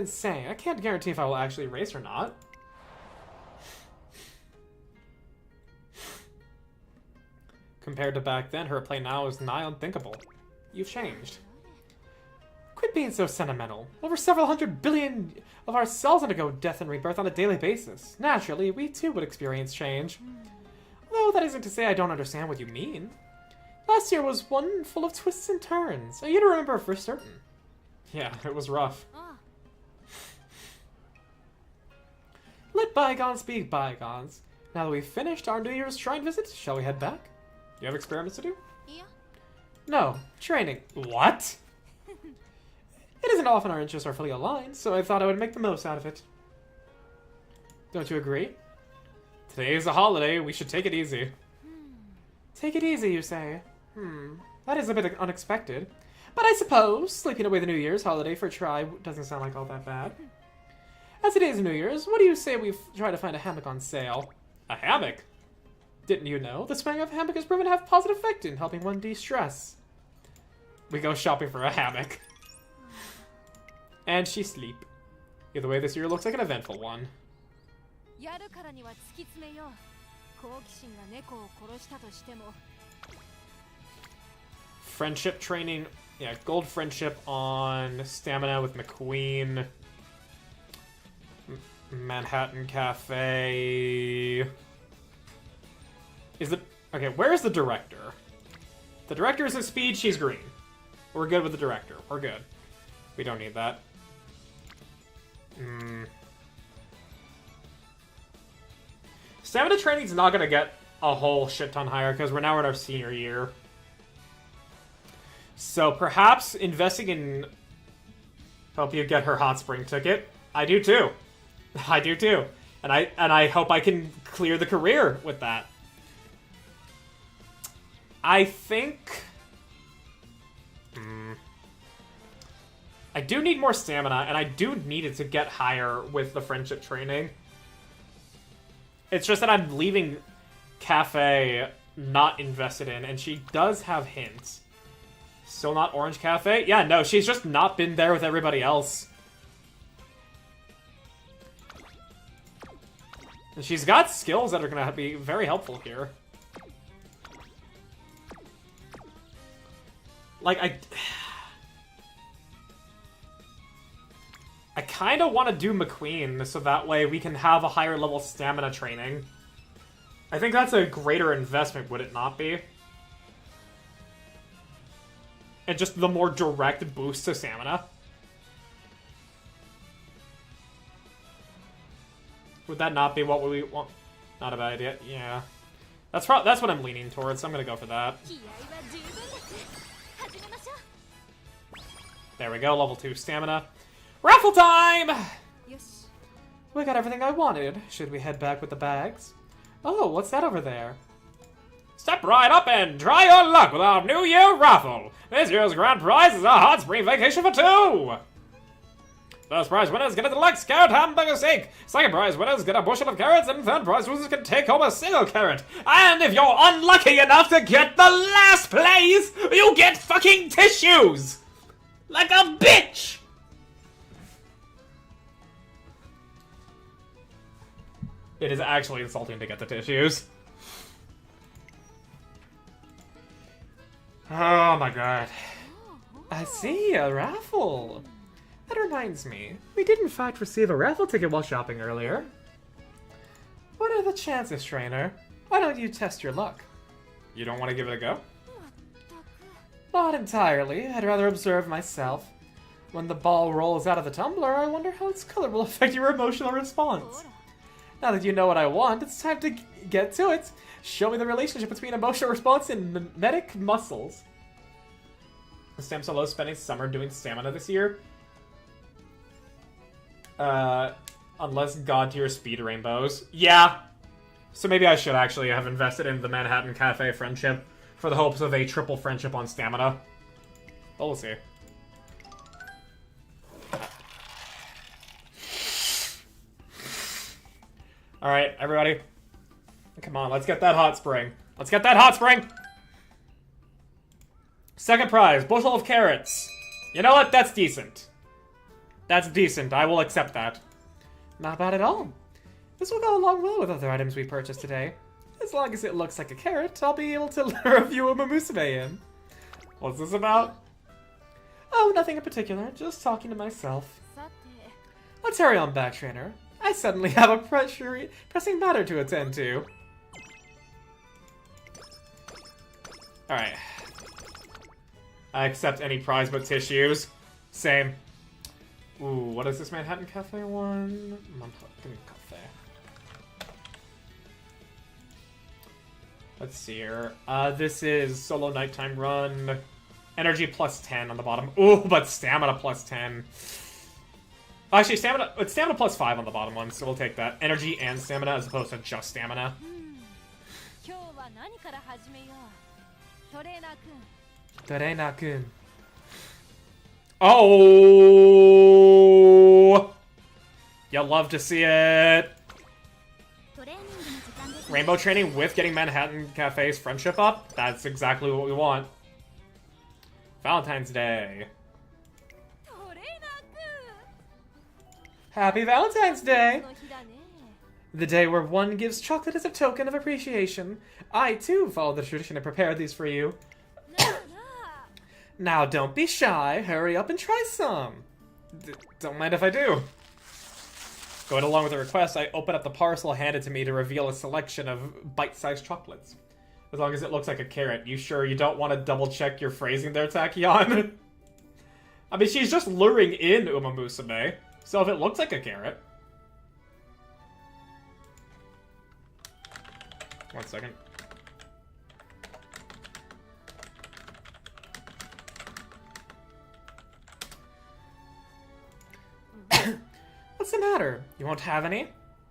saying, I can't guarantee if I will actually race or not. Compared to back then, her play now is nigh unthinkable. You've changed. Quit being so sentimental. Over several hundred billion of our cells undergo death and rebirth on a daily basis. Naturally, we too would experience change. Although that isn't to say I don't understand what you mean. Last year was one full of twists and turns. You to remember for certain. Yeah, it was rough. Let bygones be bygones. Now that we've finished our New Year's shrine visit, shall we head back? You have experiments to do? No, training. What? It isn't often our interests are fully aligned, so I thought I would make the most out of it. Don't you agree? Today is a holiday, we should take it easy. Take it easy, you say? That is a bit unexpected. But I suppose sleeping away the New Year's holiday for a try doesn't sound like all that bad. As it is New Year's, what do you say we try to find a hammock on sale? A hammock? Didn't you know? The swing of a hammock has proven to have positive effect in helping one de-stress. We go shopping for a hammock. And she sleep. Either way, this year looks like an eventful one. Friendship training. Yeah, gold friendship on stamina with McQueen. Manhattan Cafe. Is it... Okay, where's the director? The director is at speed, she's green. We're good with the director. We're good. We don't need that. Stamina training's not gonna get a whole shit ton higher because we're now in our senior year. So perhaps investing in help you get her hot spring ticket. I do too. I do too. And I hope I can clear the career with that. I think I do need more stamina, and I do need it to get higher with the friendship training. It's just that I'm leaving Cafe not invested in, and she does have hints. Still not Orange Cafe? Yeah, no, she's just not been there with everybody else. And she's got skills that are gonna be very helpful here. Like, I kind of want to do McQueen, so that way we can have a higher level stamina training. I think that's a greater investment, would it not be? And just the more direct boost to stamina. Would that not be what we want? Not a bad idea. Yeah. That's what I'm leaning towards, so I'm gonna go for that. There we go, level 2 stamina. Raffle time! We got everything I wanted. Should we head back with the bags? Oh, what's that over there? Step right up and try your luck with our New Year raffle. This year's grand prize is a hot spring vacation for 2. First prize winners get a deluxe carrot hamburger steak. Second prize winners get a bushel of carrots, and third prize winners can take home a single carrot. And if you're unlucky enough to get the last place, you get fucking tissues! Like a bitch! It is actually insulting to get the tissues. Oh my god. I see, a raffle. That reminds me, we did in fact receive a raffle ticket while shopping earlier. What are the chances, trainer? Why don't you test your luck? You don't want to give it a go? Not entirely. I'd rather observe myself. When the ball rolls out of the tumbler, I wonder how its color will affect your emotional response. Now that you know what I want, it's time to get to it. Show me the relationship between emotional response and mimetic muscles. Stam so low spending summer doing stamina this year. Unless god tier speed rainbows. Yeah. So maybe I should actually have invested in the Manhattan Cafe friendship for the hopes of a triple friendship on stamina. But we'll see. Alright, everybody. Come on, let's get that hot spring. Let's get that hot spring! Second prize, bushel of carrots. You know what? That's decent. That's decent. I will accept that. Not bad at all. This will go along well with other items we purchased today. As long as it looks like a carrot, I'll be able to review Umamusume in. What's this about? Oh, nothing in particular. Just talking to myself. Let's hurry on back, trainer. I suddenly have a pressing matter to attend to. Alright. I accept any prize but tissues. Same. Ooh, what is this Manhattan Cafe one? Manhattan Cafe. Let's see here. This is solo nighttime run. Energy plus 10 on the bottom. Ooh, but stamina plus 10. Actually, it's stamina plus 5 on the bottom one, so we'll take that. Energy and stamina as opposed to just stamina. Toreina-kun. Oh! You'll love to see it. Rainbow training with getting Manhattan Cafe's friendship up? That's exactly what we want. Valentine's Day. Happy Valentine's Day! The day where one gives chocolate as a token of appreciation. I, too, follow the tradition and prepared these for you. Now, don't be shy. Hurry up and try some. Don't mind if I do. Going along with the request, I open up the parcel handed to me to reveal a selection of bite-sized chocolates. As long as it looks like a carrot. You sure you don't want to double-check your phrasing there, Tachyon? I mean, she's just luring in Umamusume. So if it looks like a carrot... 1 second. What's the matter? You won't have any?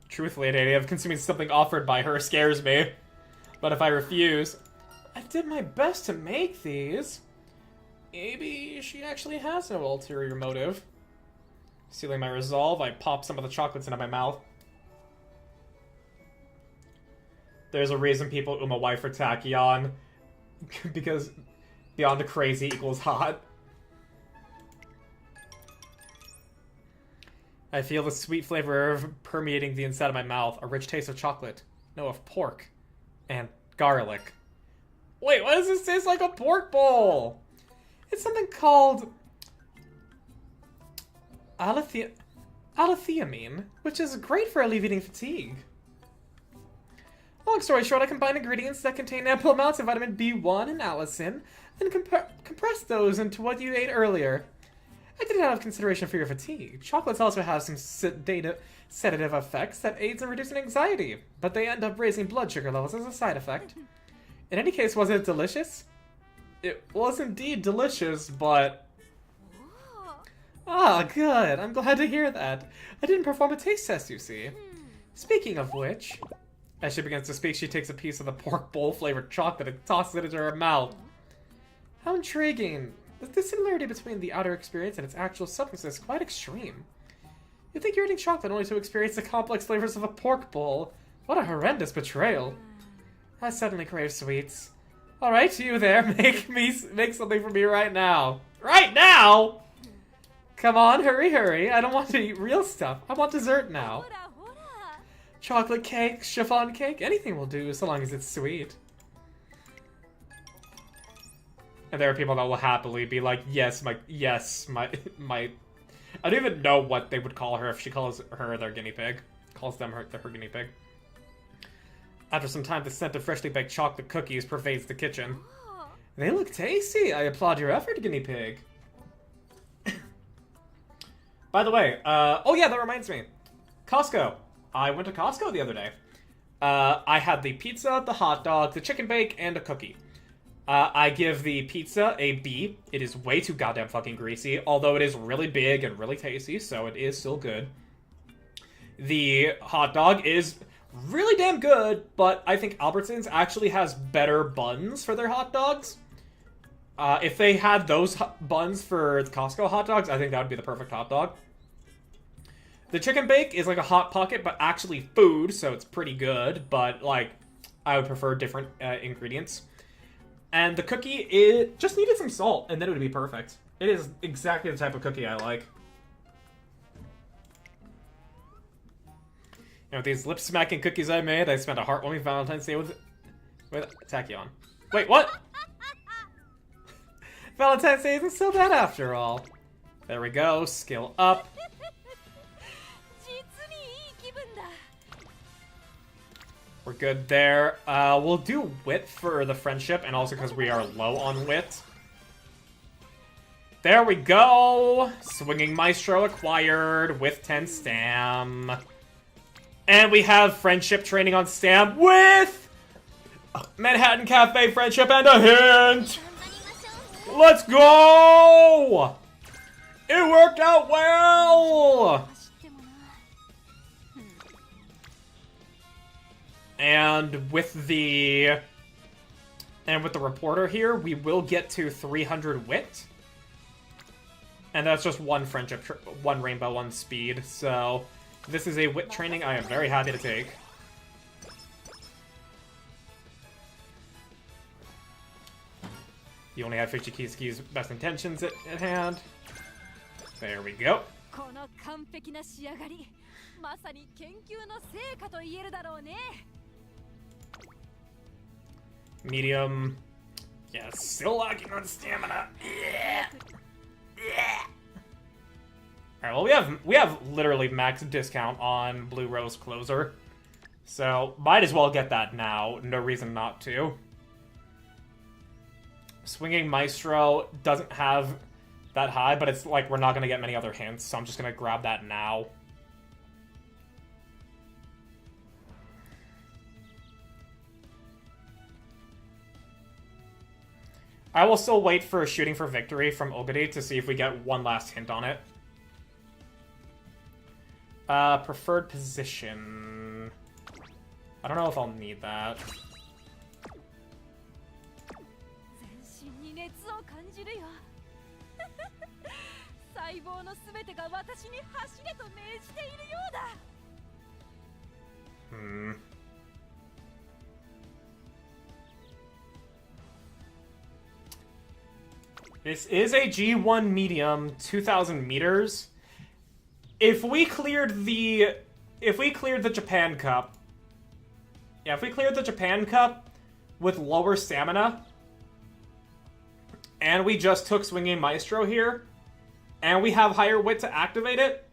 Truthfully, the idea of consuming something offered by her scares me. But if I refuse... I did my best to make these. Maybe she actually has no ulterior motive. Sealing my resolve, I pop some of the chocolates into my mouth. There's a reason people wife for Tachyon. Because beyond crazy equals hot. I feel the sweet flavor permeating the inside of my mouth. A rich taste of chocolate. No, of pork. And garlic. Wait, why does this taste like a pork bowl? It's something called... allethiamine, which is great for alleviating fatigue. Long story short, I combine ingredients that contain ample amounts of vitamin B1 and allicin, and compress those into what you ate earlier. I did it out of consideration for your fatigue. Chocolates also have some sedative effects that aids in reducing anxiety, but they end up raising blood sugar levels as a side effect. In any case, was it delicious? It was indeed delicious, but... Ah, good. I'm glad to hear that. I didn't perform a taste test, you see. Speaking of which... As she begins to speak, she takes a piece of the pork bowl-flavored chocolate and tosses it into her mouth. How intriguing. The similarity between the outer experience and its actual substance is quite extreme. You think you're eating chocolate only to experience the complex flavors of a pork bowl. What a horrendous betrayal. I suddenly crave sweets. Alright, you there, make something for me right now. Right now?! Come on, hurry. I don't want to eat real stuff. I want dessert now. Chocolate cake, chiffon cake, anything will do so long as it's sweet. And there are people that will happily be like, yes, my, I don't even know what they would call her if she calls her their guinea pig. Calls them her guinea pig. After some time, the scent of freshly baked chocolate cookies pervades the kitchen. They look tasty. I applaud your effort, guinea pig. By the way, oh yeah, that reminds me. Costco. I went to Costco the other day. I had the pizza, the hot dog, the chicken bake, and a cookie. I give the pizza a B. It is way too goddamn fucking greasy, although it is really big and really tasty, so it is still good. The hot dog is really damn good, but I think Albertsons actually has better buns for their hot dogs. If they had those buns for Costco hot dogs, I think that would be the perfect hot dog. The chicken bake is like a Hot Pocket, but actually food, so it's pretty good, but, like, I would prefer different ingredients. And the cookie, it just needed some salt, and then it would be perfect. It is exactly the type of cookie I like. You know, with these lip-smacking cookies I made, I spent a heartwarming Valentine's Day with Tachyon. Wait, what? Valentine's Day isn't so bad after all. There we go, skill up. We're good there. We'll do wit for the friendship, and also because we are low on wit. There we go! Swinging Maestro acquired with 10 stam. And we have friendship training on stam with Manhattan Cafe friendship and a hint! Let's go! It worked out well! And with the reporter here, we will get to 300 wit. And that's just one friendship, one rainbow, one speed. So this is a wit training I am very happy to take. You only have Fichikiski's best intentions at hand. There we go. Medium. Yeah, still lacking on stamina. Yeah. Yeah. Alright, well we have literally max discount on Blue Rose Closer. So might as well get that now. No reason not to. Swinging Maestro doesn't have that high, but it's like we're not gonna get many other hints, so I'm just gonna grab that now. I will still wait for Shooting for Victory from Oguri to see if we get one last hint on it. Preferred position. I don't know if I'll need that. This is a G1 medium, 2,000 meters. If we cleared the Japan Cup, yeah, if we cleared the Japan Cup with lower stamina, and we just took Swinging Maestro here, and we have higher wit to activate it,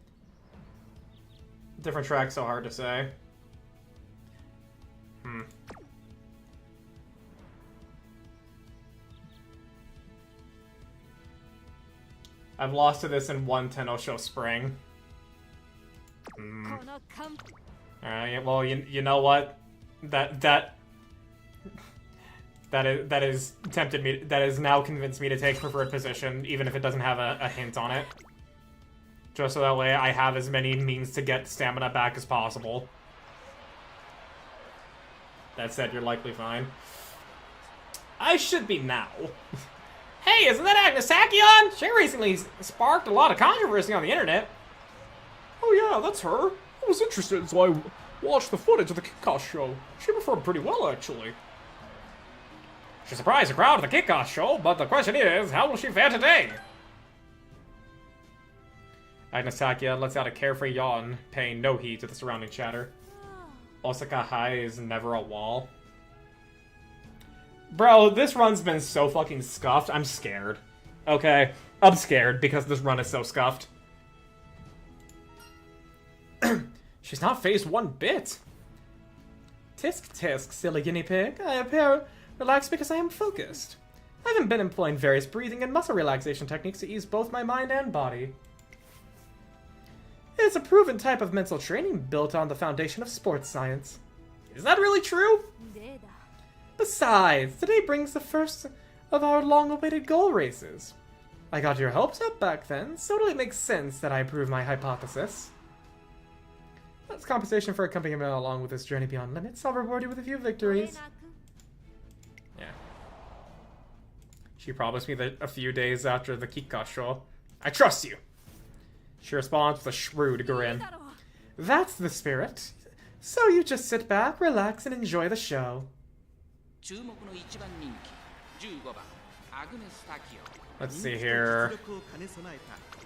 different track, so hard to say. I've lost to this in one Tenno Spring. Alright, well, you know what? That is tempted me. That has now convinced me to take preferred position, even if it doesn't have a hint on it. Just so that way I have as many means to get stamina back as possible. That said, you're likely fine. I should be now. Hey, isn't that Agnes Tachyon? She recently sparked a lot of controversy on the internet. Oh yeah, that's her. I was interested, so I watched the footage of the Kickoff show. She performed pretty well, actually. She surprised the crowd at the Kickoff show, but the question is, how will she fare today? Agnes Tachyon lets out a carefree yawn, paying no heed to the surrounding chatter. Osaka High is never a wall. Bro, this run's been so fucking scuffed, I'm scared. Okay? I'm scared because this run is so scuffed. She's not phased one bit. Tisk tisk, silly guinea pig. I appear relaxed because I am focused. I haven't been employing various breathing and muscle relaxation techniques to ease both my mind and body. is a proven type of mental training built on the foundation of sports science. Is that really true? 例だ Besides, today brings the first of our long-awaited goal races. I got your hopes up back then, so it makes sense that I approve my hypothesis. As compensation for accompanying me along with this journey beyond limits, I'll reward you with a few 追え victories. なく Yeah. She promised me that a few days after the Kikasho. I trust you! She responds with a shrewd いい grin. だろう That's the spirit. So you just sit back, relax, and enjoy the show. 注目の一番人気15番アグネス・タキオ Let's 人 see 気と here. 実力を兼ね備え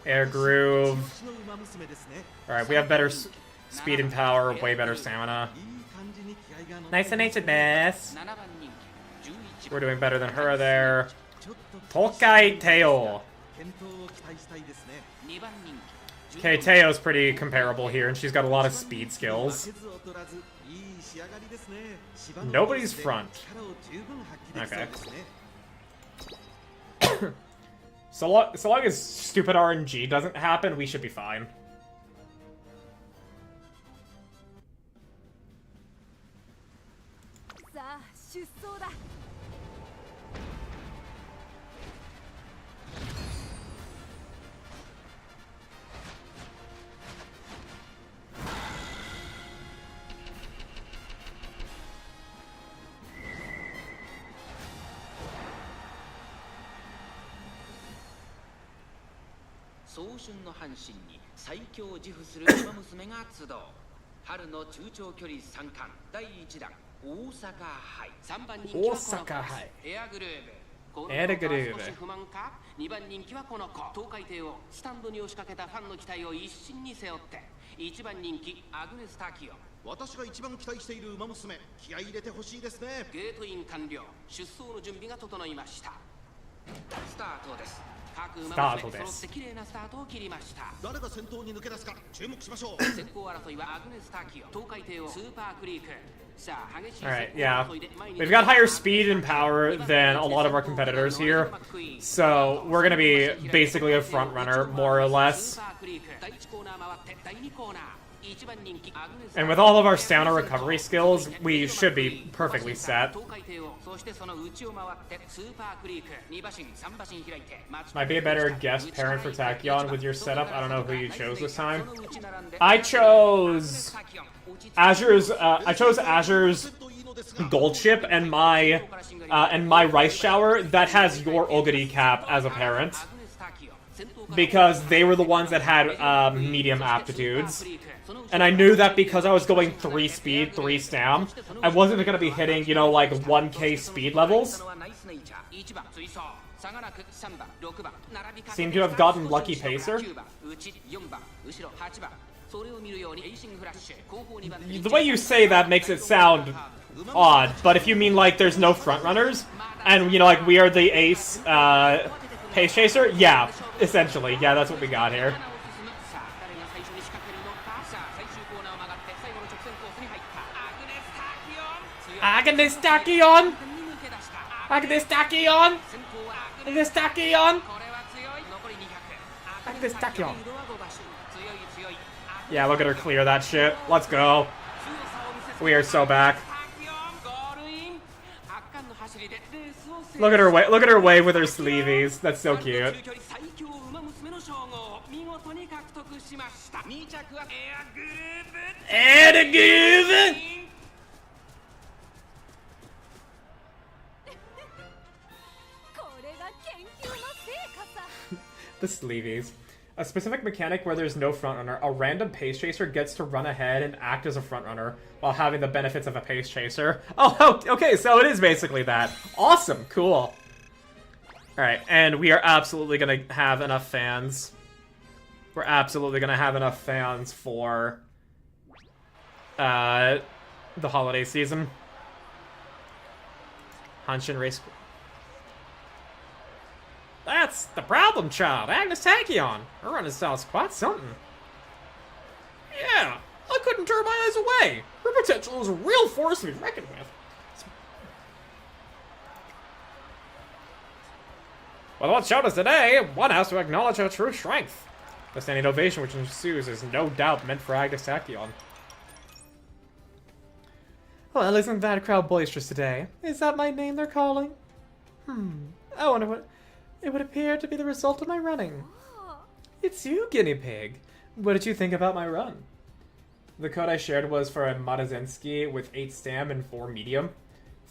た Air groove. 一押しの馬娘ですね Alright, we have better speed and power, way better stamina. いい感じに気合が乗って Nice and natured this. 7番人気11 We're 番 doing better than her there. ちょっと Tokai Teo. 健闘を期待したいですね2番人気 Okay, Teo's pretty comparable here, and she's got a lot of speed skills. 負けず劣らずいい仕上がりですね芝の Nobody's コースで front. 力を十分発揮できそうですね So long as stupid RNG doesn't happen, we should be fine. さあ出走だ 早春の阪神に最強を自負する馬娘が集う春の中長距離三冠第1弾大阪杯3番人気はこの子です大阪杯エアグルーヴこのエアグルーヴ子は少し不満か2番人気はこの子東海帝をスタンドに押しかけたファンの期待を一身に背負って1番人気アグネス・タキオ私が一番期待している馬娘気合い入れてほしいですねゲートイン完了出走の準備が整いましたスタートです各馬娘揃って綺麗なスタートを切りました誰が先頭に抜け出すか注目しましょう先行争いはアグネス・タキオ東海帝王スーパークリークさあ激しい Alright, 先 yeah. 行争いで前に We've got higher speed and power than a lot of our competitors here, so we're gonna be basically a front runner, more or less. スーパークリーク第1コーナー回って第2コーナー1番人気アグネス And with all of our stamina recovery skills, we should be perfectly set. 東海帝王そしてその内を回ってスーパークリーク2馬身3馬身開いて Might be a better guest parent for Tachyon with your setup. I don't know who you chose this time. I chose Azure's gold chip and my rice shower that has your Oguri cap as a parent, because they were the ones that had medium aptitudes. And I knew that because I was going 3 speed, 3 stam, I wasn't going to be hitting, you know, like 1k speed levels. Seem to have gotten lucky pacer. The way you say that makes it sound odd, but if you mean like there's no front runners, and you know, like we are the ace pace chaser, yeah, essentially, yeah, that's what we got here. Agnes Tachyon! Agnes Tachyon! Agnes Tachyon! Agnes Tachyon! Yeah, look at her clear that shit. Let's go. We are so back. Look at her wave with her sleeveys. That's so cute. And a groove! これが研究の成果さ The sleeveys. A specific mechanic where there's no frontrunner. A random pace chaser gets to run ahead and act as a frontrunner while having the benefits of a pace chaser. Oh, okay, so it is basically that. Awesome, cool. Alright, and we are absolutely gonna have enough fans. We're absolutely gonna have enough fans for the holiday season. Hanshin Race. That's the problem child, Agnes Tachyon. Her running style's quite something. Yeah, I couldn't turn my eyes away. Her potential is a real force to be reckoned with. With what showed us today, one has to acknowledge her true strength. The standing ovation which ensues is no doubt meant for Agnes Tachyon. Well, isn't that crowd boisterous today? Is that my name they're calling? I wonder what... It would appear to be the result of my running. It's you, guinea pig. What did you think about my run? The code I shared was for a Matazinski with 8 stam and 4 medium.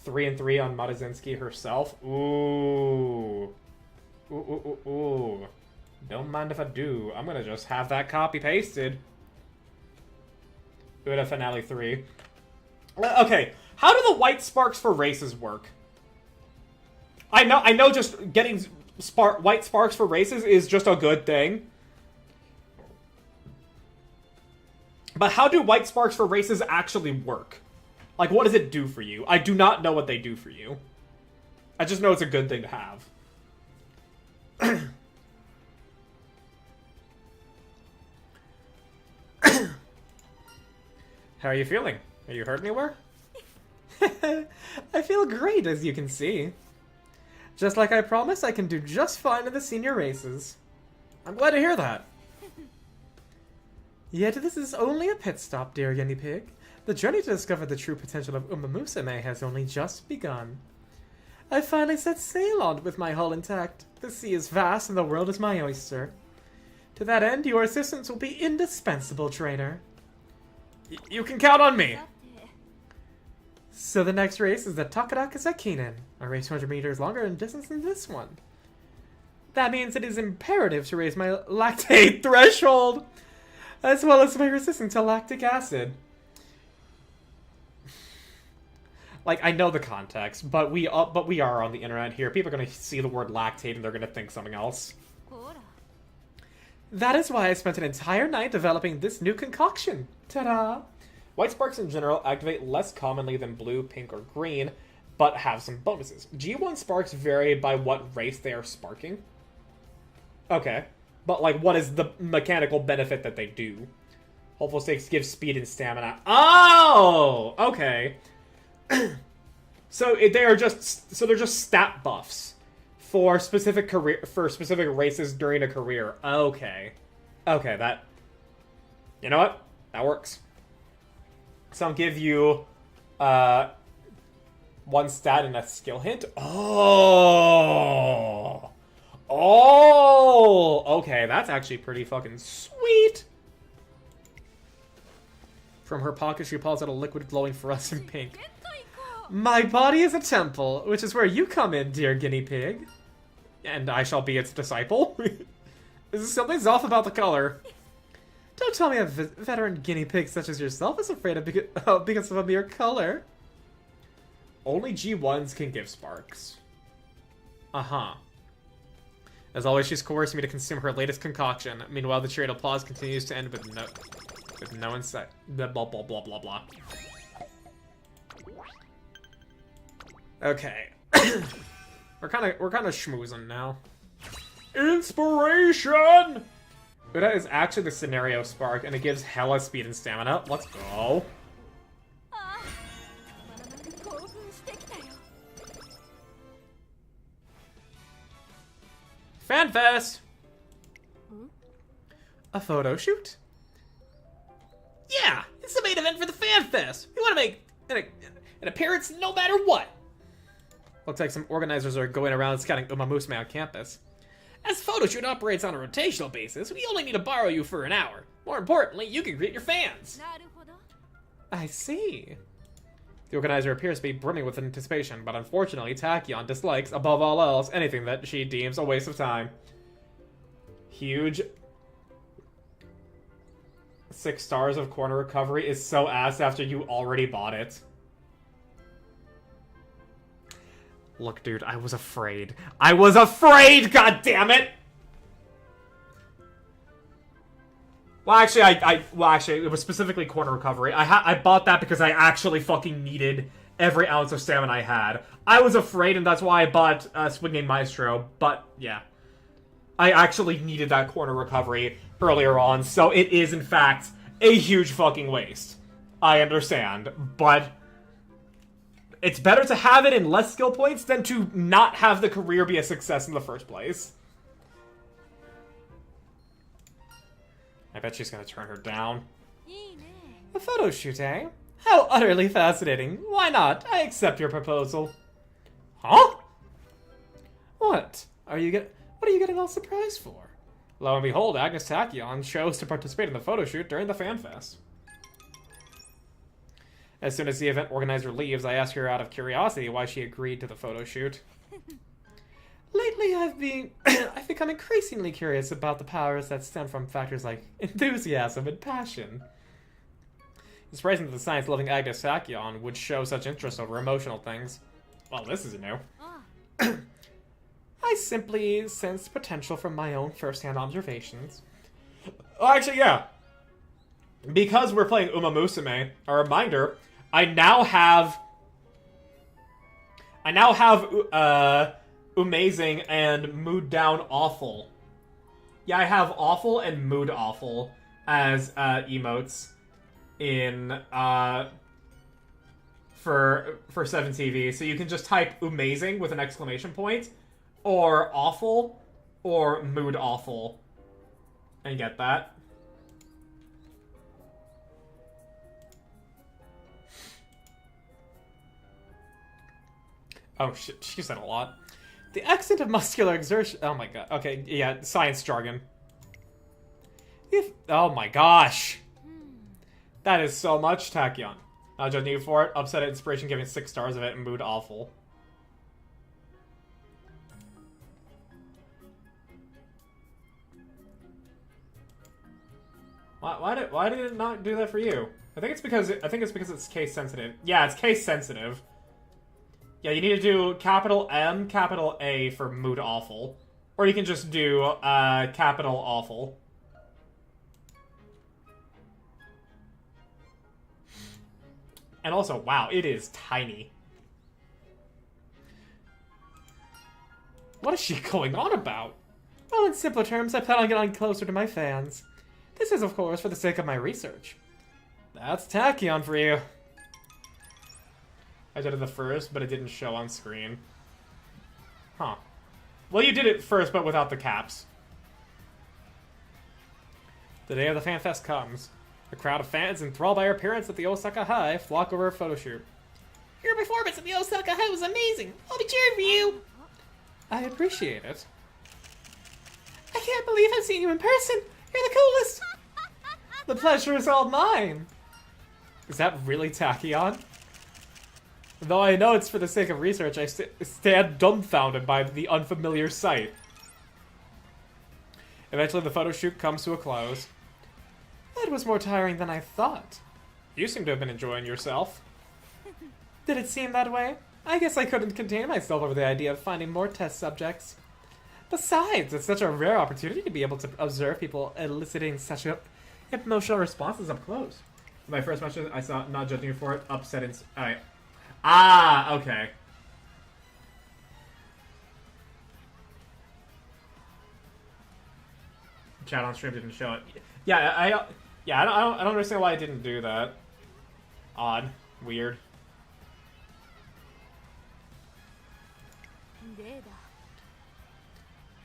3 and 3 on Matazinski herself. Ooh. Ooh. Don't mind if I do. I'm gonna just have that copy pasted. Uda Finale 3. Okay, how do the white sparks for races work? I know just getting white sparks for races is just a good thing. But how do white sparks for races actually work? Like, what does it do for you? I do not know what they do for you. I just know it's a good thing to have. How are you feeling? Are you hurt anywhere? I feel great, as you can see. Just like I promised, I can do just fine in the senior races. I'm glad to hear that. Yet this is only a pit stop, dear guinea pig. The journey to discover the true potential of Umamusume has only just begun. I finally set sail on with my hull intact. The sea is vast and the world is my oyster. To that end, your assistance will be indispensable, trainer. You can count on me! So the next race is the Takaraka Zakinen, a race 200 meters longer in distance than this one. That means it is imperative to raise my lactate threshold, as well as my resistance to lactic acid. Like, I know the context, but we are on the internet here. People are going to see the word lactate and they're going to think something else. That is why I spent an entire night developing this new concoction. Ta-da! White sparks in general activate less commonly than blue, pink, or green, but have some bonuses. G1 sparks vary by what race they are sparking. Okay. But, like, what is the mechanical benefit that they do? Hopeful Stakes gives speed and stamina. Oh! Okay. So they're just stat buffs for specific races during a career. Okay. Okay, that... You know what? That works. So I'll give you 1 stat and a skill hint. Oh! Oh! Okay, that's actually pretty fucking sweet! From her pocket, she pulls out a liquid glowing fluorescent pink. My body is a temple, which is where you come in, dear guinea pig. And I shall be its disciple. Something's off about the color. Don't tell me a veteran guinea pig such as yourself is afraid of because of a mere color. Only G1s can give sparks. Uh-huh. As always, she's coerced me to consume her latest concoction. Meanwhile, the chariot applause continues to end with no insight. Blah, blah, blah, blah, blah, blah. Okay. We're kind of schmoozing now. Inspiration! Uda is actually the scenario spark, and it gives hella speed and stamina. Let's go. FanFest! A photo shoot? Yeah! It's the main event for the FanFest! We want to make an appearance no matter what! Looks like some organizers are going around scouting Umamusume on campus. As photo shoot operates on a rotational basis, we only need to borrow you for an hour. More importantly, you can greet your fans. I see. The organizer appears to be brimming with anticipation, but unfortunately Tachyon dislikes, above all else, anything that she deems a waste of time. Huge 6 stars of corner recovery is so ass after you already bought it. Look, dude, I was afraid. I was afraid, goddammit! Well, actually, it was specifically corner recovery. I bought that because I actually fucking needed every ounce of stamina I had. I was afraid, and that's why I bought Swinging Maestro, but, yeah. I actually needed that corner recovery earlier on, so it is, in fact, a huge fucking waste. I understand, but... It's better to have it in less skill points than to not have the career be a success in the first place. I bet she's gonna turn her down. いいね A photo shoot, eh? How utterly fascinating. Why not? I accept your proposal. Huh? What? What are you getting all surprised for? Lo and behold, Agnes Tachyon chose to participate in the photo shoot during the fan fest. As soon as the event organizer leaves, I ask her out of curiosity why she agreed to the photo shoot. Lately, I've become increasingly curious about the powers that stem from factors like enthusiasm and passion. It's surprising that the science-loving Agnes Tachyon would show such interest over emotional things. Well, this is new. あ I simply sensed potential from my own first-hand observations. Oh, actually, yeah. Because we're playing Umamusume, a reminder, I now have Amazing and Mood Down Awful. Yeah, I have Awful and Mood Awful as emotes in for 7TV. So you can just type Amazing with an exclamation point, or Awful, or Mood Awful, and get that. Oh shit, she said a lot. The accent of muscular exertion. Oh my god. Okay, yeah, science jargon. Oh my gosh. That is so much, Tachyon. Not judging you for it. Upset at inspiration, giving 6 stars of it, and mood awful. Why did it not do that for you? I think it's because it's case sensitive. Yeah, it's case sensitive. Yeah, you need to do capital M, capital A for mood awful. Or you can just do capital awful. And also, wow, it is tiny. What is she going on about? Well, in simpler terms, I plan on getting closer to my fans. This is, of course, for the sake of my research. That's Tachyon for you. I did it the first, but it didn't show on screen. Huh. Well, you did it first, but without the caps. The day of the fan fest comes. A crowd of fans, enthralled by her appearance at the Osaka High, flock over her photo shoot. Your performance at the Osaka High was amazing! I'll be cheering for you! I appreciate it. I can't believe I've seen you in person! You're the coolest! The pleasure is all mine! Is that really Tachyon? Though I know it's for the sake of research, I stand dumbfounded by the unfamiliar sight. Eventually, the photo shoot comes to a close. That was more tiring than I thought. You seem to have been enjoying yourself. Did it seem that way? I guess I couldn't contain myself over the idea of finding more test subjects. Besides, it's such a rare opportunity to be able to observe people eliciting such emotional responses up close. My first mention, I saw, not judging you for it, upset and... Alright. Ah, okay. Chat on stream didn't show it. Yeah, I don't understand why I didn't do that. Odd. Weird. 例だ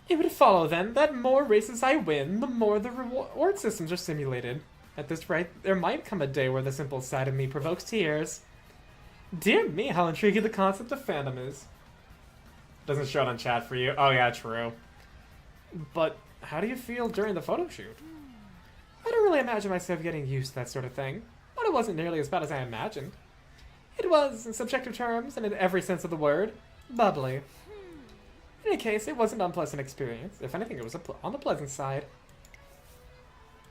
It would follow, then, that more races I win, the more the reward systems are simulated. At this rate, there might come a day where the simple side of me provokes tears. Dear me, how intriguing the concept of fandom is. Doesn't show it on chat for you. Oh yeah, true. But how do you feel during the photo shoot? I don't really imagine myself getting used to that sort of thing, but it wasn't nearly as bad as I imagined. It was, in subjective terms, and in every sense of the word, bubbly. In any case, it wasn't an unpleasant experience. If anything, it was on the pleasant side.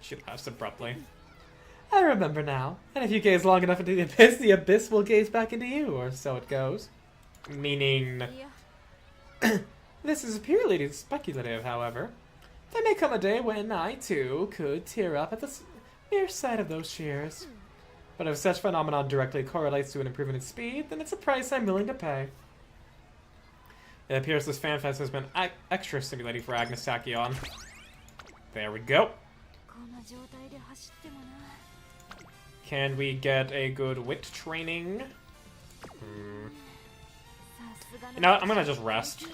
She laughs abruptly. I remember now, and if you gaze long enough into the abyss will gaze back into you, or so it goes. Meaning... いや This is purely speculative, however. There may come a day when I, too, could tear up at the mere sight of those shears. But if such phenomenon directly correlates to an improvement in speed, then it's a price I'm willing to pay. It appears this fanfest has been extra stimulating for Agnes Tachyon. There we go. こんな状態で走ってもな Can we get a good wit training? さすがの You know what? I'm gonna just rest.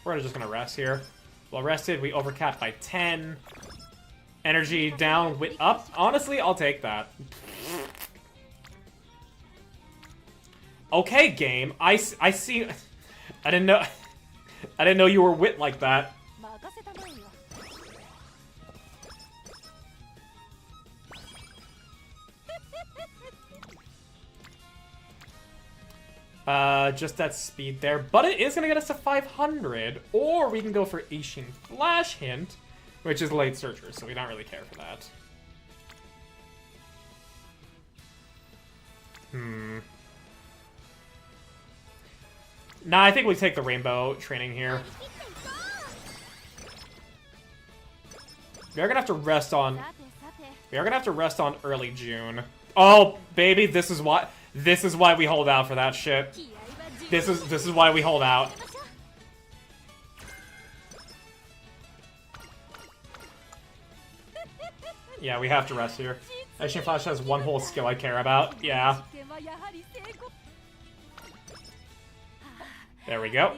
We're just gonna rest here. Well rested, we overcapped by 10. Energy down, wit up. Honestly, I'll take that. Okay, game. I see. I didn't know. I didn't know you were wit like that. Just that speed there. But it is gonna get us to 500. Or we can go for Aishin Flash Hint, which is late searcher, so we don't really care for that. Nah, I think we take the rainbow training here. We are gonna have to rest on. We are gonna have to rest on early June. Oh, baby, this is why we hold out for that shit. This is why we hold out. Yeah, we have to rest here. Action Flash has one whole skill I care about. Yeah. There we go.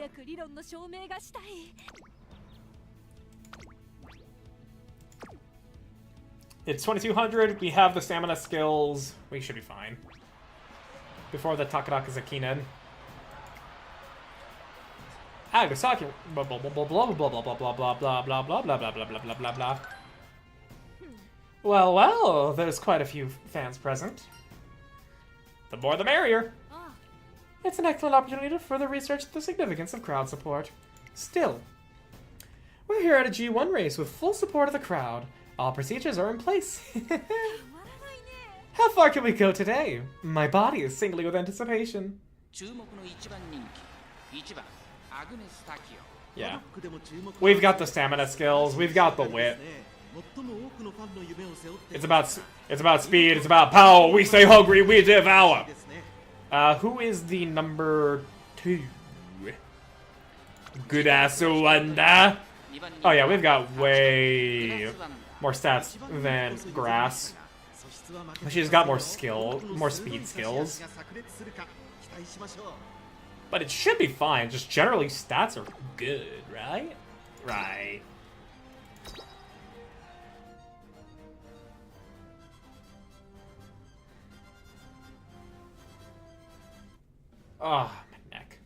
It's 2200. We have the stamina skills. We should be fine. Before the Takadaka Zakinen. Agasaki. Blah blah blah blah blah blah blah blah blah blah blah blah blah blah blah blah blah blah blah. Well, well, there's quite a few fans present. The more the merrier. It's an excellent opportunity to further research the significance of crowd support. Still, we're here at a G1 race with full support of the crowd. All procedures are in place. How far can we go today? My body is singling with anticipation. Yeah. We've got the stamina skills, we've got the wit. It's about speed, it's about power. We stay hungry, we devour. Who is the number 2? Good ass Wanda. Oh yeah, we've got way more stats than Grass. She's got more skill, more speed skills. But it should be fine, just generally stats are good, right? Right. Oh, my neck.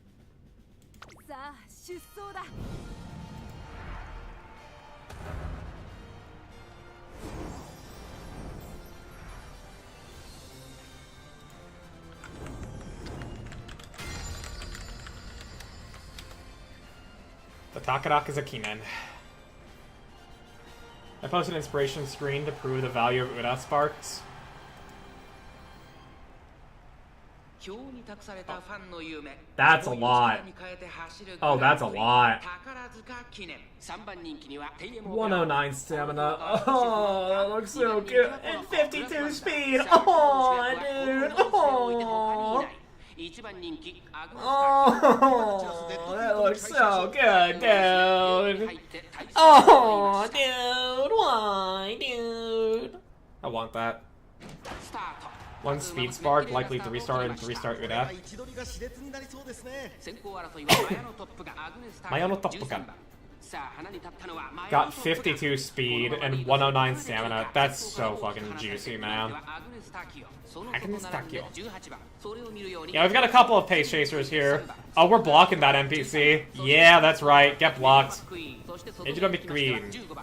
The Takadaka Zakinen. I posted an inspiration screen to prove the value of Uda Sparks. That's a lot. Oh, that's a lot. 109 stamina. Oh, that looks so good. And 52 speed. Oh, dude. Oh. Oh, that looks so good, dude. Oh, dude. Why, dude? I want that. One speed spark, likely to restart and to restart Uda. Mayano Toppuka. Got 52 speed and 109 stamina. That's so fucking juicy, man. Agnes Tachyon. Yeah, we've got a couple of pace chasers here. Oh, we're blocking that NPC. Yeah, that's right. Get blocked. Ejiromi Green. Tiempo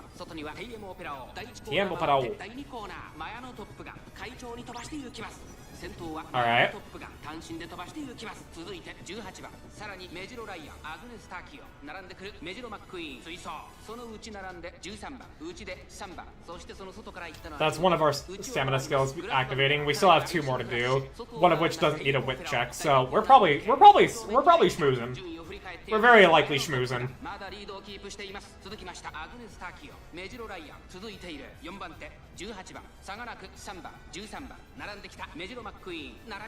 Parao. Alright. That's one of our stamina skills activating. We still have 2 more to do. One of which doesn't need a whip check, so we're probably schmoozing. We're very likely schmoozing.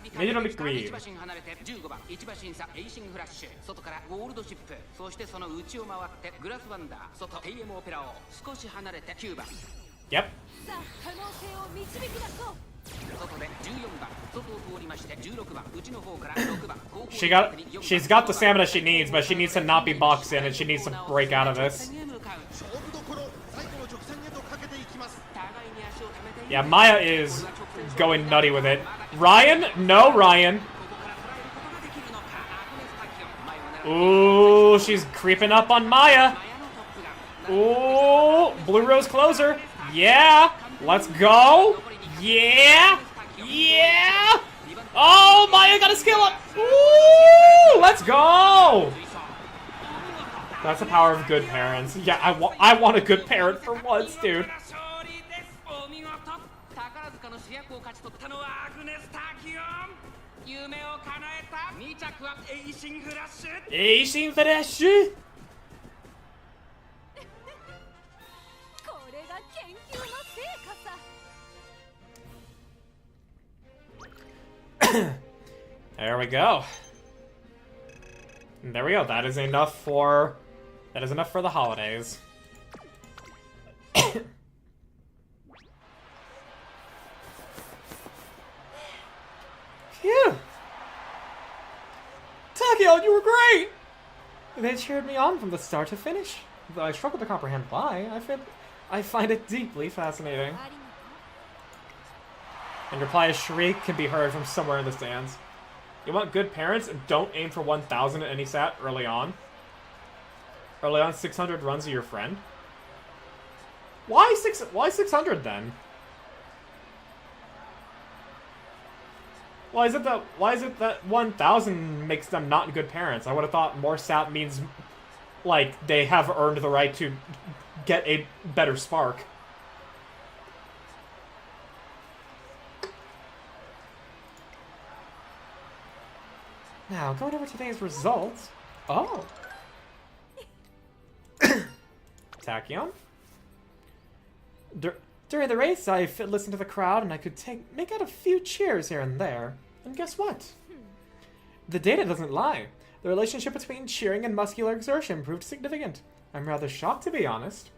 Mejiro McGreen. Yep. She's got the stamina she needs, but she needs to not be boxed in and she needs to break out of this. Yeah, Maya is going nutty with it. Ryan? No, Ryan. Ooh, she's creeping up on Maya. Ooh, Blue Rose closer. Yeah, let's go. Yeah, yeah. Oh, Maya got a skill up. Ooh, let's go. That's the power of good parents. Yeah, I want a good parent for once, dude. Eishin Flash. これが研究の成果さ。 There we go. There we go. That is enough for the holidays. Phew. Tachyon, you were great! They cheered me on from the start to finish. Though I struggle to comprehend why, I find it deeply fascinating. And reply a shriek can be heard from somewhere in the stands. You want good parents? Don't aim for 1,000 at any stat early on. Early on, 600 runs to your friend. Why 600 then? Why is it that 1,000 makes them not good parents? I would have thought more stat means like they have earned the right to get a better spark. Now, going over today's results. Oh. Tachyon? During the race, I listened to the crowd and I could make out a few cheers here and there. And guess what? The data doesn't lie. The relationship between cheering and muscular exertion proved significant. I'm rather shocked, to be honest.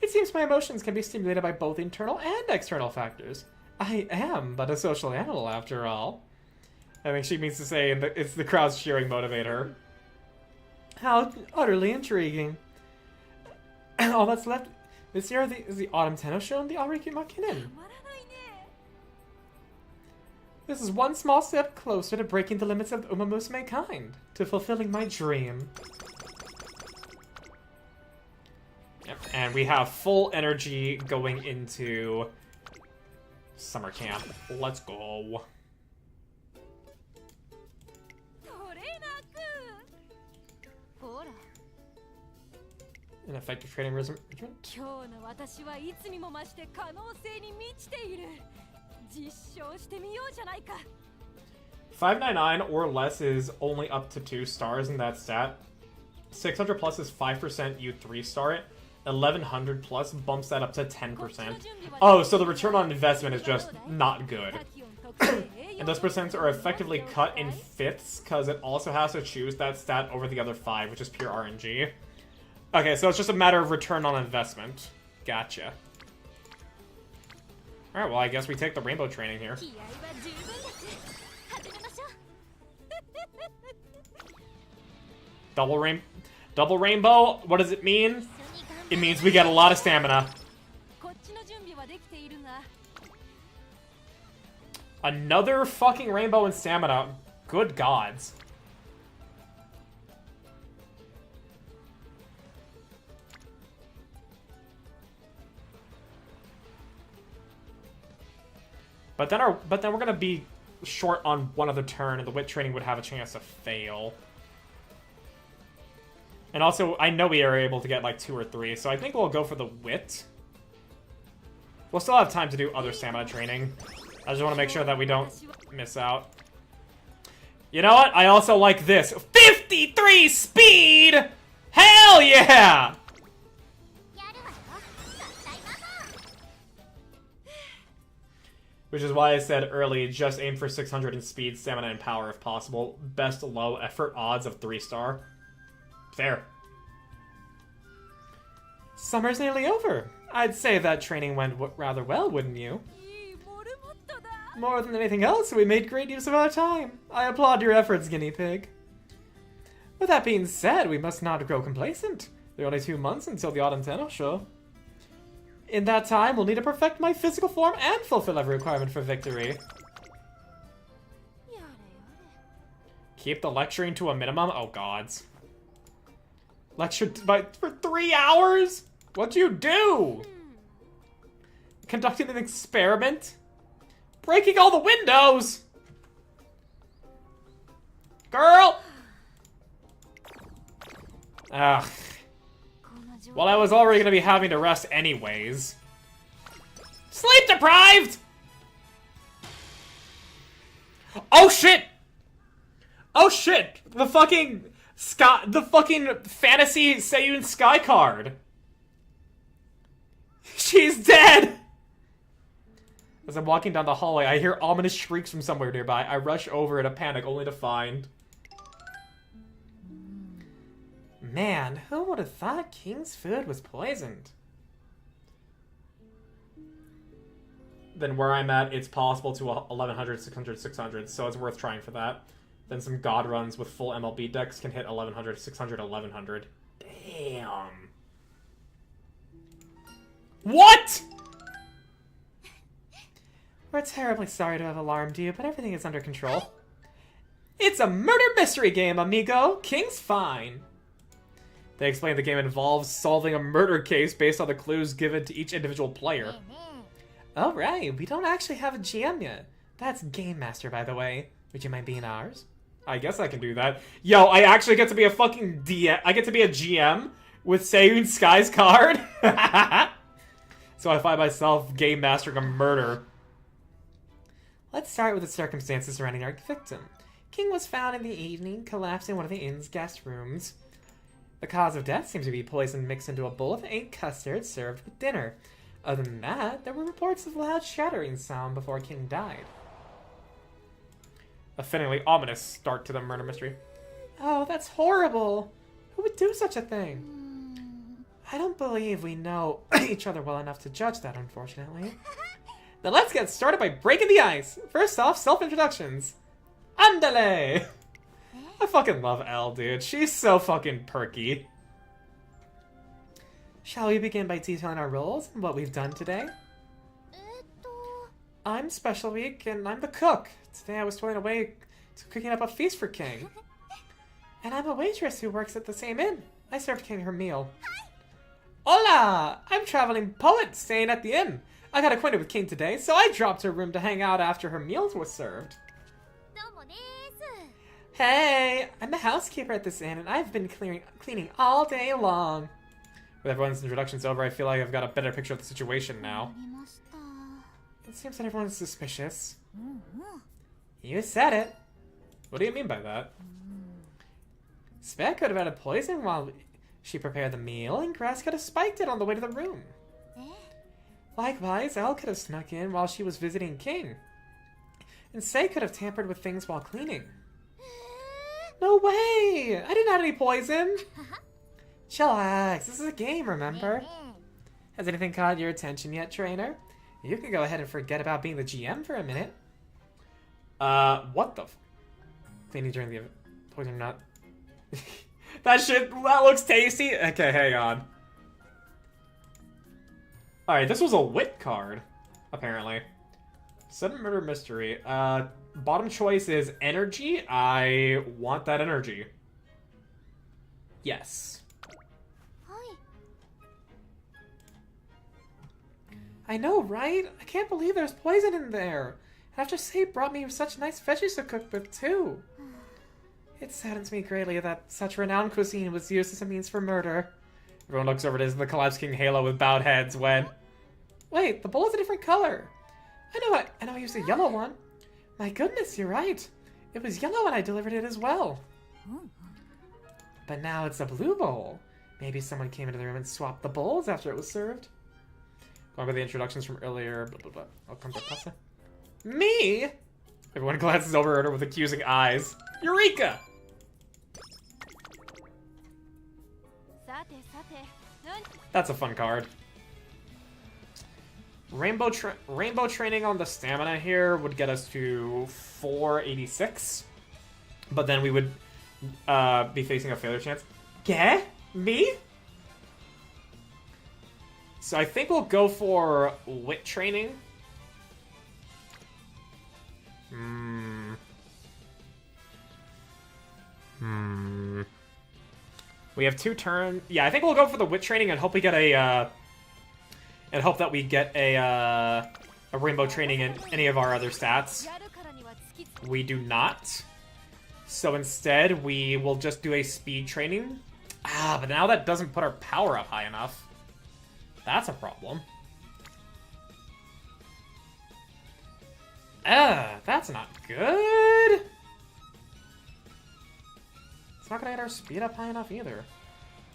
It seems my emotions can be stimulated by both internal and external factors. I am but a social animal, after all. I think she means to say it's the crowd's cheering motivate her. How utterly intriguing. All that's left this year is the Autumn Tenno Show and the Ariki Makinen. This is one small step closer to breaking the limits of Umamusume kind, to fulfilling my dream. Yep, and we have full energy going into summer camp. Let's go. An effective training regimen. 今日の私はいつにも増して可能性に満ちている。実証してみようじゃないか。599 or less is only up to 2 stars in that stat. 600 plus is 5%, you 3-star it. 1100 plus bumps that up to 10%. Oh, so the return on investment is just not good. And those percents are effectively cut in fifths, because it also has to choose that stat over the other 5, which is pure RNG. Okay, so it's just a matter of return on investment. Gotcha. Alright, well, I guess we take the rainbow training here. Double rainbow, what does it mean? It means we get a lot of stamina. Another fucking rainbow and stamina. Good gods. But then we're gonna be short on one other turn, and the wit training would have a chance to fail. And also, I know we are able to get like 2 or 3, so I think we'll go for the wit. We'll still have time to do other stamina training. I just want to make sure that we don't miss out. You know what? I also like this. 53 speed! Hell yeah! Which is why I said early, just aim for 600 in speed, stamina, and power if possible. Best low effort odds of 3-star. Fair. Summer's nearly over. I'd say that training went rather well, wouldn't you? More than anything else, we made great use of our time. I applaud your efforts, guinea pig. With that being said, we must not grow complacent. There are only 2 months until the Autumn Tenno Show. In that time, we'll need to perfect my physical form and fulfill every requirement for victory. Keep the lecturing to a minimum? Oh, gods. Lecture for 3 hours? What'd you do? Conducting an experiment? Breaking all the windows? Girl! Ugh. Well, I was already gonna be having to rest anyways. Sleep deprived! Oh shit! Oh shit! The fucking fantasy Seiyun Sky card. She's dead! As I'm walking down the hallway, I hear ominous shrieks from somewhere nearby. I rush over in a panic, only to find... Man, who would have thought King's food was poisoned? Then where I'm at, it's possible to 1100, 600, 600, so it's worth trying for that. Then some god runs with full MLB decks can hit 1100, 600, 1100. Damn. What?! We're terribly sorry to have alarmed you, but everything is under control. It's a murder mystery game, amigo! King's fine. They explain the game involves solving a murder case based on the clues given to each individual player. Oh right, we don't actually have a GM yet. That's Game Master, by the way. Would you mind being ours? I guess I can do that. Yo, I actually get to be a fucking DM. I get to be a GM with Seiyun Sky's card? So I find myself Game Mastering a murder. Let's start with the circumstances surrounding our victim. King was found in the evening, collapsed in one of the inn's guest rooms. The cause of death seems to be poison mixed into a bowl of egg custard served with dinner. Other than that, there were reports of loud shattering sound before King died. A fittingly ominous start to the murder mystery. Oh, that's horrible! Who would do such a thing? I don't believe we know each other well enough to judge that, unfortunately. Then let's get started by breaking the ice! First off, self-introductions. Andale! I fucking love Elle, dude. She's so fucking perky. Shall we begin by detailing our roles and what we've done today? I'm Special Week, and I'm the cook. Today I was toiling away to cooking up a feast for King. And I'm a waitress who works at the same inn. I served King her meal. Hola! I'm traveling poet staying at the inn. I got acquainted with King today, so I dropped her room to hang out after her meals were served. Hey! I'm a housekeeper at this inn, and I've been cleaning all day long. With everyone's introductions over, I feel like I've got a better picture of the situation now. It seems that everyone's suspicious. You said it. What do you mean by that? Spec could have added poison while she prepared the meal, and Grass could have spiked it on the way to the room. Likewise, Elle could have snuck in while she was visiting King. And Sei could have tampered with things while cleaning. No way! I didn't add any poison! Chillax, this is a game, remember? Has anything caught your attention yet, trainer? You can go ahead and forget about being the GM for a minute. What the cleaning during the poison or not? that looks tasty! Okay, hang on. Alright, this was a wit card, apparently. Sudden murder mystery. Bottom choice is energy. I want that energy. Yes. I know, right? I can't believe there's poison in there. And after Sei brought me such nice veggies to cook with, too. It saddens me greatly that such renowned cuisine was used as a means for murder. Everyone looks over to the Collapse King Halo with bowed heads when... Wait, the bowl is a different color. I know I used a yellow one. My goodness, you're right. It was yellow when I delivered it as well. But now it's a blue bowl. Maybe someone came into the room and swapped the bowls after it was served. Going by the introductions from earlier, blah, blah, blah. I'll come to pasta. Me? Everyone glances over at her with accusing eyes. Eureka! That's a fun card. Rainbow training on the stamina here would get us to 486. But then we would be facing a failure chance. Yeah? Me? So I think we'll go for wit training. We have 2 turns. Yeah, I think we'll go for the wit training and hope we get a and hope that we get a rainbow training in any of our other stats. We do not. So instead, we will just do a speed training. Ah, but now that doesn't put our power up high enough. That's a problem. That's not good. It's not gonna get our speed up high enough either.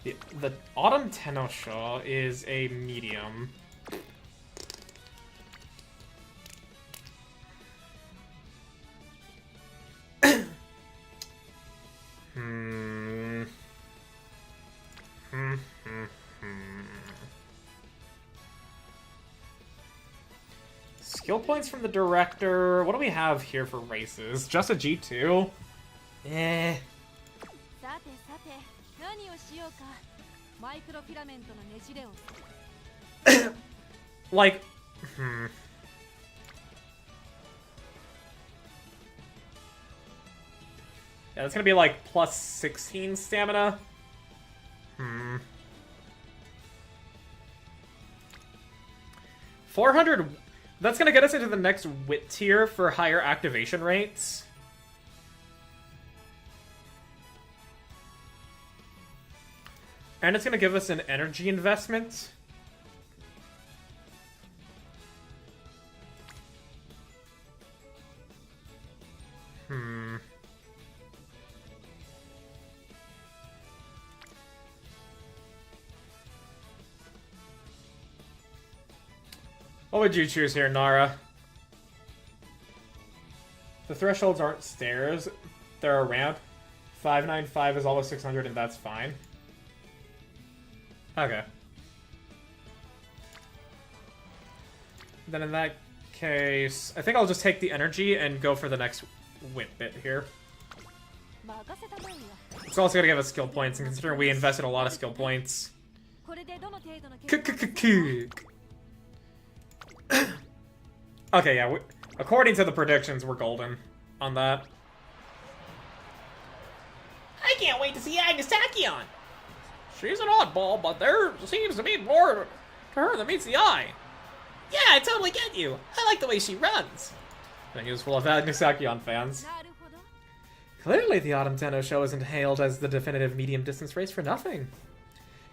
The Autumn Tenosho is a medium. Skill points from the director. What do we have here for races? Just a G2? Eh. Like, Yeah, that's gonna be like plus 16 stamina. 400. That's gonna get us into the next wit tier for higher activation rates. And it's gonna give us an energy investment. What would you choose here, Nara? The thresholds aren't stairs. They're a ramp. 595 is almost 600, and that's fine. Okay. Then in that case, I think I'll just take the energy and go for the next wit bit here. It's also going to give us skill points, and considering we invested a lot of skill points... Okay, yeah, according to the predictions, we're golden on that. I can't wait to see Agnes Tachyon! She's an oddball, but there seems to be more to her than meets the eye. Yeah, I totally get you. I like the way she runs. Being useful of Agnes Tachyon fans. Clearly, the Autumn Tenno show isn't hailed as the definitive medium-distance race for nothing.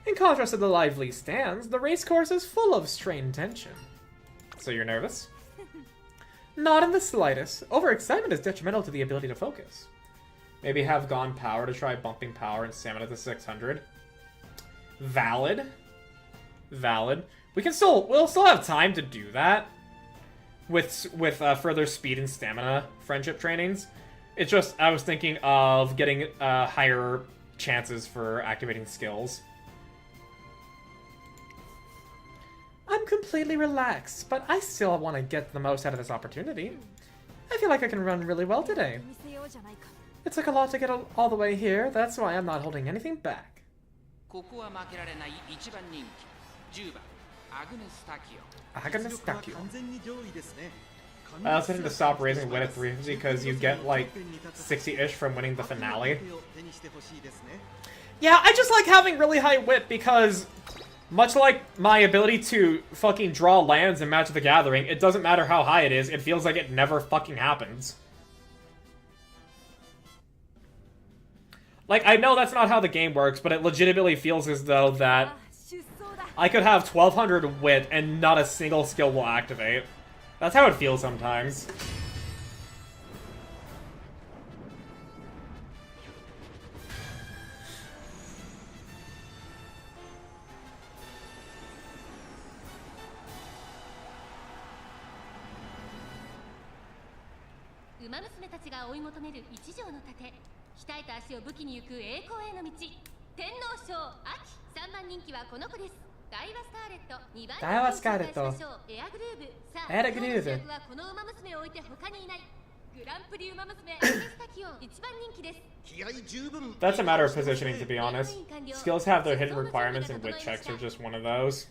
In contrast to the lively stands, the race course is full of strained tension. So you're nervous? Not in the slightest. Overexcitement is detrimental to the ability to focus. Maybe have gone power to try bumping power and stamina to 600. Valid. Valid. We'll still have time to do that with further speed and stamina friendship trainings. It's just I was thinking of getting higher chances for activating skills. I'm completely relaxed, but I still want to get the most out of this opportunity. I feel like I can run really well today. It took a lot to get all the way here, that's why I'm not holding anything back. Agnes Tachyon. I also need to stop raising win at 350 because you get like 60-ish from winning the finale. Yeah, I just like having really high wit because, much like my ability to fucking draw lands in Magic the Gathering, it doesn't matter how high it is, it feels like it never fucking happens. Like, I know that's not how the game works, but it legitimately feels as though that I could have 1200 wit and not a single skill will activate. That's how it feels sometimes. Umamusume たちが追い求める一条の盾、鍛えた足を武器に行く栄光への道、天皇賞秋、3番人気はこの子です。ダイワスカーレット、2番ダイワスカーレット、エアグルーヴ、さあ、エアグルーヴ、主役はこの馬娘を置いて他にいない。グランプリ馬娘アグネスタキオン、1番人気です。気合十分。 That's a matter of positioning, to be honest. Skills have their hidden requirements, and wit checks are just one of those.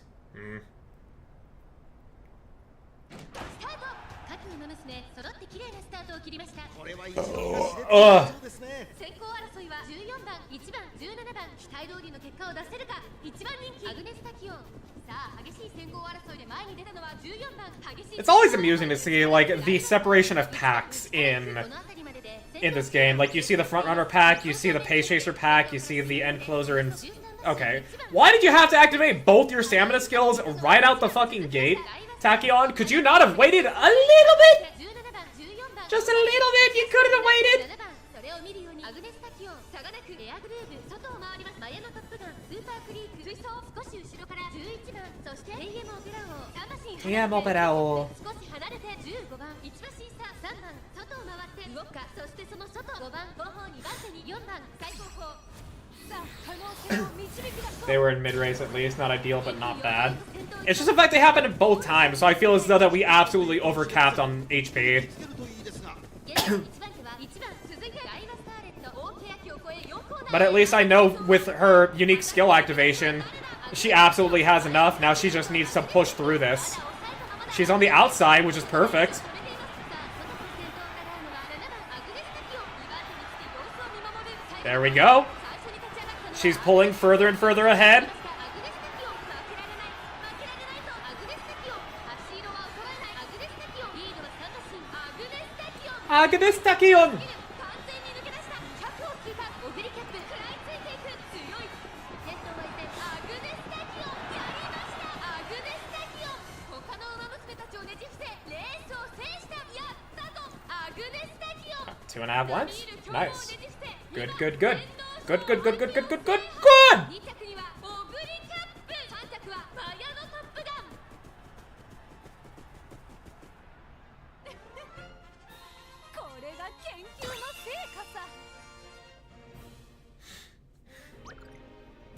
ね、揃って綺麗なスタートを切りました。これは一番が知れているそうですね。先行争いは14番、1番、17番、期待通りの結果を出せるか。1番人気アグネスタキオン。さあ激しい先行争いで前に出たのは14番。激しい It's always amusing to see like the separation of packs in this game. Like you see the front runner pack, you see the pace chaser pack, you see the end closer, and okay. Why did you have to activate both your stamina skills right out the fucking gate, Tachyon? Could you not have waited a little bit? Just a little bit. You couldn't have waited. それを見るようにアグネスタキオン、差がなくエアグルーブ、外を回ります。マヤのトップガン、スーパークリーク、追走、少し後ろから11番、そしてAMオペラ王、3馬身、AM オペラ王。少し離れて15番、1馬身差、3番、外を回って動くか、そしてその外、5番、後方2番手に4番、最後方。さあ、可能性を導き出そう。 They were in mid race at least, not ideal, but not bad. It's just the fact they happened at both times, so I feel as though that we absolutely overcapped on HP. But at least I know with her unique skill activation, she absolutely has enough. Now she just needs to push through this. She's on the outside, which is perfect. There we go. She's pulling further and further ahead. Agnes Tachyon! Two and a half lengths? Nice. Good, good, good. Good, good, good, good, good, good, good, good!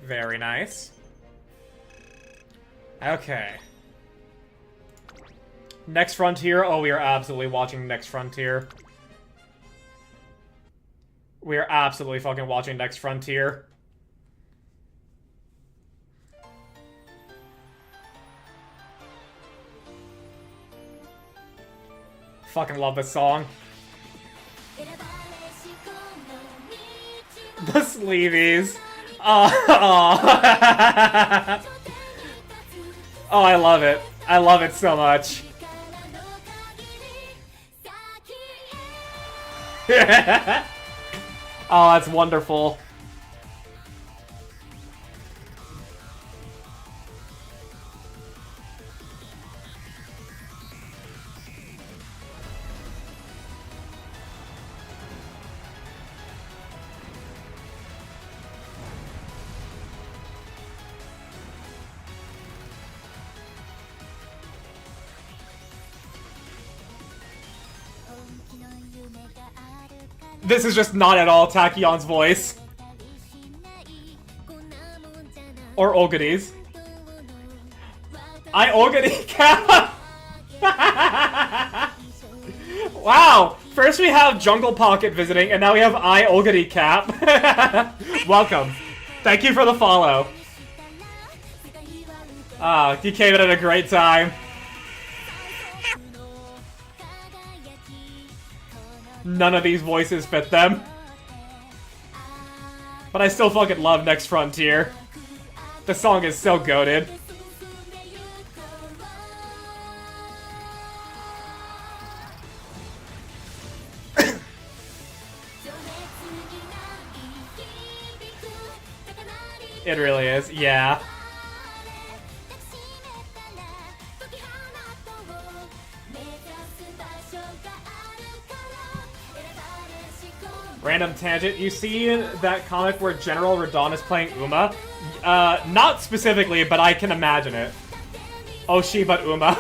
Very nice. Okay. Next Frontier. Oh, we are absolutely watching Next Frontier. We are absolutely fucking watching Next Frontier. Fucking love this song. The sleeveys. Oh, oh, I love it. I love it so much. Oh, that's wonderful. This is just not at all Tachyon's voice. Or Oguri's. I Oguri Cap! Wow! First we have Jungle Pocket visiting, and now we have I Oguri Cap. Welcome. Thank you for the follow. Ah, you came in at a great time. None of these voices fit them. But I still fucking love Next Frontier. The song is so goated. It really is, yeah. Random tangent. You see that comic where General Radon is playing Uma? Not specifically, but I can imagine it. Oh, she, but Uma.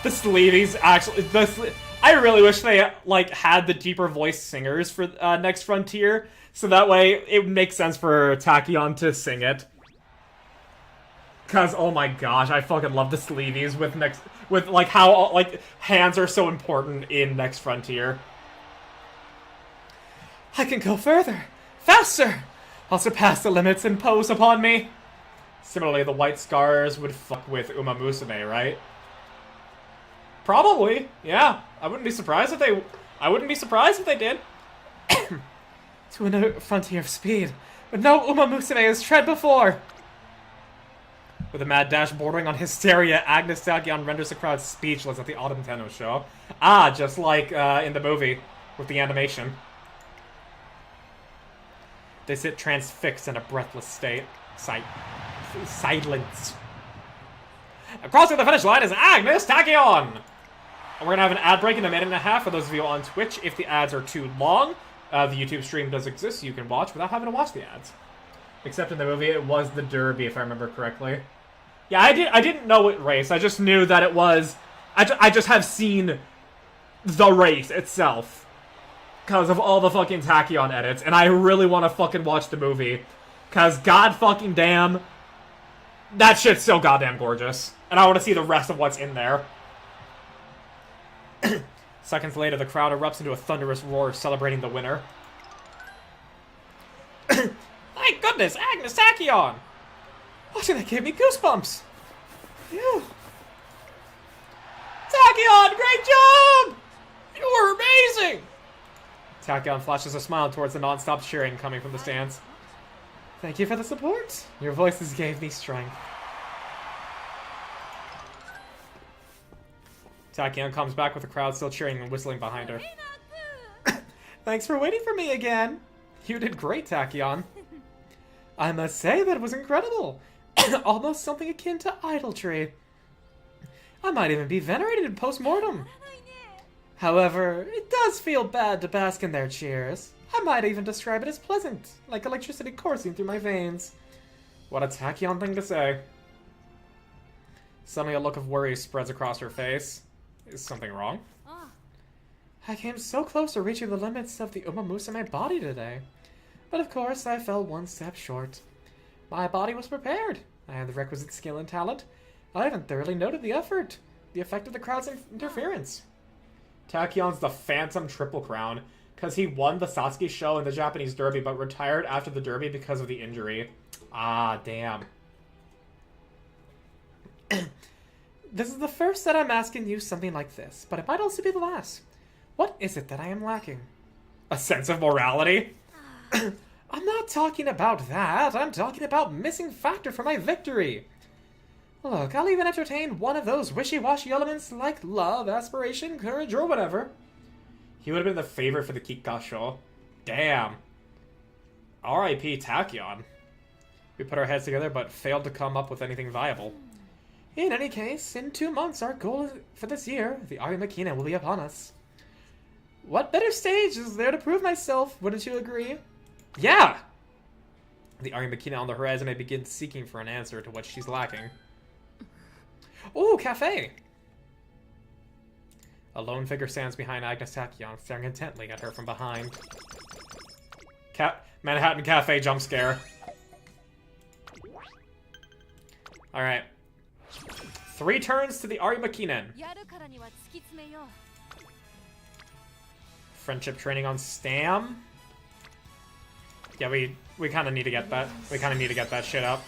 The sleeveys actually. I really wish they like had the deeper voice singers for Next Frontier, so that way it would make sense for Tachyon to sing it. Cause oh my gosh, I fucking love the sleeveys with like how like hands are so important in Next Frontier. I can go further, faster. I'll surpass the limits imposed upon me. Similarly, the white scars would fuck with Umamusume, right? Probably, yeah. I wouldn't be surprised if they did. To a new frontier of speed, but no Umamusume has tread before. With a mad dash bordering on hysteria, Agnes Tachyon renders the crowd speechless at the Autumn Tenno show. Ah, just like in the movie with the animation. They sit transfixed in a breathless state. Silence. Crossing the finish line is Agnes Tachyon! And we're gonna have an ad break in a minute and a half for those of you on Twitch. If the ads are too long, the YouTube stream does exist, so you can watch without having to watch the ads. Except in the movie, it was the Derby, if I remember correctly. Yeah, I didn't know what race. I just knew that it was... I just have seen the race itself. Because of all the fucking Tachyon edits. And I really want to fucking watch the movie. Because god fucking damn... that shit's so goddamn gorgeous. And I want to see the rest of what's in there. Seconds later, the crowd erupts into a thunderous roar celebrating the winner. Thank goodness, Agnes Tachyon! Watching that gave me goosebumps! Phew. Tachyon, great job! You were amazing! Tachyon flashes a smile towards the non-stop cheering coming from the stands. Thank you for the support. Your voices gave me strength. Tachyon comes back with the crowd still cheering and whistling behind her. Thanks for waiting for me again. You did great, Tachyon. I must say that was incredible. Almost something akin to idolatry. I might even be venerated in post-mortem. However, it does feel bad to bask in their cheers. I might even describe it as pleasant, like electricity coursing through my veins. What a Tachyon thing to say. Suddenly a look of worry spreads across her face. Is something wrong? I came so close to reaching the limits of the Umamusume body today. But of course, I fell one step short. My body was prepared. I had the requisite skill and talent. I even thoroughly noted the effort. The effect of the crowd's interference. Tachyon's the Phantom Triple Crown, because he won the Satsuki show in the Japanese Derby, but retired after the Derby because of the injury. Ah, damn. This is the first that I'm asking you something like this, but it might also be the last. What is it that I am lacking? A sense of morality? I'm not talking about that. I'm talking about missing factor for my victory. Look, I'll even entertain one of those wishy-washy elements like love, aspiration, courage, or whatever. He would have been the favorite for the Kikasho. Damn. R.I.P. Tachyon. We put our heads together, but failed to come up with anything viable. In any case, in 2 months, our goal for this year, the Arimakina, will be upon us. What better stage is there to prove myself, wouldn't you agree? Yeah! The Arimakina on the horizon may begin seeking for an answer to what she's lacking. Ooh, cafe! A lone figure stands behind Agnes Tachyon, staring intently at her from behind. Manhattan Cafe jump scare. Alright. 3 turns to the Arimakinen. Friendship training on Stam. Yeah, we kind of need to get that. We kind of need to get that shit up.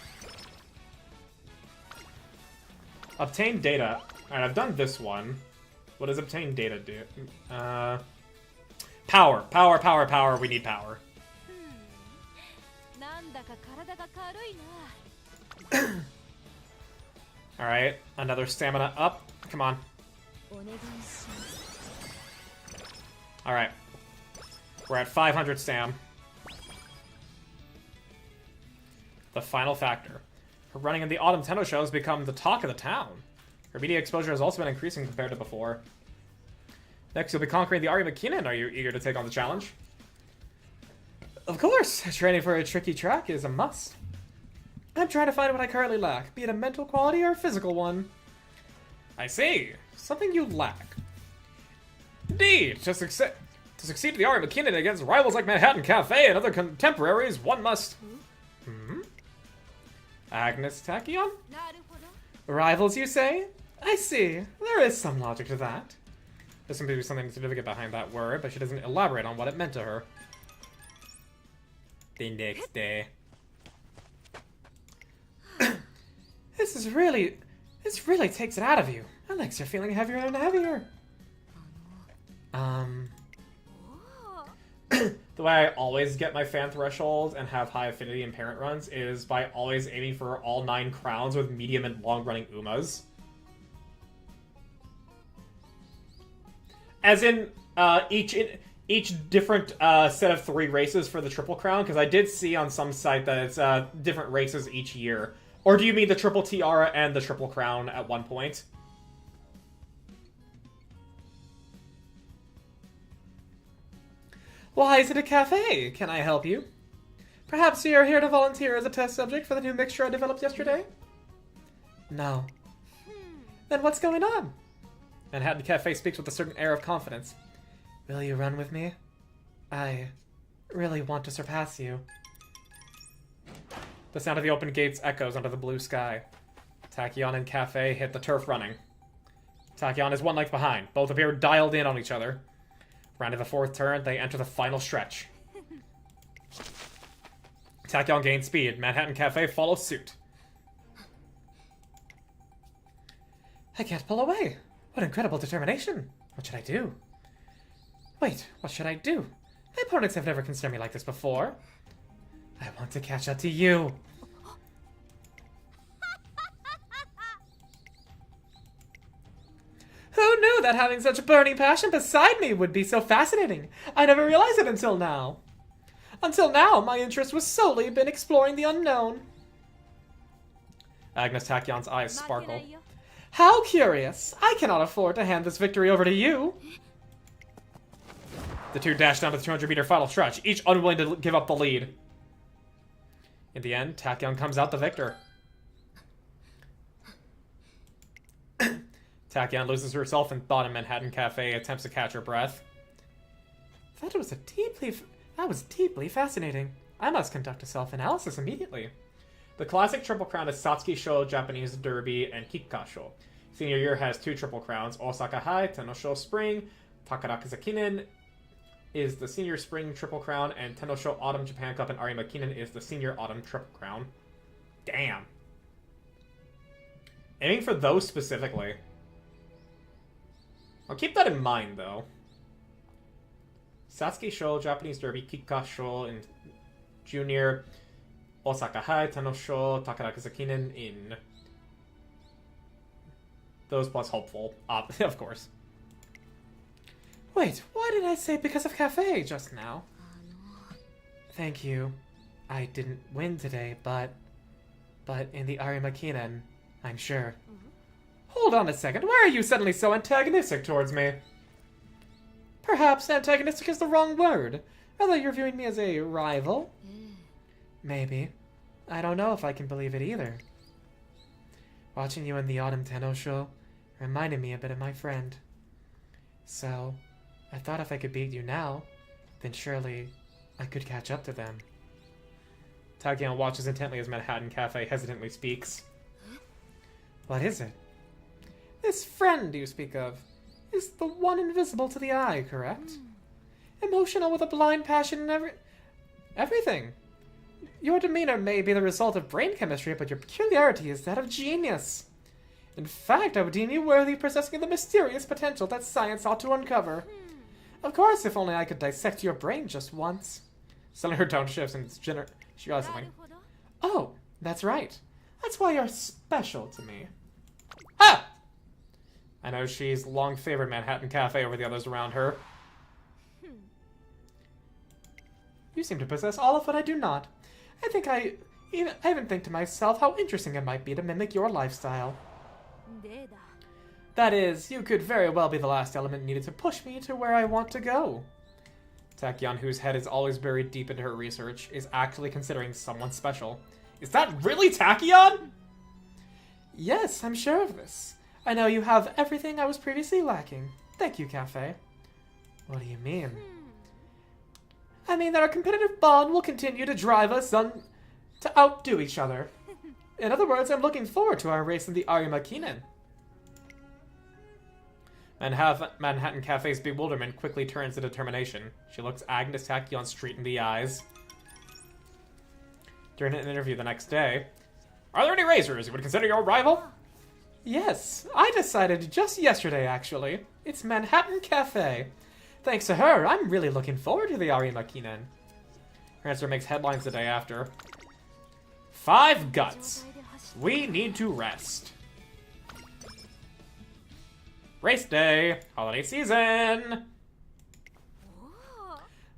Obtain data. Alright, I've done this one. What does obtain data do? Power. Power, power, power. We need power. Alright, another stamina up. Come on. Alright. We're at 500 stam. The final factor. Her running in the Autumn Tenno show has become the talk of the town. Her media exposure has also been increasing compared to before. Next, you'll be conquering the Arimakinen. Are you eager to take on the challenge? Of course! Training for a tricky track is a must. I'm trying to find what I currently lack, be it a mental quality or a physical one. I see. Something you lack. Indeed! To succeed at the Arimakinen against rivals like Manhattan Cafe and other contemporaries, one must... Agnes Tachyon? Rivals, you say? I see. There is some logic to that. There's some maybe something significant behind that word, but she doesn't elaborate on what it meant to her. The next day. This really takes it out of you. It makes you feeling heavier and heavier. The way I always get my fan threshold and have high affinity in parent runs is by always aiming for all 9 crowns with medium and long running Umas. As in, each different set of 3 races for the Triple Crown, because I did see on some site that it's different races each year. Or do you mean the Triple Tiara and the Triple Crown at one point? Why is it a cafe? Can I help you? Perhaps you're here to volunteer as a test subject for the new mixture I developed yesterday? No. Then what's going on? Manhattan Cafe speaks with a certain air of confidence. Will you run with me? I really want to surpass you. The sound of the open gates echoes under the blue sky. Tachyon and Cafe hit the turf running. Tachyon is 1 length behind. Both appear dialed in on each other. Rounding the 4th turn, they enter the final stretch. Tachyon gains speed. Manhattan Cafe follows suit. I can't pull away. What incredible determination. What should I do? Wait, what should I do? My opponents have never concerned me like this before. I want to catch up to you. Who knew that having such burning passion beside me would be so fascinating? I never realized it until now. Until now, my interest was solely been exploring the unknown. Agnes Tachyon's eyes sparkle. How curious! I cannot afford to hand this victory over to you. The two dash down to the 200-meter final stretch, each unwilling to give up the lead. In the end, Tachyon comes out the victor. Tachyon loses herself in thought in Manhattan Cafe, attempts to catch her breath. That was deeply fascinating. I must conduct a self-analysis immediately. The classic Triple Crown is Satsuki Sho, Japanese Derby, and Kikkasho. Senior year has 2 Triple Crowns, Osaka High, Tenosho Spring. Takarakazakinen is the Senior Spring Triple Crown, and Tenosho Autumn Japan Cup and Arimakinen is the Senior Autumn Triple Crown. Damn. Aiming for those specifically. I'll keep that in mind, though. Satsuki Sho, Japanese Derby, Kikkasho in Junior, Osaka High, Tenosho, Takarakazakinen in... Those plus hopeful, of course. Wait, why did I say because of Cafe just now? Thank you. I didn't win today, but in the Arimakinen, I'm sure. Hold on a second, why are you suddenly so antagonistic towards me? Perhaps antagonistic is the wrong word. Rather, you're viewing me as a rival? Maybe. I don't know if I can believe it either. Watching you in the Autumn Tenosho reminded me a bit of my friend. So, I thought if I could beat you now, then surely I could catch up to them. Tachyon watches intently as Manhattan Cafe hesitantly speaks. What is it? This friend you speak of is the one invisible to the eye, correct? Emotional with a blind passion and everything. Your demeanor may be the result of brain chemistry, but your peculiarity is that of genius. In fact, I would deem you worthy of possessing the mysterious potential that science ought to uncover. Of course, if only I could dissect your brain just once. Suddenly her tone shifts and she realizes something. Oh, that's right. That's why you're special to me. Ha! I know she's long favored Manhattan Cafe over the others around her. You seem to possess all of what I do not. I even think to myself how interesting it might be to mimic your lifestyle. That is, you could very well be the last element needed to push me to where I want to go. Tachyon, whose head is always buried deep into her research, is actually considering someone special. Is that really Tachyon? Yes, I'm sure of this. I know you have everything I was previously lacking. Thank you, Cafe. What do you mean? I mean that our competitive bond will continue to drive us to outdo each other. In other words, I'm looking forward to our race in the Arimakinen. Manhattan Cafe's bewilderment quickly turns to determination. She looks Agnes Tachyon straight in the eyes. During an interview the next day, Are there any racers you would consider your rival? Yes, I decided just yesterday, actually. It's Manhattan Cafe. Thanks to her, I'm really looking forward to the Arima Kinen. Her answer makes headlines the day after. 5 guts. We need to rest. Race day. Holiday season.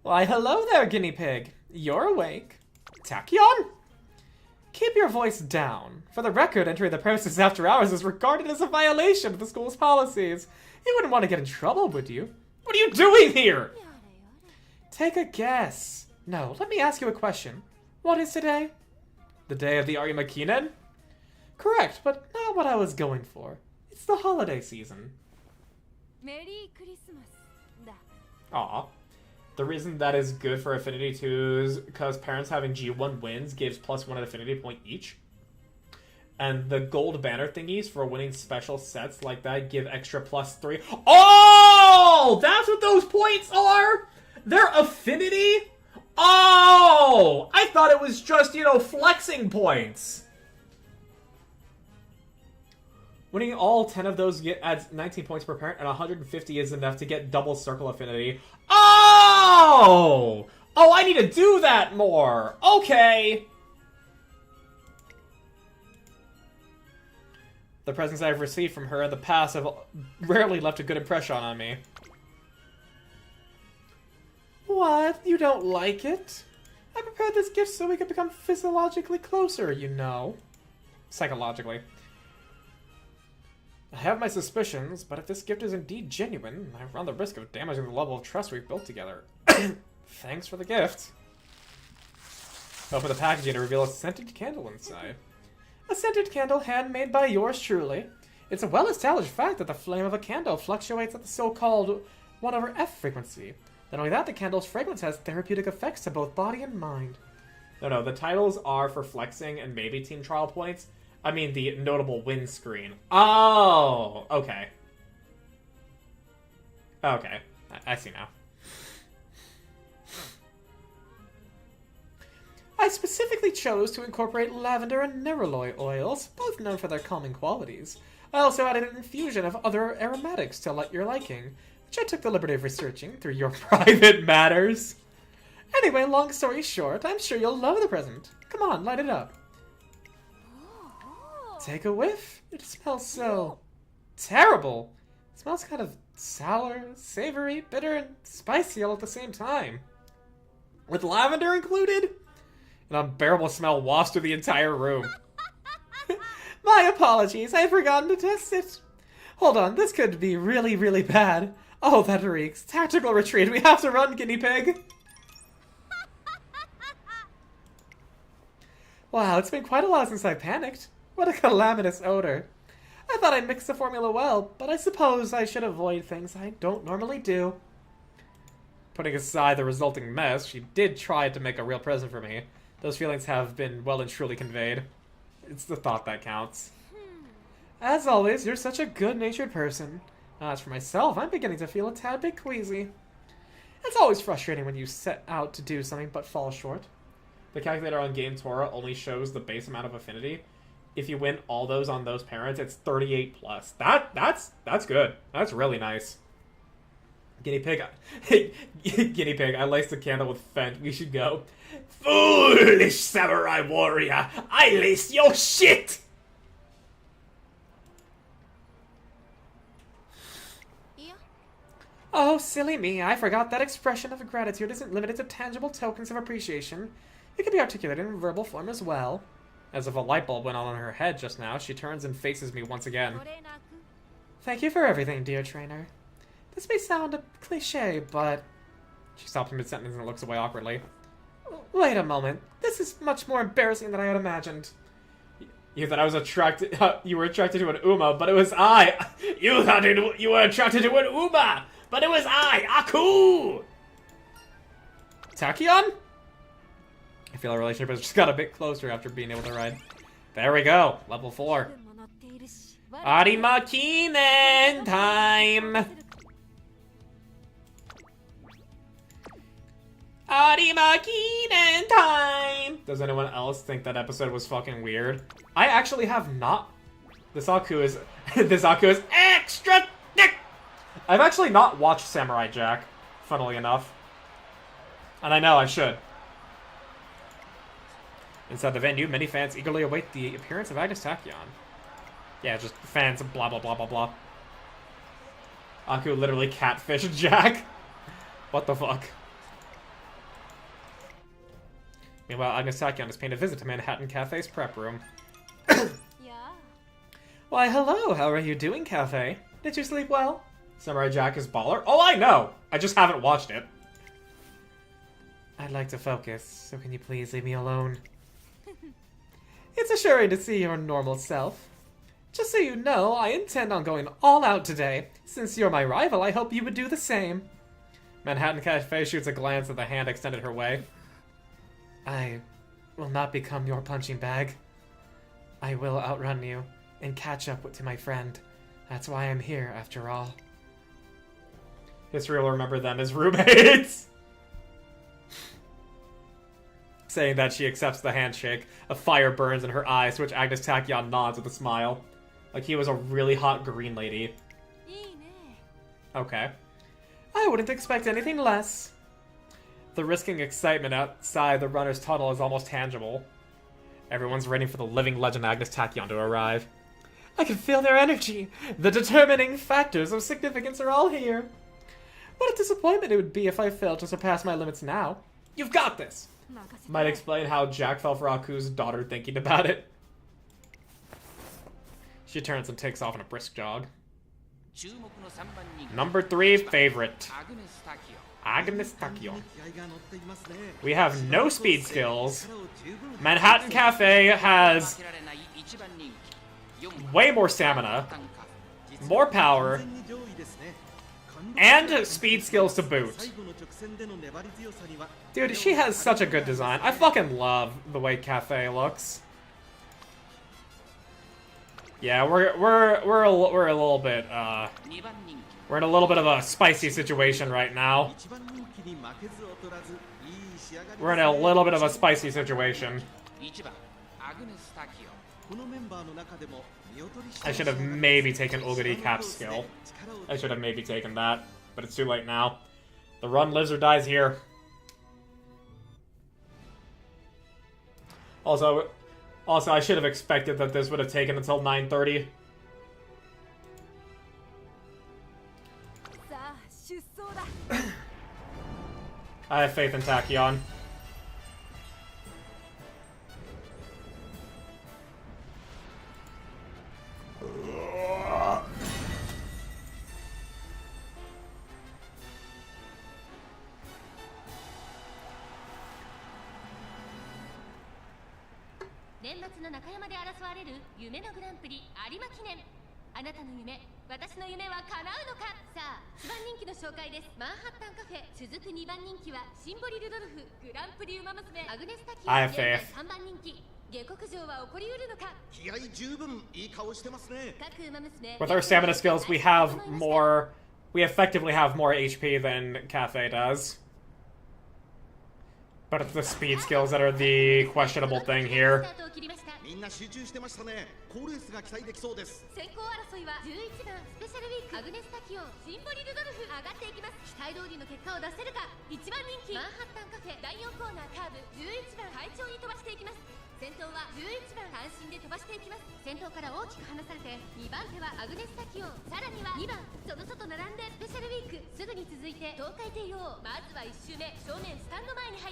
Why, hello there, guinea pig. You're awake. Tachyon? Keep your voice down. For the record, entering the premises after hours is regarded as a violation of the school's policies. You wouldn't want to get in trouble, would you? What are you doing here? Take a guess. No, let me ask you a question. What is today? The day of the Arima Kinen? Correct, but not what I was going for. It's the holiday season. Aw. The reason that is good for Affinity 2 is because parents having G1 wins gives +1 an Affinity point each. And the gold banner thingies for winning special sets like that give extra +3. Oh! That's what those points are? They're Affinity? Oh! I thought it was just, flexing points. Winning all 10 of those adds 19 points per parent, and 150 is enough to get double circle affinity. Oh! Oh, I need to do that more! Okay! The presents I've received from her in the past have rarely left a good impression on me. What? You don't like it? I prepared this gift so we could become physiologically closer, you know. Psychologically. I have my suspicions, but if this gift is indeed genuine, I run the risk of damaging the level of trust we've built together. Thanks for the gift. Open the packaging to reveal a scented candle inside. A scented candle handmade by yours truly. It's a well-established fact that the flame of a candle fluctuates at the so-called 1/F frequency. Not only that, the candle's fragrance has therapeutic effects to both body and mind. No, the titles are for flexing and maybe team trial points. I mean the notable win screen. Oh, okay. Okay, I see now. I specifically chose to incorporate lavender and neroli oils, both known for their calming qualities. I also added an infusion of other aromatics to your liking, which I took the liberty of researching through your private matters. Anyway, long story short, I'm sure you'll love the present. Come on, light it up. Take a whiff. It smells so terrible. It smells kind of sour, savory, bitter, and spicy all at the same time. With lavender included? An unbearable smell wafts through the entire room. My apologies, I had forgotten to test it. Hold on, this could be really, really bad. Oh, that reeks. Tactical retreat, we have to run, guinea pig. Wow, it's been quite a while since I panicked. What a calamitous odor. I thought I mixed the formula well, but I suppose I should avoid things I don't normally do. Putting aside the resulting mess, she did try to make a real present for me. Those feelings have been well and truly conveyed. It's the thought that counts. As always, you're such a good-natured person. As for myself, I'm beginning to feel a tad bit queasy. It's always frustrating when you set out to do something but fall short. The calculator on Game Tora only shows the base amount of affinity. If you win all those on those parents, it's 38 plus. That's good. That's really nice. Guinea pig, guinea pig. I laced the candle with Fent. We should go. Foolish samurai warrior! I laced your shit. Oh, silly me! I forgot that expression of gratitude isn't limited to tangible tokens of appreciation. It can be articulated in verbal form as well. As if a light bulb went on in her head just now, she turns and faces me once again. Thank you for everything, dear trainer. This may sound a cliché, but... She stops mid-sentence and looks away awkwardly. Wait a moment. This is much more embarrassing than I had imagined. You thought I was attracted... you were attracted to an Uma, but it was I! You thought you were attracted to an Uma, but it was I, Aku! Tachyon? I feel our relationship has just got a bit closer after being able to ride. There we go, level 4. Arima Kinen time! Arima Kinen time! Does anyone else think that episode was fucking weird? I actually have not. This Aku is this Aku is extra thick. I've actually not watched Samurai Jack, funnily enough. And I know I should. Inside the venue, many fans eagerly await the appearance of Agnes Tachyon. Yeah, just fans, blah blah blah blah blah. Aku literally catfished Jack. What the fuck? Meanwhile, Agnes Tachyon is paying a visit to Manhattan Cafe's prep room. Yeah. Why, hello, how are you doing, Cafe? Did you sleep well? Samurai Jack is baller? Oh, I know! I just haven't watched it. I'd like to focus, so can you please leave me alone? It's assuring to see your normal self. Just so you know, I intend on going all out today. Since you're my rival, I hope you would do the same. Manhattan Cafe shoots a glance at the hand extended her way. I will not become your punching bag. I will outrun you and catch up to my friend. That's why I'm here, after all. History will remember them as roommates. Saying that she accepts the handshake, a fire burns in her eyes, to which Agnes Tachyon nods with a smile. Like he was a really hot green lady. Okay. I wouldn't expect anything less. The risking excitement outside the runner's tunnel is almost tangible. Everyone's waiting for the living legend Agnes Tachyon to arrive. I can feel their energy. The determining factors of significance are all here. What a disappointment it would be if I failed to surpass my limits now. You've got this! Might explain how Jack fell for Aku's daughter thinking about it. She turns and takes off on a brisk jog. Number 3 favorite. Agnes Tachyon. We have no speed skills. Manhattan Cafe has way more stamina, more power, and speed skills to boot. Dude, she has such a good design. I fucking love the way Cafe looks. Yeah, we're a little bit we're in a little bit of a spicy situation right now. We're in a little bit of a spicy situation. I should have maybe taken Oguri Cap's skill. I should have maybe taken that, but it's too late now. The run lives or dies here. Also, I should have expected that this would have taken until 9:30. I have faith in Tachyon. I have faith. With our stamina skills, we effectively have more HP than Cafe does. But it's the speed skills that are the questionable thing here.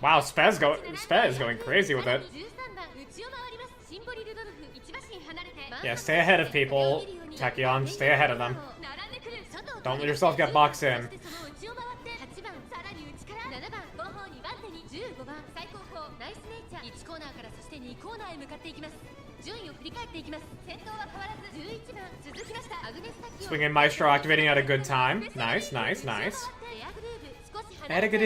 Wow, Spez is going crazy with it. Yeah, stay ahead of people, Tachyon. Stay ahead of them. Don't let yourself get boxed in. Swinging Maestro activating at a good time. Nice, nice, nice. At a good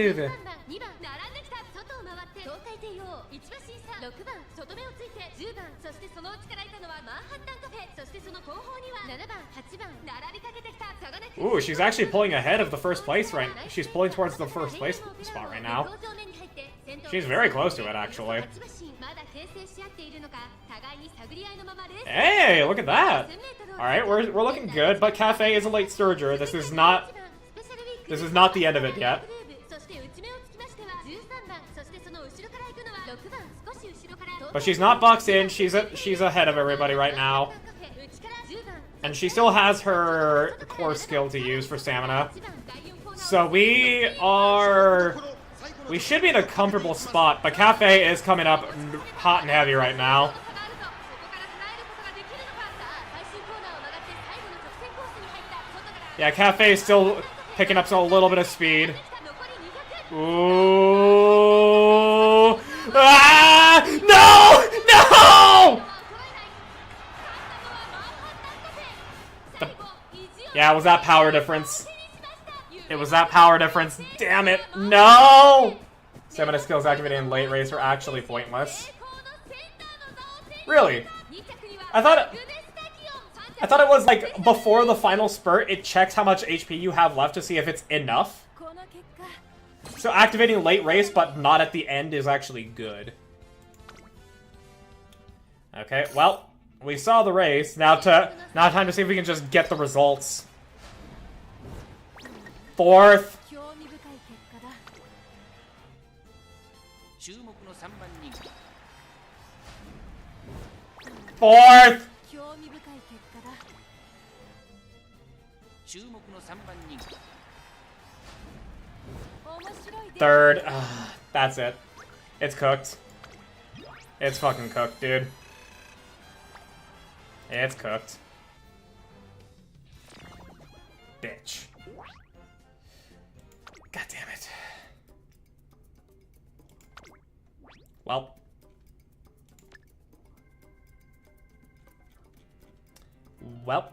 東海帝王一馬審査6番外目をついて10番そしてその内からいたのはマンハッタンカフェそしてその後方には7番8番並びかけてきたサガネク Ooh, she's actually pulling ahead of the first place right. She's pulling towards the first place spot right now. She's very close to it, actually. Hey, look at that. All right, we're looking good, but Cafe is a late surger. This is not the end of it yet. But she's not boxed in. She's ahead of everybody right now. And she still has her core skill to use for stamina. So we should be in a comfortable spot, but Cafe is coming up hot and heavy right now. Yeah, Cafe is still picking up a little bit of speed. Ooh. Ah! No! No! Yeah, it was that power difference. It was that power difference. Damn it. No! Stamina skills activated in late race are actually pointless. Really? I thought it was like before the final spurt, it checks how much HP you have left to see if it's enough. So activating late race but not at the end is actually good. Okay, well, we saw the race. Now time to see if we can just get the results. Fourth. Fourth. Third. That's it. It's cooked. It's fucking cooked, dude. It's cooked. Bitch. God damn it. Well. Well.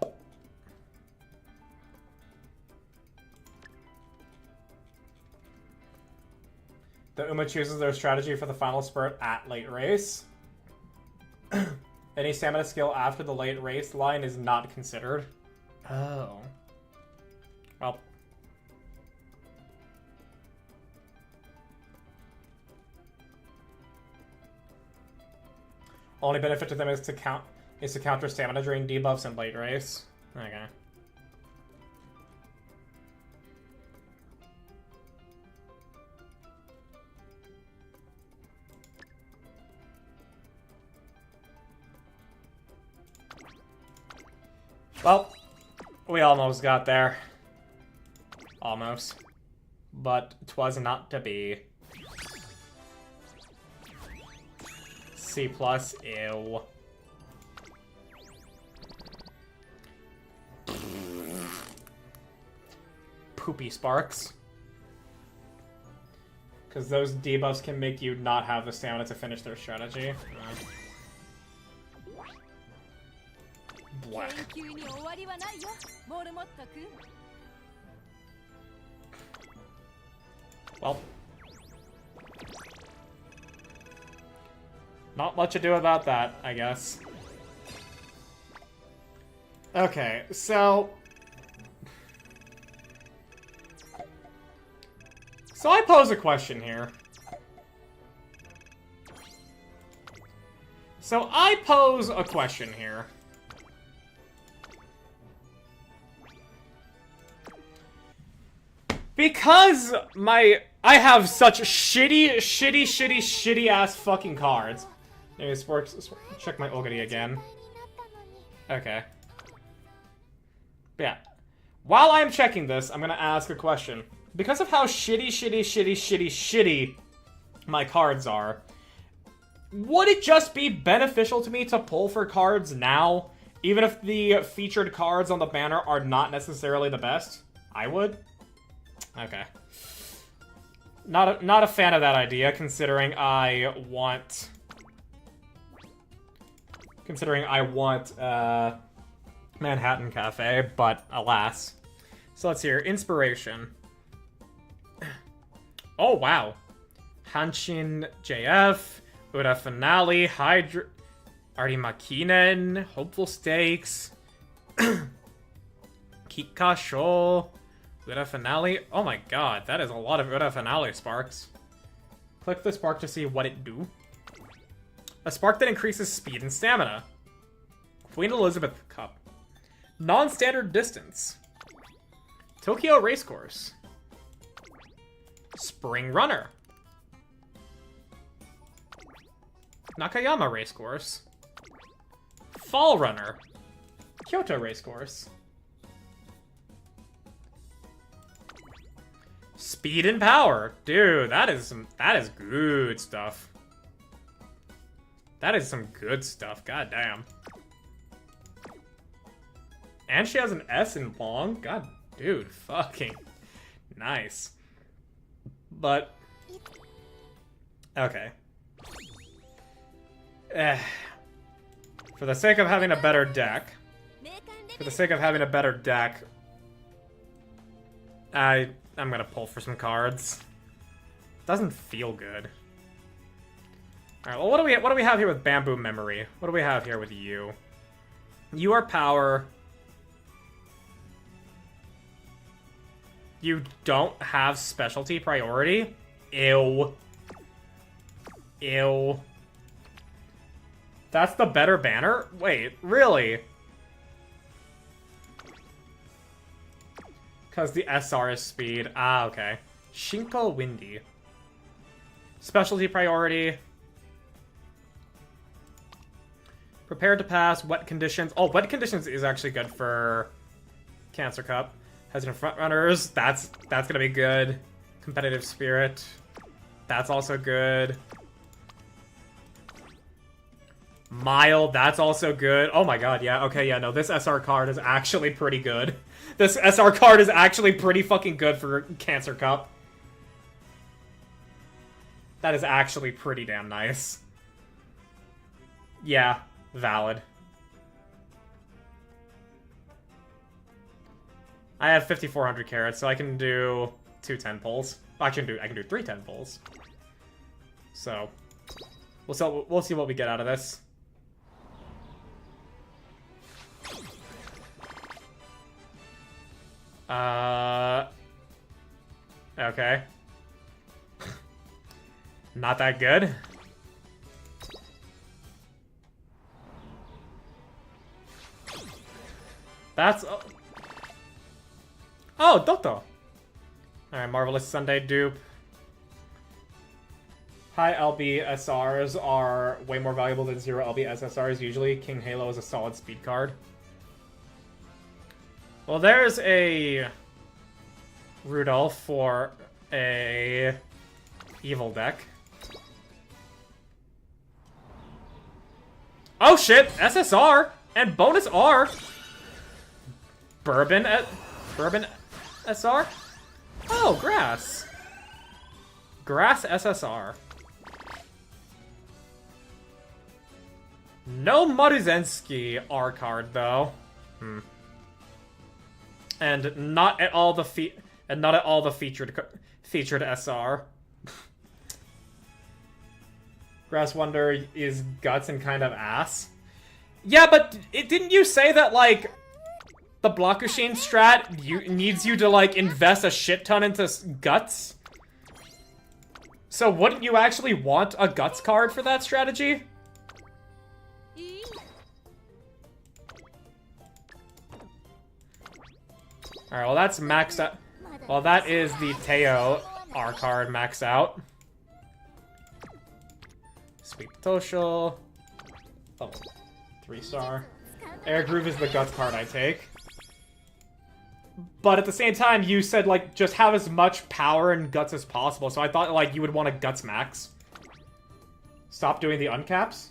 The Uma chooses their strategy for the final spurt at late race. Any stamina skill after the late race line is not considered. Oh. Well. Only benefit to them is to counter stamina drain debuffs in late race. Okay. Well, we almost got there. Almost. But 'twas not to be. C+, ew. Poopy sparks. Because those debuffs can make you not have the stamina to finish their strategy. Black. Well. Not much to do about that, I guess. Okay, so... So I pose a question here. Because I have such shitty ass fucking cards. Maybe this works. Check my Ogiri again. Okay. But yeah. While I'm checking this, I'm gonna ask a question. Because of how shitty my cards are, would it just be beneficial to me to pull for cards now, even if the featured cards on the banner are not necessarily the best? I would. Okay. Not a fan of that idea, considering I want Manhattan Cafe, but alas. So let's hear inspiration. Oh wow. Hanshin JF, Ura Finale, Hydra, Arimakinen, Hopeful Stakes, Kika Shoal, Ura Finale. Oh my god, that is a lot of Ura Finale sparks. Click the spark to see what it do. A spark that increases speed and stamina. Queen Elizabeth Cup. Non-standard distance. Tokyo Racecourse. Spring Runner. Nakayama Racecourse. Fall Runner. Kyoto Racecourse. Speed and Power. Dude, that is good stuff. That is some good stuff. God damn. And she has an S in long. God, dude, fucking nice. But okay. For the sake of having a better deck, I'm gonna pull for some cards. Doesn't feel good. All right. Well, what do we have here with Bamboo Memory? What do we have here with you? You are power. You don't have specialty priority? Ew. Ew. That's the better banner? Wait, really? Because the SR is speed. Ah, okay. Shinko Windy. Specialty priority. Prepared to pass. Wet conditions. Oh, wet conditions is actually good for Cancer Cup. Hesitant Frontrunners. That's gonna be good. Competitive Spirit. That's also good. Mile. That's also good. Oh my god, yeah. Okay, yeah, no. This SR card is actually pretty good. This SR card is actually pretty fucking good for Cancer Cup. That is actually pretty damn nice. Yeah, valid. I have 5,400 carats, so I can do 2 10 pulls. Actually, I can do 3 10 pulls. So, we'll see what we get out of this. Okay. Not that good. That's... Oh, Dotto! Alright, Marvelous Sunday dupe. High LB SRs are way more valuable than 0 LB SSRs usually. King Halo is a solid speed card. Well, there's a Rudolph for a evil deck. Oh shit! SSR! And bonus R! Bourbon SR? Oh, Grass. Grass SSR. No Maruzensky R card though. And not at all the featured SR. Grass Wonder is guts and kind of ass. Yeah, but didn't you say that like the Blockmachine strat needs you to like invest a shit ton into guts? So wouldn't you actually want a guts card for that strategy? Alright, well that's maxed out. Well, that is the Teo R card maxed out. Sweet Potential. Oh, 3-star. Air Groove is the guts card I take. But at the same time, you said, like, just have as much power and guts as possible, so I thought, like, you would want a guts max. Stop doing the uncaps?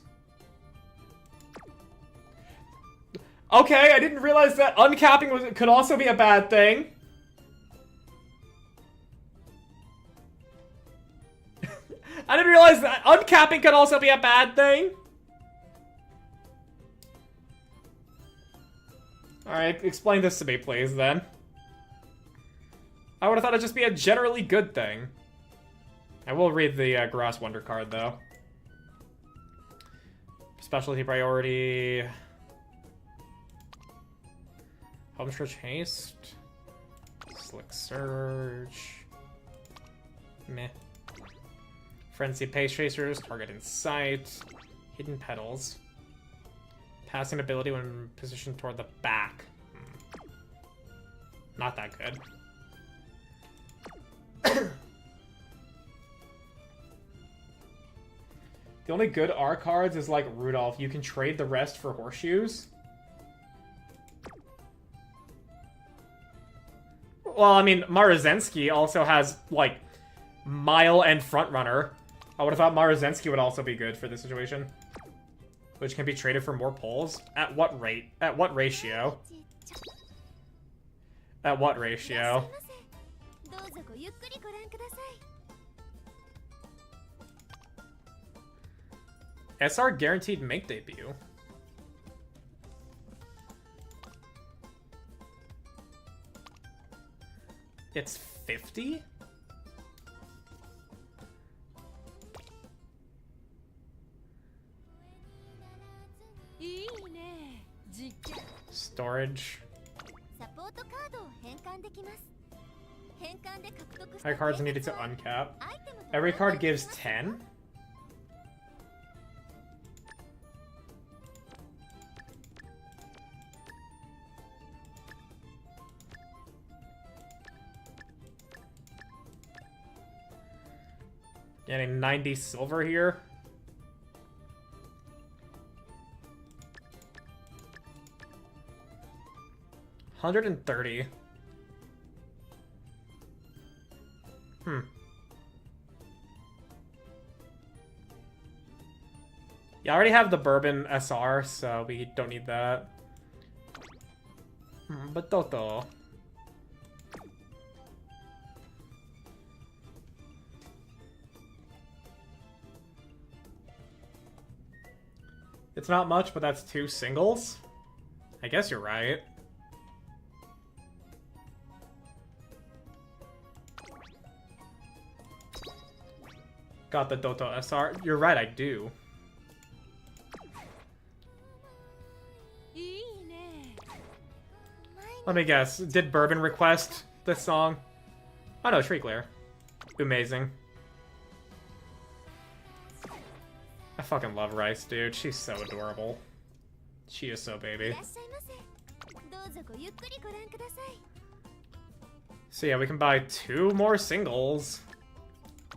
Okay, I didn't realize that uncapping could also be a bad thing. I didn't realize that uncapping could also be a bad thing. Alright, explain this to me, please, then. I would have thought it'd just be a generally good thing. I will read the Grass Wonder card, though. Specialty priority. Home Stretch Haste. Slick Surge. Meh. Frenzy Pace Tracers. Target in sight. Hidden Petals. Passing ability when positioned toward the back. Not that good. The only good R cards is like Rudolph. You can trade the rest for horseshoes. Well, I mean, Marozensky also has, like, Mile and Frontrunner. I would have thought Marozensky would also be good for this situation. Which can be traded for more pulls. At what rate? At what ratio? At what ratio? SR guaranteed make debut. It's 50? Storage. High cards needed to uncap. Every card gives 10? Getting 90 silver here. $130. Yeah, I already have the Bourbon SR, so we don't need that. But Toto. It's not much, but that's 2 singles. I guess you're right. Got the Doto SR. You're right, I do. Let me guess. Did Bourbon request this song? Oh no, Shriekler. Amazing. I fucking love Rice, dude. She's so adorable. She is so baby. So yeah, we can buy 2 more singles.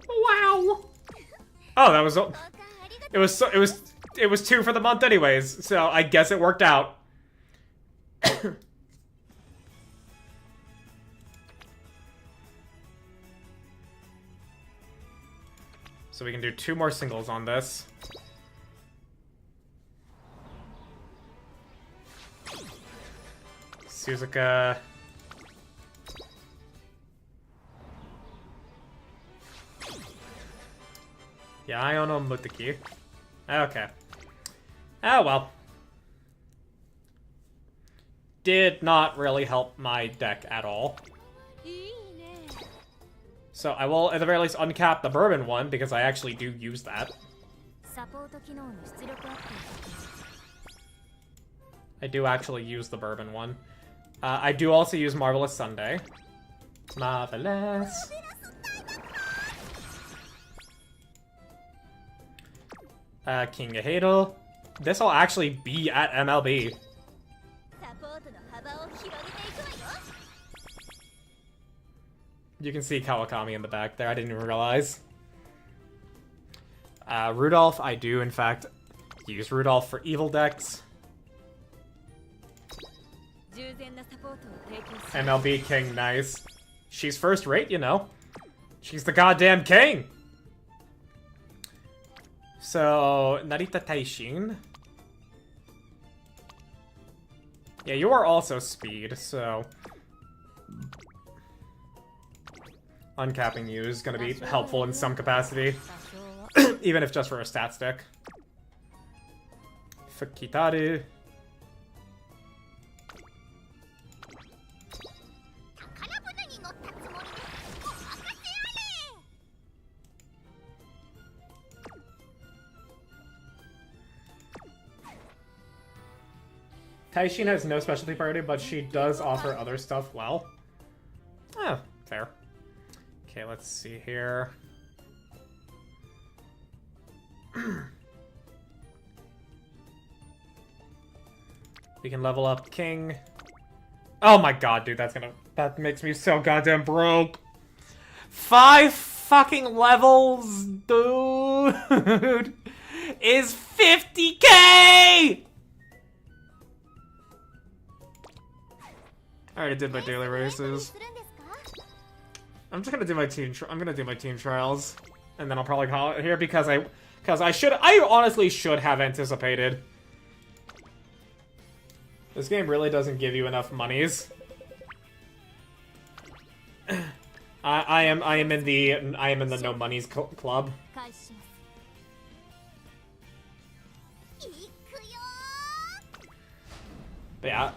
Wow. Oh, that was it was 2 for the month anyways. So I guess it worked out. So we can do 2 more singles on this. Suzuka. Yeah, I don't know Mutaki. Okay. Oh well. Did not really help my deck at all. So I will, at the very least, uncap the Bourbon one, because I actually do use that. I do actually use the Bourbon one. I do also use Marvelous Sunday. Marvelous. King of Hadel. This will actually be at MLB. You can see Kawakami in the back there. I didn't even realize. Rudolph, I do, in fact, use Rudolph for evil decks. MLB King, nice. She's first rate, you know. She's the goddamn king! So, Narita Taishin. Yeah, you are also speed, so... Uncapping you is going to be helpful in some capacity. Even if just for a stat stick. Fakitaru. Taishin has no specialty priority, but she does offer other stuff well. Oh, fair. Okay, let's see here. We can level up King. Oh my god, dude, that makes me so goddamn broke. 5 fucking levels, dude, is 50k! I already did my daily races. I'm just gonna do my team trials, and then I'll probably call it here because I honestly should have anticipated. This game really doesn't give you enough monies. I am in the no monies club. But yeah,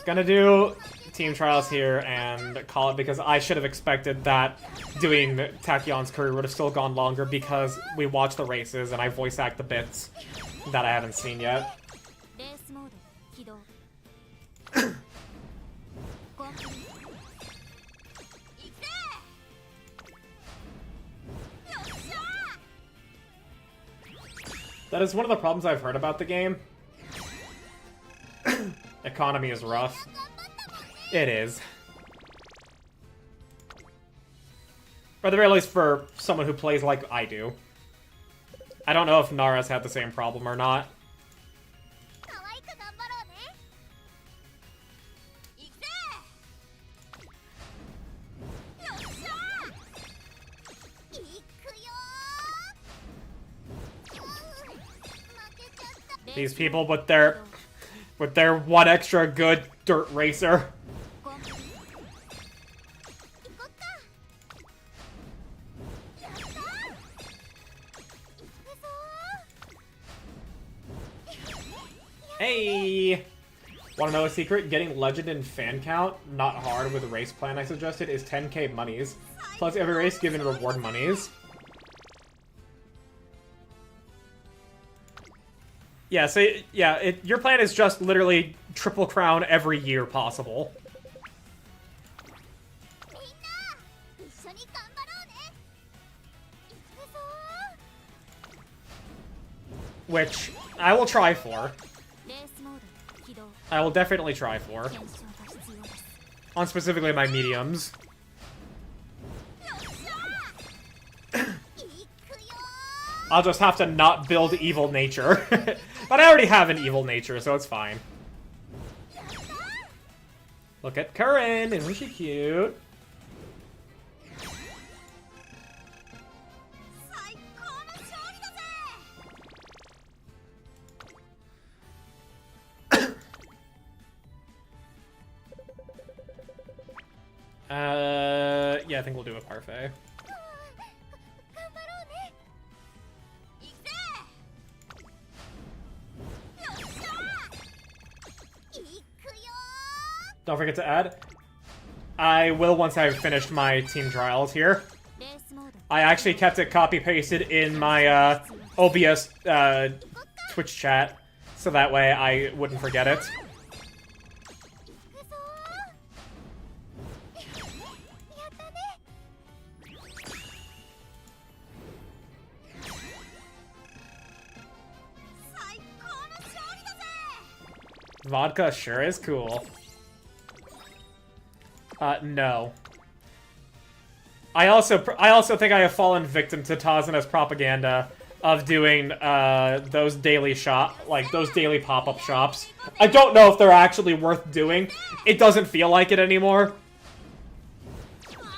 gonna do team trials here and call it because I should have expected that doing Tachyon's career would have still gone longer because we watch the races and I voice act the bits that I haven't seen yet. That is one of the problems I've heard about the game. Economy is rough. It is. Or at the very least for someone who plays like I do. I don't know if Nara's had the same problem or not. These people with their one extra good dirt racer. Hey! Wanna know a secret? Getting legend in fan count, not hard with the race plan I suggested, is 10k monies. Plus every race given reward monies. Yeah, so, yeah, your plan is just literally triple crown every year possible. Which I will try for. I will definitely try for. On specifically my mediums. I'll just have to not build evil nature. But I already have an evil nature, so it's fine. Look at Curran, isn't she cute? Yeah, I think we'll do a parfait. Don't forget to add. I will once I've finished my team trials here. I actually kept it copy-pasted in my OBS Twitch chat, so that way I wouldn't forget it. Vodka sure is cool. No. I also think I have fallen victim to Tazuna's propaganda of doing those daily those daily pop-up shops. I don't know if they're actually worth doing. It doesn't feel like it anymore.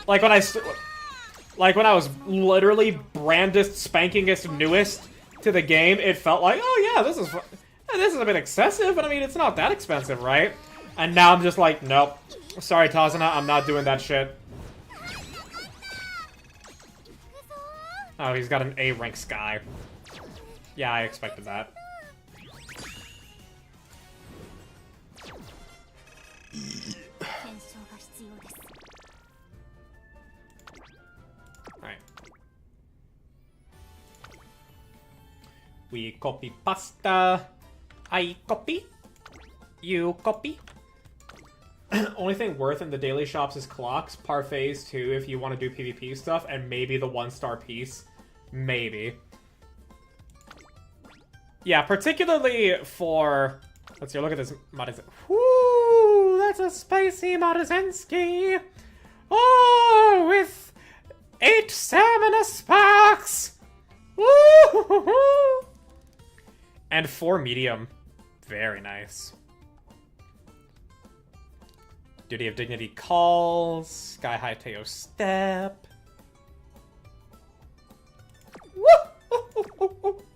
Like when I was literally brandest, spankingest, newest to the game, it felt like, oh yeah, this is a bit excessive, but I mean, it's not that expensive, right? And now I'm just like, nope. Sorry, Tazuna, I'm not doing that shit. Oh, he's got an A-rank Sky. Yeah, I expected that. Alright. We copy pasta. I copy. You copy? Only thing worth in the daily shops is clocks, parfaits too, if you want to do PvP stuff, and maybe the 1-star piece. Maybe. Yeah, particularly for... Let's see, look at this Marizen. Woo! That's a spicy Marizensky! Oh, with 8 stamina sparks! Woo! And 4 medium. Very nice. Duty of Dignity calls. Sky High Teo Step.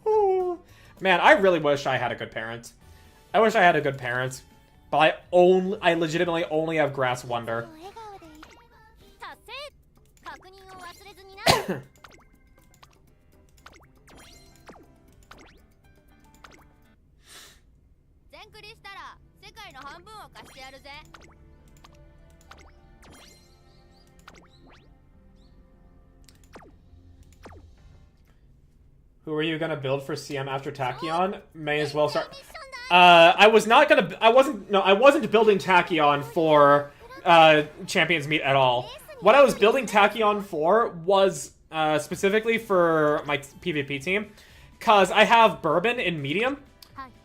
Woo! Man, I really wish I had a good parent. I wish I had a good parent. But I legitimately only have Grass Wonder. 達成確認を忘れずにな全クリしたら世界の半分を貸してやるぜ Who are you gonna build for CM after Tachyon? May as well start. I wasn't building Tachyon for Champions Meet at all. What I was building Tachyon for was specifically for my PvP team, cause I have Bourbon in medium.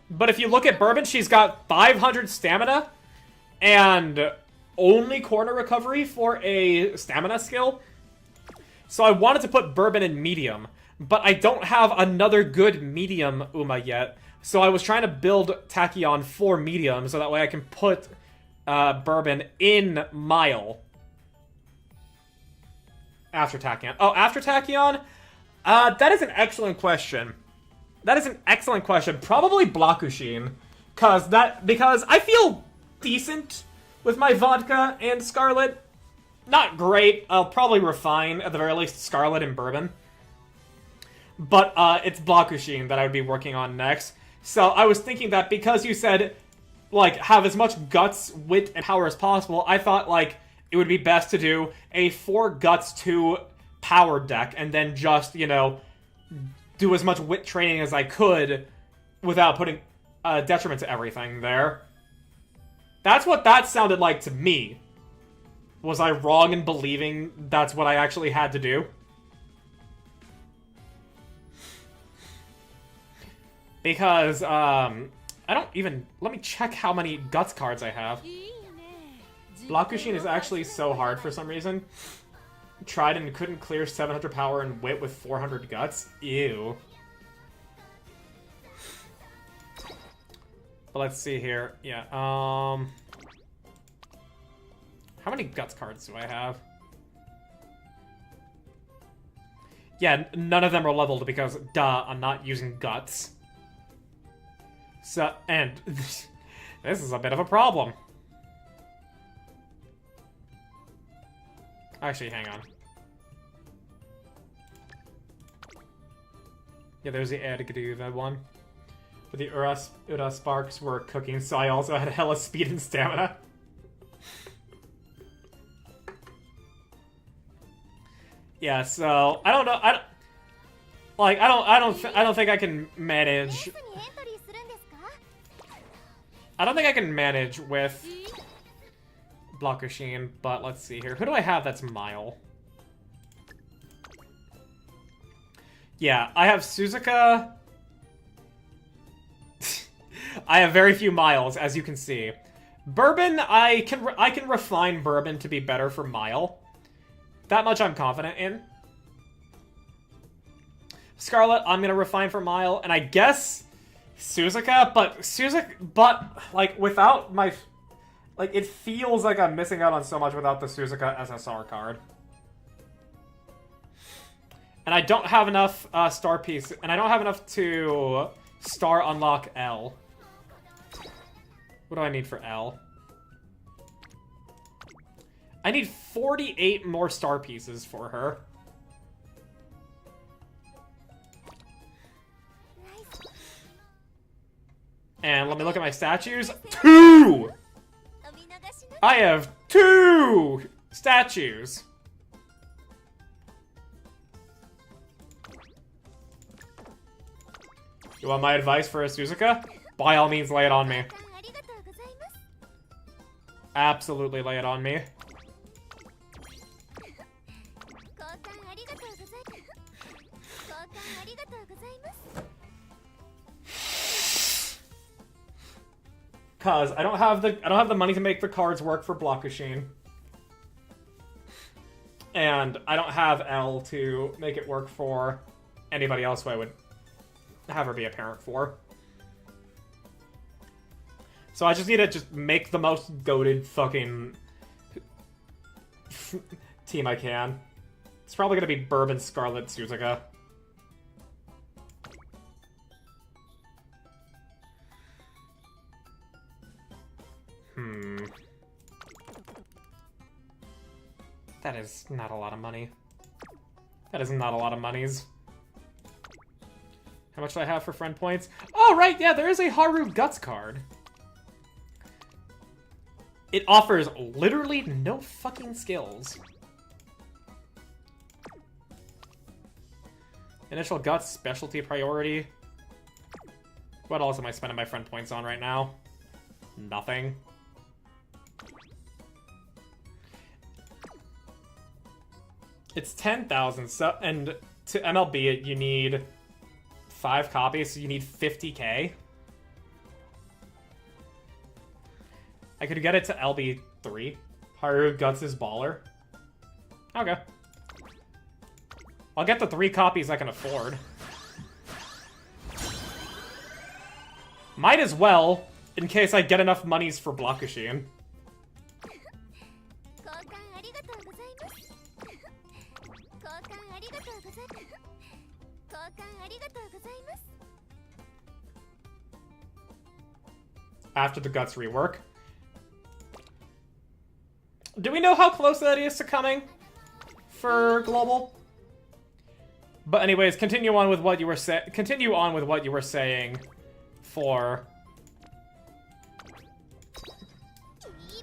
But if you look at Bourbon, she's got 500 stamina and only corner recovery for a stamina skill. So I wanted to put Bourbon in medium. But I don't have another good medium Uma yet, so I was trying to build Tachyon for medium, so that way I can put Bourbon in Mile. After Tachyon. Oh, after Tachyon? That is an excellent question. That is an excellent question. Probably Blakushin. Because I feel decent with my vodka and Scarlet. Not great. I'll probably refine, at the very least, Scarlet and Bourbon. But it's Blakushin that I would be working on next. So I was thinking that because you said, like, have as much guts, wit, and power as possible, I thought, like, it would be best to do a 4 guts 2 power deck, and then just, you know, do as much wit training as I could without putting detriment to everything there. That's what that sounded like to me. Was I wrong in believing that's what I actually had to do? Because, I don't even... Let me check how many Guts cards I have. Blakushin is actually so hard for some reason. Tried and couldn't clear 700 power and wit with 400 Guts. Ew. But let's see here. Yeah, how many Guts cards do I have? Yeah, none of them are leveled because, duh, I'm not using Guts. So, and this is a bit of a problem. Actually, hang on. Yeah, there's the Ergduva one. But the Ura Sparks were cooking, so I also had hella speed and stamina. Yeah, so I don't know. I don't think I can manage. I don't think I can manage with Blakushin, but let's see here. Who do I have that's Mile? Yeah, I have Suzuka. I have very few Miles, as you can see. Bourbon, I can refine Bourbon to be better for Mile. That much I'm confident in. Scarlet, I'm gonna refine for Mile, and I guess Suzuka, but like without my, like it feels like I'm missing out on so much without the Suzuka SSR card. And I don't have enough star piece, and I don't have enough to star unlock L. What do I need for L? I need 48 more star pieces for her. And let me look at my statues. 2! I have 2 statues. You want my advice for a Suzuka? By all means, lay it on me. Absolutely lay it on me. Cause I don't have the money to make the cards work for Blockmachine. And I don't have L to make it work for anybody else who I would have her be a parent for. So I just need to just make the most goated fucking team I can. It's probably gonna be Bourbon, Scarlet, Suzuka. That is not a lot of money. That is not a lot of monies. How much do I have for friend points? Oh, right, yeah, there is a Haru Guts card. It offers literally no fucking skills. Initial Guts, specialty priority. What else am I spending my friend points on right now? Nothing. It's 10,000, so, and to MLB it, you need 5 copies, so you need 50k. I could get it to LB3. Haru Guts' Baller. Okay. I'll get the 3 copies I can afford. Might as well, in case I get enough monies for Blockmachine. After the Guts rework. Do we know how close that is to coming for global? But anyways, continue on with what you were saying for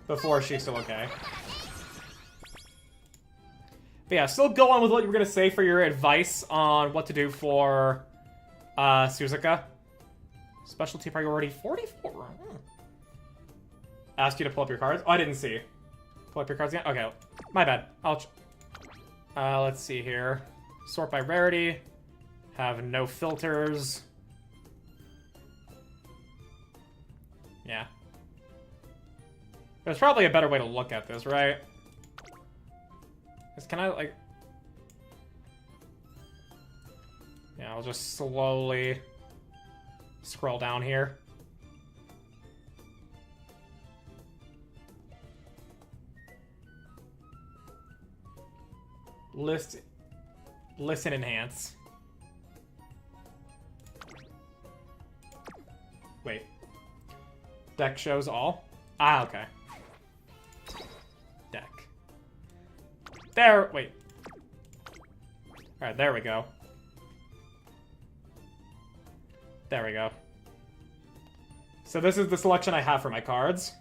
before she's still okay. But yeah, still go on with what you were gonna say for your advice on what to do for Suzuka. Specialty priority 44. Asked you to pull up your cards. Oh, I didn't see. Pull up your cards again? Okay, my bad. Let's see here. Sort by rarity. Have no filters. Yeah. There's probably a better way to look at this, right? Can I, like... Yeah, I'll just slowly scroll down here. Listen, enhance. Wait. Deck shows all? Ah, okay. Deck. There, wait. Alright, there we go. There we go. So this is the selection I have for my cards.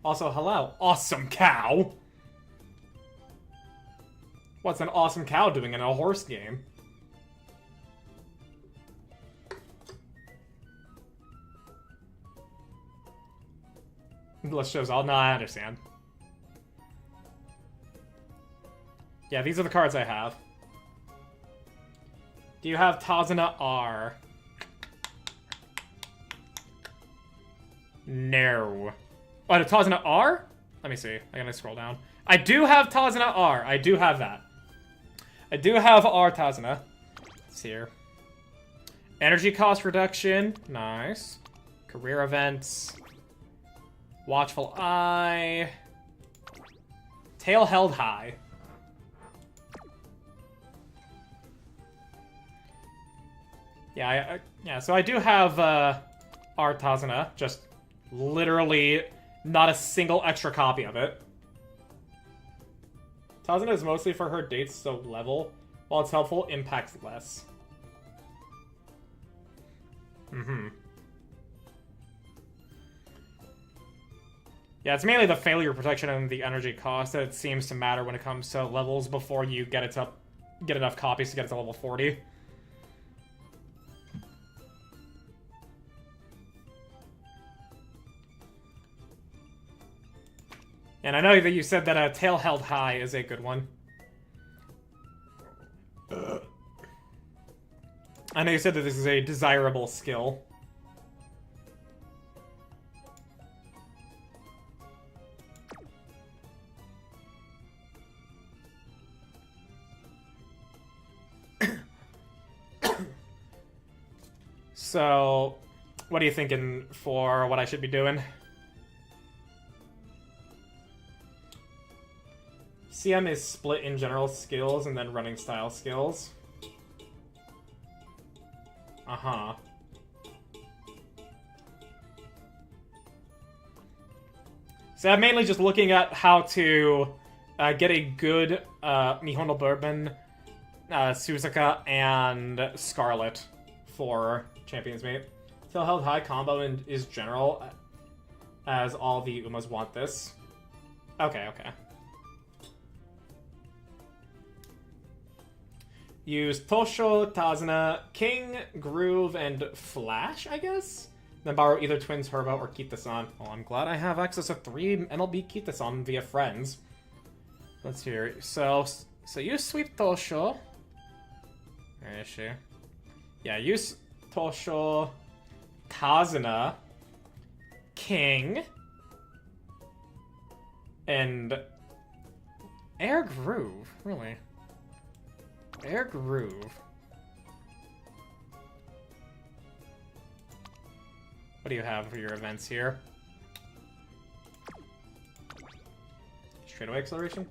Also, hello, awesome cow! What's an awesome cow doing in a horse game? The list shows all. No, I understand. Yeah, these are the cards I have. Do you have Tazuna R? No. Oh, the Tazuna R? Let me see. I gotta scroll down. I do have Tazuna R. I do have that. I do have R Tazuna. It's here. Energy cost reduction. Nice. Career events. Watchful Eye. Tail held high. Yeah, yeah, so I do have R Tazuna, just literally not a single extra copy of it. Tazuna is mostly for her dates, so level. While it's helpful, impacts less. Yeah, it's mainly the failure protection and the energy cost that it seems to matter when it comes to levels before you get it to get enough copies to get it to level 40. And I know that you said that a tail held high is a good one. I know you said that this is a desirable skill. So, what are you thinking for what I should be doing? CM is split in general skills and then running style skills. Uh-huh. So I'm mainly just looking at how to get a good Mihono Bourbon, Suzuka, and Scarlet for Champions Mate. Still held high combo and is general, as all the Umas want this. Okay, okay. Use Tosho, Tazuna, King, Groove, and Flash, I guess? Then borrow either Twins, Herbo, or Kita-san. Oh, I'm glad I have access to 3 MLB Kita-san via friends. Let's hear. So use Sweep Tosho. Where is she? Yeah, use Tosho, Tazuna, King, and Air Groove. Really? Air Groove. What do you have for your events here? Straightaway acceleration?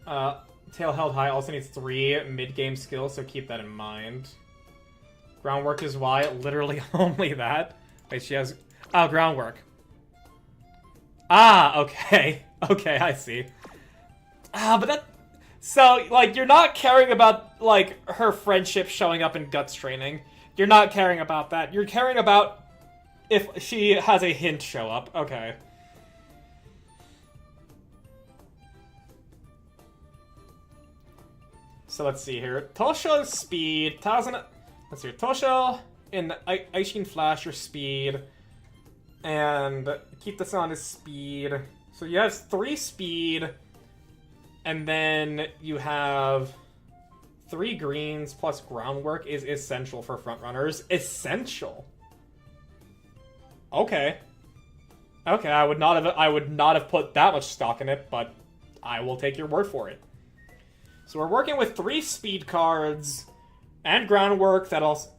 Tail held high also needs 3 mid-game skills, so keep that in mind. Groundwork is why, literally only that. Wait, she has... Oh, groundwork. Ah, okay. Okay, I see. Ah, but that... So, like, you're not caring about, like, her friendship showing up in Guts training. You're not caring about that. You're caring about if she has a hint show up. Okay. So let's see here. Tosho's speed. Tazuna... Let's see here. Tosho in Aishin Flash, your speed. And Kita-san is speed. So you have 3 speed. And then you have 3 greens plus groundwork is essential for frontrunners. Essential. Okay. Okay, I would not have put that much stock in it, but I will take your word for it. So we're working with 3 speed cards and groundwork that also...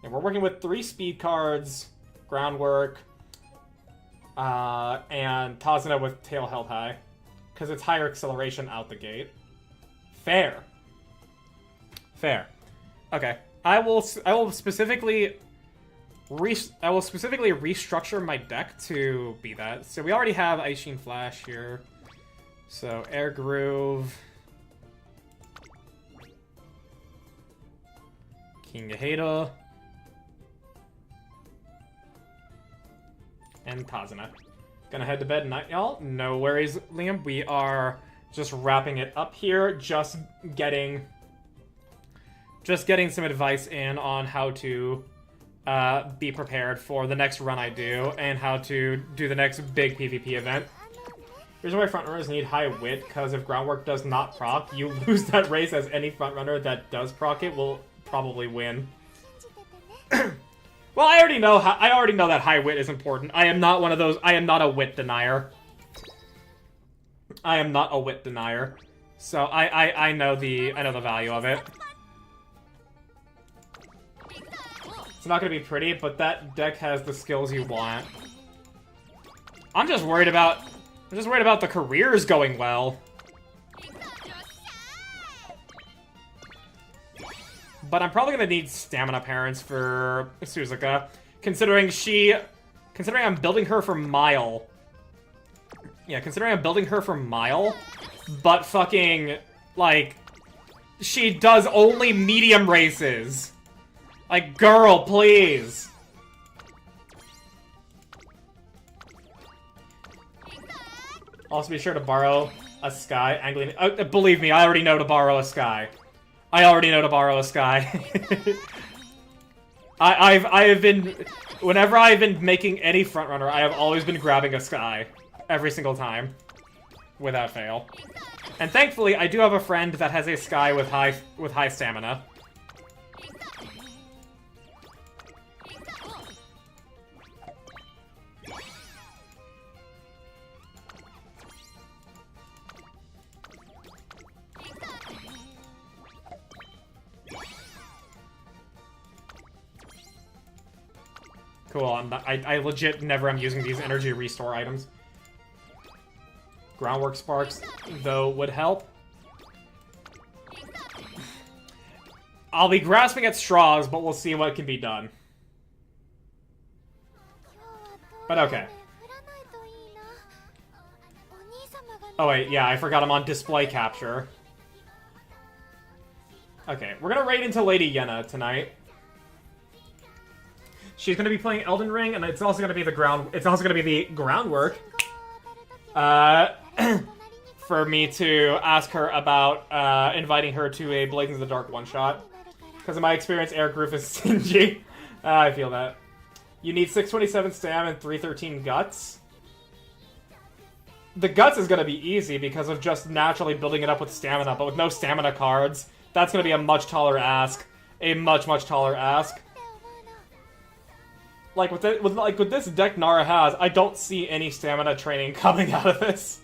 And we're working with 3 speed cards, groundwork, and Tazuna with tail held high. Because it's higher acceleration out the gate. Fair. Fair. Okay. I will specifically restructure my deck to be that. So we already have Aishin Flash here. So Air Groove, King Gehedo, and Tazuna. Gonna head to bed tonight, y'all. No worries, Liam. We are just wrapping it up here. Just getting some advice in on how to be prepared for the next run I do, and how to do the next big PvP event. Reason why frontrunners need high wit, because if groundwork does not proc, you lose that race, as any frontrunner that does proc it will probably win. Well, I already know that high wit is important. I am not one of those. I am not a wit denier. I am not a wit denier. So I know the value of it. It's not gonna be pretty, but that deck has the skills you want. I'm just worried about the careers going well. But I'm probably gonna need stamina parents for Suzuka, considering I'm building her for Mile. Yeah, considering I'm building her for Mile, but fucking, like, she does only medium races. Like, girl, please. Also be sure to borrow a Sky. Angling. Believe me, I already know to borrow a Sky. I already know to borrow a Sky. I have been, whenever I've been making any frontrunner, I have always been grabbing a Sky. Every single time. Without fail. And thankfully, I do have a friend that has a Sky with high stamina. Cool, I legit never am using these energy restore items. Groundwork sparks, though, would help. I'll be grasping at straws, but we'll see what can be done. But okay. Oh wait, yeah, I forgot I'm on display capture. Okay, we're gonna raid into Lady Yenna tonight. She's gonna be playing Elden Ring, and it's also gonna be the groundwork. For me to ask her about inviting her to a Blades in the Dark one-shot. Because in my experience, Eric Roof is stingy. I feel that. You need 627 stam and 313 guts. The guts is going to be easy because of just naturally building it up with stamina, but with no stamina cards, that's going to be a much taller ask. A much, much taller ask. Like, with this deck Nara has, I don't see any stamina training coming out of this.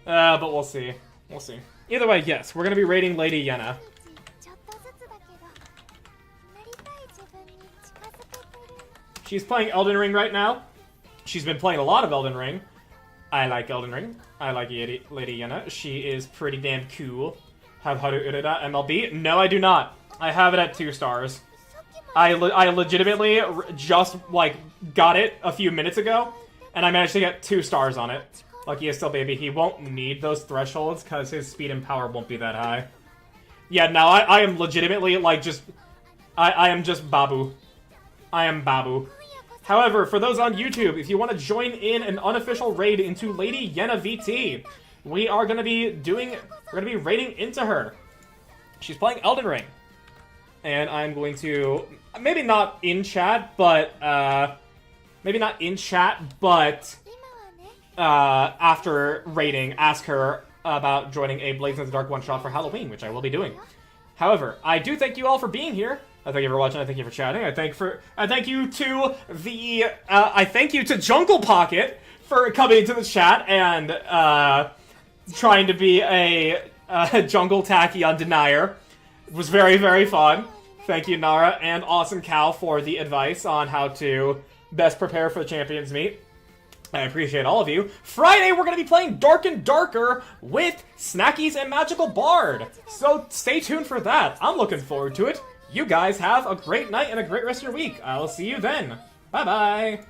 But we'll see. We'll see. Either way, yes, we're going to be raiding Lady Yenna. She's playing Elden Ring right now. She's been playing a lot of Elden Ring. I like Elden Ring. I like Lady Yenna. She is pretty damn cool. Have Haru Ureda MLB? No, I do not. I have it at 2 stars. I legitimately just, like, got it a few minutes ago, and I managed to get 2 stars on it. Lucky is still baby. He won't need those thresholds, because his speed and power won't be that high. Yeah, no, I am legitimately, like, just... I am just Babu. I am Babu. However, for those on YouTube, if you want to join in an unofficial raid into Lady Yenna VT, we are going to be raiding into her. She's playing Elden Ring. And I'm going to, maybe not in chat, but, after raiding, ask her about joining a Blades in the Dark one-shot for Halloween, which I will be doing. However, I do thank you all for being here. I thank you for watching, I thank you for chatting, I thank you to Jungle Pocket for coming into the chat and, trying to be a Jungle Tachyon denier. It was very, very fun. Thank you, Nara and Awesome Cow, for the advice on how to best prepare for the Champions Meet. I appreciate all of you. Friday, we're going to be playing Dark and Darker with Snackies and Magical Bard. So stay tuned for that. I'm looking forward to it. You guys have a great night and a great rest of your week. I'll see you then. Bye-bye.